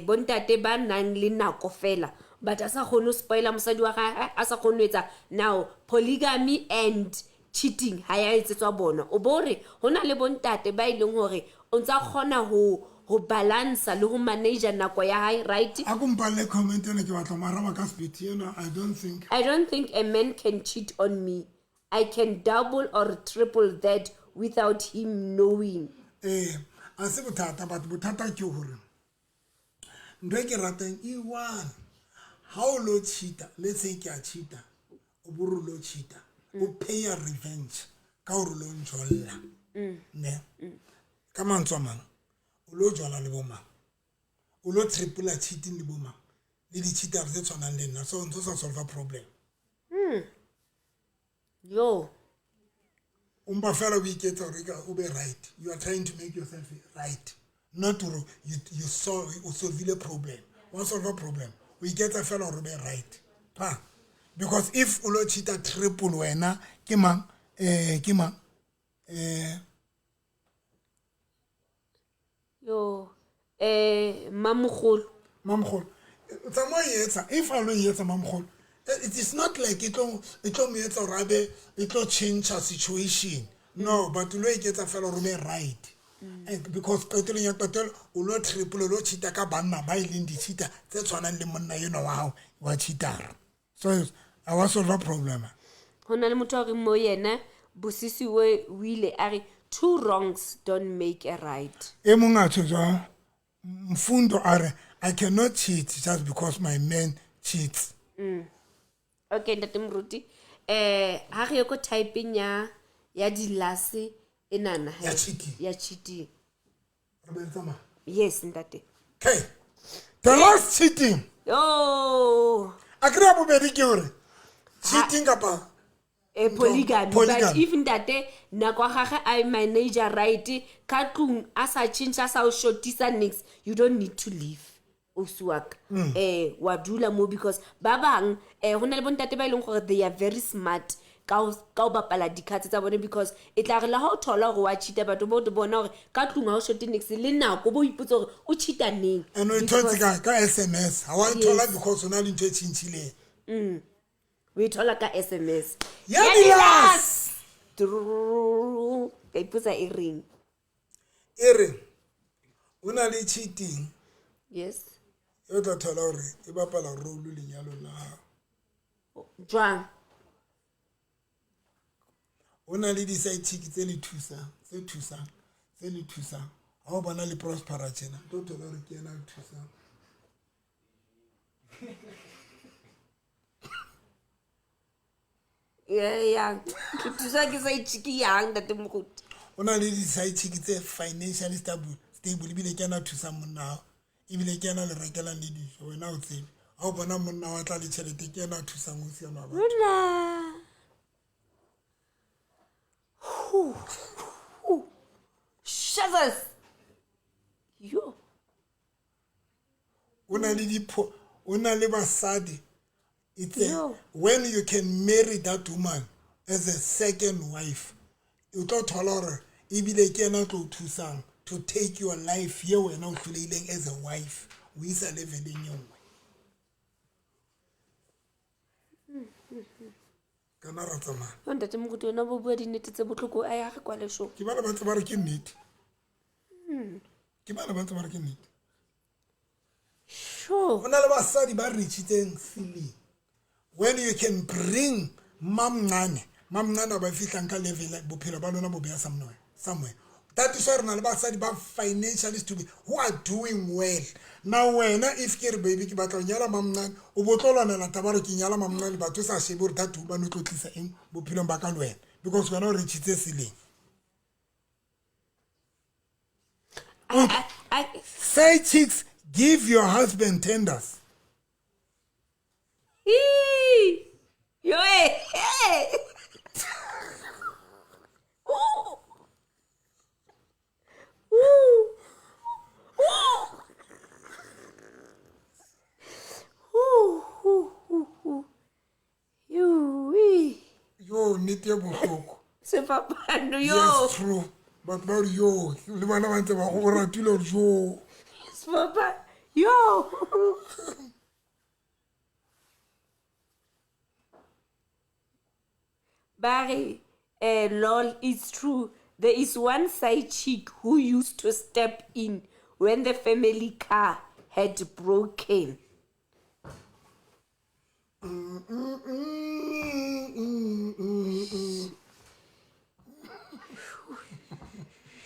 S1: bontate ba nang le nako fela but asa khone spoiler mosadi wa ga asa khone etsa now polygamy and cheating ha ya etsetswa bona o bore hona le bontate ba ileng hore o ntsa khona ho balance le ho manage nako ya hae right.
S2: A go mpale comment ene ke batla maraba ka speed you know I don't think
S1: a man can cheat on me. I can double or triple that without him knowing.
S2: a se bothata but bothata ke hore ntwe ke rateng e one how lo cheater let's say ke a cheater o buru lo cheater o pay a revenge ka hore lo njolla ne ka mantswe mang o lo jola le boma o lo triple cheating le boma le di cheater tse tshwanang le nna so ntse sa solve a problem.
S1: Yo
S2: Umba fela we get o be right you are trying to make yourself right not to you solve a problem one solve a problem we get a fella or be right pa because if ulo cheater triple wena ke mang
S1: yo mamugolo
S2: tsamo yetsa if alo yetsa mamugolo it is not like it me yetsa rabe it change a situation no but lo iketsa fela or be right. And because qeteleng ya qetelo o lo triple lo cheater ka banna ba ileng di cheater tse tshwanang le monna yena wa hao wa cheater so I was solve a problem.
S1: hona le motho re mo yena bosisi we wile are 2 wrongs don't make a right.
S2: E monga tswa mfundo are I cannot cheat just because my man cheats.
S1: Okay ntate mruti ha re go typing ya dilase enana ya cheating yes ntate
S2: okay the last cheating
S1: oh
S2: akira bobedi ke hore cheating kapa
S1: polygamy but even that nako gage I manager right ka tlung asa change asa o shotisa next you don't need to leave osuak wa dula mo because ba bang hona le bontate ba ileng gore they are very smart ka o bapala dikhatse tsa bone because e tla re la ha o thola gore wa cheata batho bo bona gore ka tlung ha o shoti next le nako bo ipotsa gore o cheata neng
S2: and we thotse ka SMS ha wa thola because ona le ntwe tshintshile
S1: we thola ka SMS
S2: ya dilas
S1: ka ipotsa e ring
S2: una le cheating
S1: yes
S2: yo tla thola hore e bapala role lenyalo la
S1: jwang
S2: ona le di side chick tse le thusang ha o bona le prospera tjena to thola hore ke ena le thusang
S1: yeah thusa ke side chick yang ntate moruti
S2: ona le di side chick tse financially stable bile ke ena thusang monna ibile ke ena le rekelang le dijo wena o tsebe ha o bona monna wa tla le tšhelete ke ena thusang o siana ba
S1: Shazas yo
S2: una le basadi it's when you can marry that woman as a second wife you tlo thola hore ibile ke ena tlo thusang to take your life here wena o tlileng as a wife o isa level e nyongwe kana ra tsamaya
S1: yo ntate moruti wena bo bua dinnete tse botlhoko a ya re kwa lesho
S2: ke bana ba ntse ba re ke nnete ke bana ba ntse ba re ke nnete
S1: sure
S2: go na le basadi ba reachitseng ceiling when you can bring mamncane ba fihlang ka level bophelo ba lona bo beya somewhere that is why re na le basadi ba financially stupid who are doing well now wena if ke re baby ke batla go nyala mamncane o botlolwanela taba re ke nyala mamncane batho sa shebe gore that ba no tlotlisa eng bophelong ba ka le wena because wena o reachitse ceiling say chicks give your husband tenders
S1: yo
S2: yo nnete ya bohloko
S1: sefapano yo
S2: yes true but ba re yo le bana ba ntse ba go ratile gore yo
S1: sefapano yo Barry, lol, it's true. There is one side chick who used to step in when the family car had broken.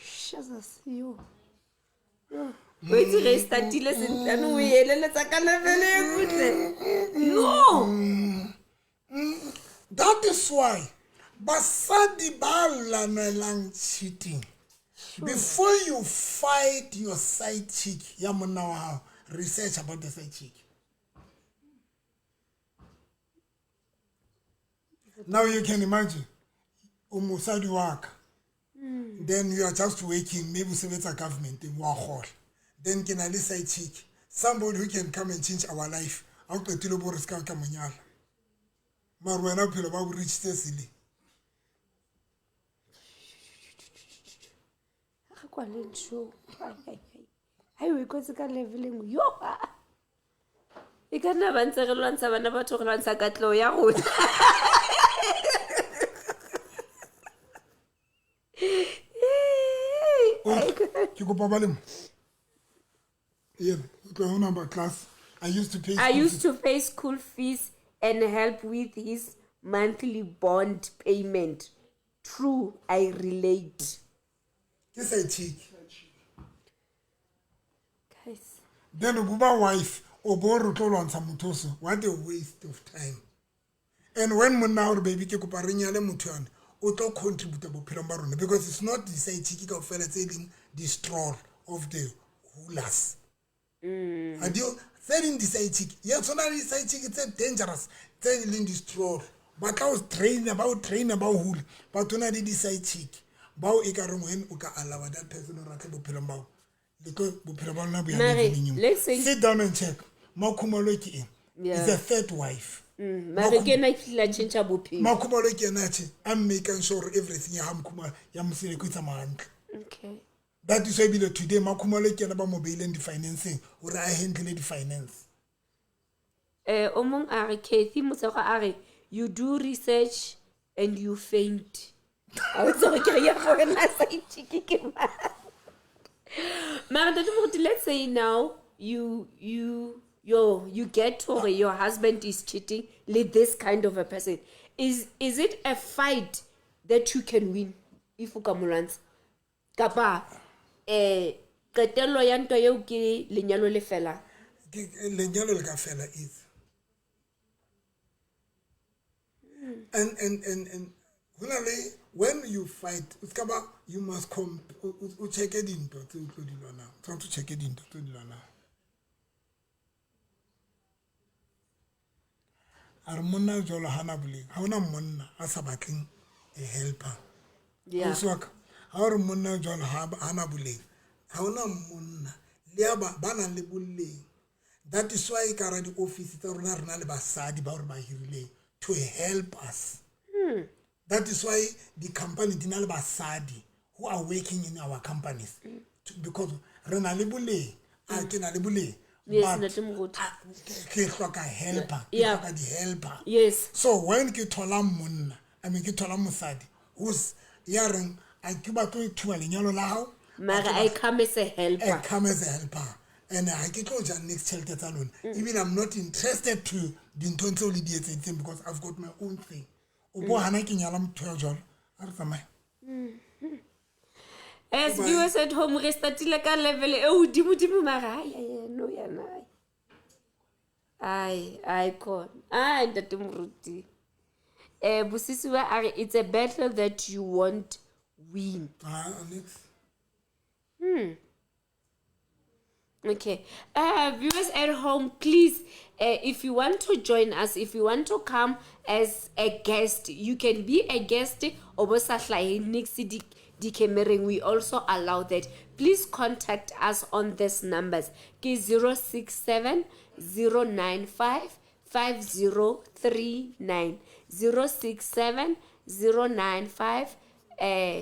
S1: Jesus, yo. Wait till I start to listen to
S2: that is why basadi ba lanelang cheating before you fight your side chick ya monna wa hao research about the side chick now you can imagine umusadi waka then you are just working maybe sebetsa government wa gola then ke na le side chick somebody who can come and change our life a qetile bo re ska ka monyala mara wena phelo ba bo reachitse sile
S1: kwa le show ai we go tsaka leveling yo e ka nna ba ntse re lwantsha bana ba tlo re lwantsha katleo ya rona
S2: ke kopa ba le mo yeah go number class I used to
S1: pay school fees and help with his monthly bond payment. True, I relate.
S2: Yes, I cheek.
S1: Guys.
S2: Then Ububa wife or Borutolo on Samutoso. What a waste of time. And when Munau baby Kikuparinya Mutuan, auto contributable Pirambarone, because it's not the side cheeky of fella saying the straw of the hulas. And you selling the side chick. Yes, only side chick it's dangerous. Selling the straw. But I was trained about who, but when I did the side chick. Bao ikarumen uka alawa that person or rattle Pilambao. Because Pilambao sit down and check. Makumaloki is a third wife. Makumaloki and I'm making sure everything Yamkuma Yamsi Kutaman.
S1: Okay.
S2: That is why today Makumaloki and about mobile and the financing or I handle the finance.
S1: Omong Ari Kathy Musaka Ari, you do research and you faint. I was okay for a nice chicken. Let's say now you get to your husband is cheating with this kind of a person. Is it a fight that you can win if you come around? Kapa qetello ya ntwa eo ke lenyalo le fela.
S2: Lenyalo le ka fela is and when you fight, you must check it into try to check it into Armona Jola Hanabuli, how na monna as a battling a helper.
S1: Yeah.
S2: How Monna Jola Hanabuli, how na monna Liaba Bana Libuli. That is why Karadi office Basadi Barba Hile to help us. That is why the company Dinal Basadi who are working in our companies because Renalibule, Alkinalibule,
S1: Yes,
S2: but
S1: Ntate Moruti.
S2: ke hloka helper ke
S1: Yeah.
S2: hloka di-helper
S1: Yes.
S2: so when ke thola monna ke thola mosadi who's ya reng a ke batlo e thuba lenyalo la hao
S1: Mara I come as a
S2: I
S1: helper.
S2: come as a helper and I ke tlo ja next tšhelete tsa lona even I'm not interested to dinthong tseo le di etseditseng because I've got my own thing o bo hana ke nyala motho ya jalo a re tsamaya
S1: As viewers at home, re startile ka level e hodimo mara no yana. Ai kon. Ntate Moruti. Busisiwa a re it's a battle that you won't win.
S2: next
S1: Okay. Viewers at home, please, if you want to join us, if you want to come as a guest, you can be a guest. We also allow that. Please contact us on these numbers. 067 095 5039 067 095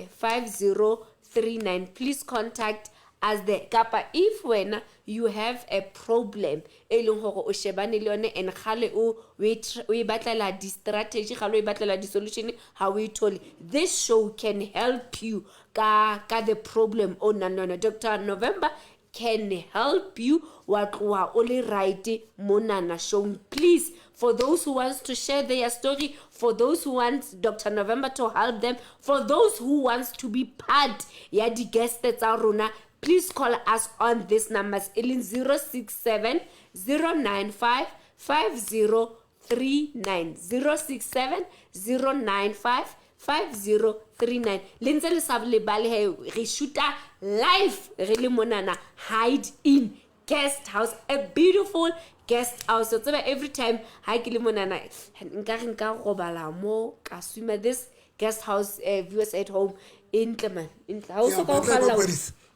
S1: 5039. Please contact as the kapa if when you have a problem e leng hore o shebane le yone and khale o batlela di strategy khale o batlela di solution how we told this show can help you ka the problem o nana Dr. November can help you what only right monana show. Please, for those who wants to share their story, for those who want Dr. November to help them, for those who wants to be part ya di guests tsa rona, please call us on these numbers 067 095 5039 067 095 5039. Lenze le sa le bale he re shoota live re le monana Hide In Guest House, a beautiful guest house. So every time ha ke le monana nka robala mo ka swima this guest house. Viewers at home in Clement in house ka khalla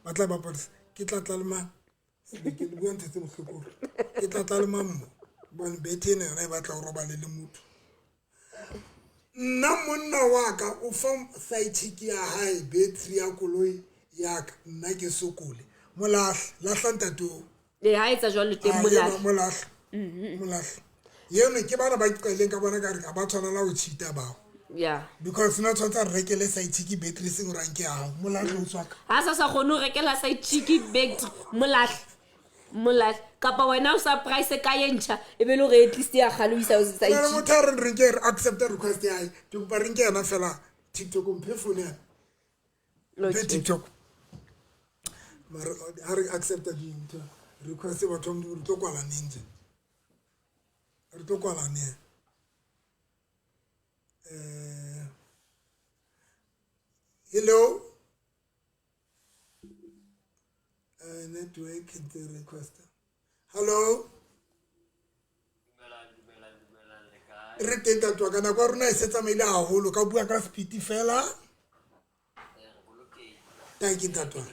S2: batla ba paris ke tla tla le mang ke le bua ntse mohlokolo ke tla tla le mang bon bete ne re batla go robala le motho nna monna wa ka o fa site ya hae battery ya koloi ya ka nna ke sokole la hlantato
S1: ha etsa jwalo teng
S2: molahla yeno ke bana ba itleleng ka bona ka re ka ba tshwanela go cheata bao
S1: yeah
S2: because na tshwantsa re rekele site ke battery seng rank ya hao molahla o tswaka
S1: ha sa kgone ho rekela site cheeky battery molahla kapa wena o sa price ka yentsha e be le re at least ya khaloisa o sa
S2: Wena motho a re ke accept request ya hae ke ba reng ke yana fela TikTok mphe phone ya mphe TikTok mara a re accept di ntho request ba thom di tlo kwala ninja re tlo kwala ne hello network the request hello re teng ka tswa kana kwa rona e setsa maile haholo ka bua ka speed fela thank you tatwa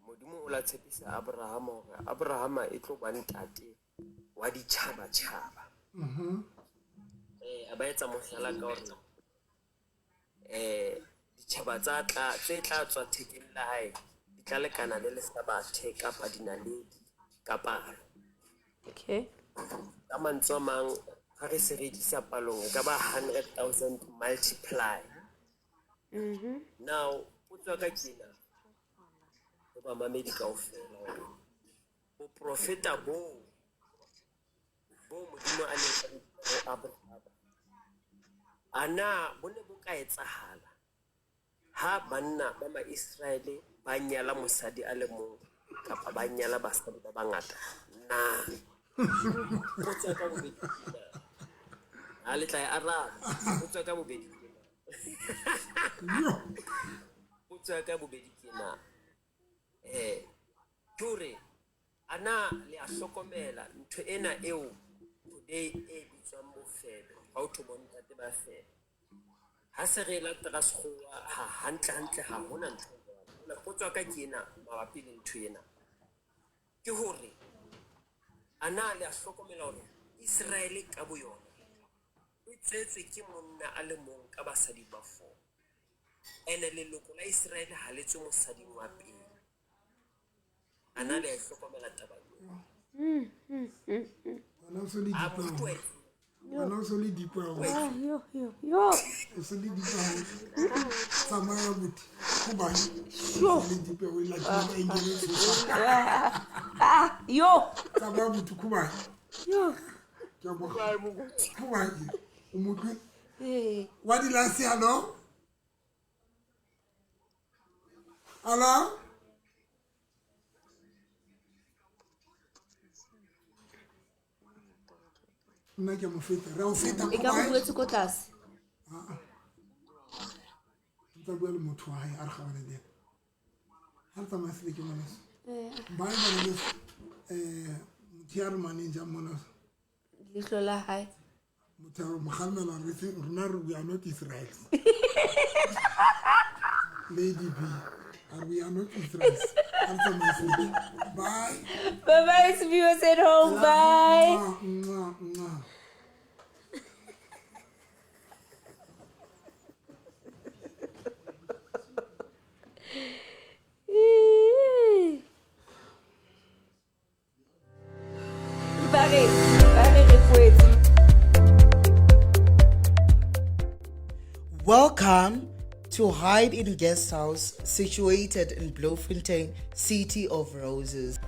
S5: modimo o la tshepisa Abraham hore Abraham e tlo ba ntate wa ditjhaba a ba etsa mohlala ka hore ditjhaba tse tla tswa thekeng la hae di tla lekana le lesabathe kapa dinaledi kapa
S1: okay
S5: ka mantswe a mang ha re sebedisa palong e ka ba 100,000 multiply now o tswa ka kena ba mamedi kaofela o profeta bo modimo a le Abraham ana bone bo ka etsahala ha banna ba Maisraele ba nyala mosadi a le mong kapa ba nyala basadi ba bangata na o tswa ka bobedi a le tla ara o tswa ka bobedi o tswa ka bobedi kena tore ana le a hlokomela ntho ena eo today e bitswang bofelo ha o thobonta te ba fela ha se re la tla sekgowa ha hantle ha hona ntho la go tswa ka kena mabapi le ntho ena ke hore a na le a hlokomela hore Israel ka boyona e tsetse ke monna a le mong ka basadi ba 4 ene leloko la Israel ha le tswe mosading wa pele a na le a hlokomela taba eo
S2: Wena o se le dipao. Wena o se le dipao.
S1: Yo.
S2: O se le dipao. Tsamaya buti. Kuba.
S1: Yo.
S2: Le dipao la tla engele tsosa.
S1: Yo.
S2: Tsamaya buti kuba.
S1: Yo.
S2: Ke bo. Kuba. O motho.
S1: Eh.
S2: Wa di la se alo? Alo? Nna ke mo feta. Re o feta
S1: E ka
S2: kuba.
S1: go buetse ko tlase.
S2: Ntse bua le motho wa hae a re ga bana dena. Ha re tsamaya sele ke mona. Ba e bana le motho ya re manager mona.
S1: Leihlo la hae.
S2: Motho ya re mogalmela re se rona re we are not Israel. Lady B. We are not Israel. Ha re tsamaya sele. Bye.
S1: Bye-bye, viewers at home. Bye.
S2: Mwah.
S6: Welcome to Hide in Guest House, situated in Bloemfontein, City of Roses.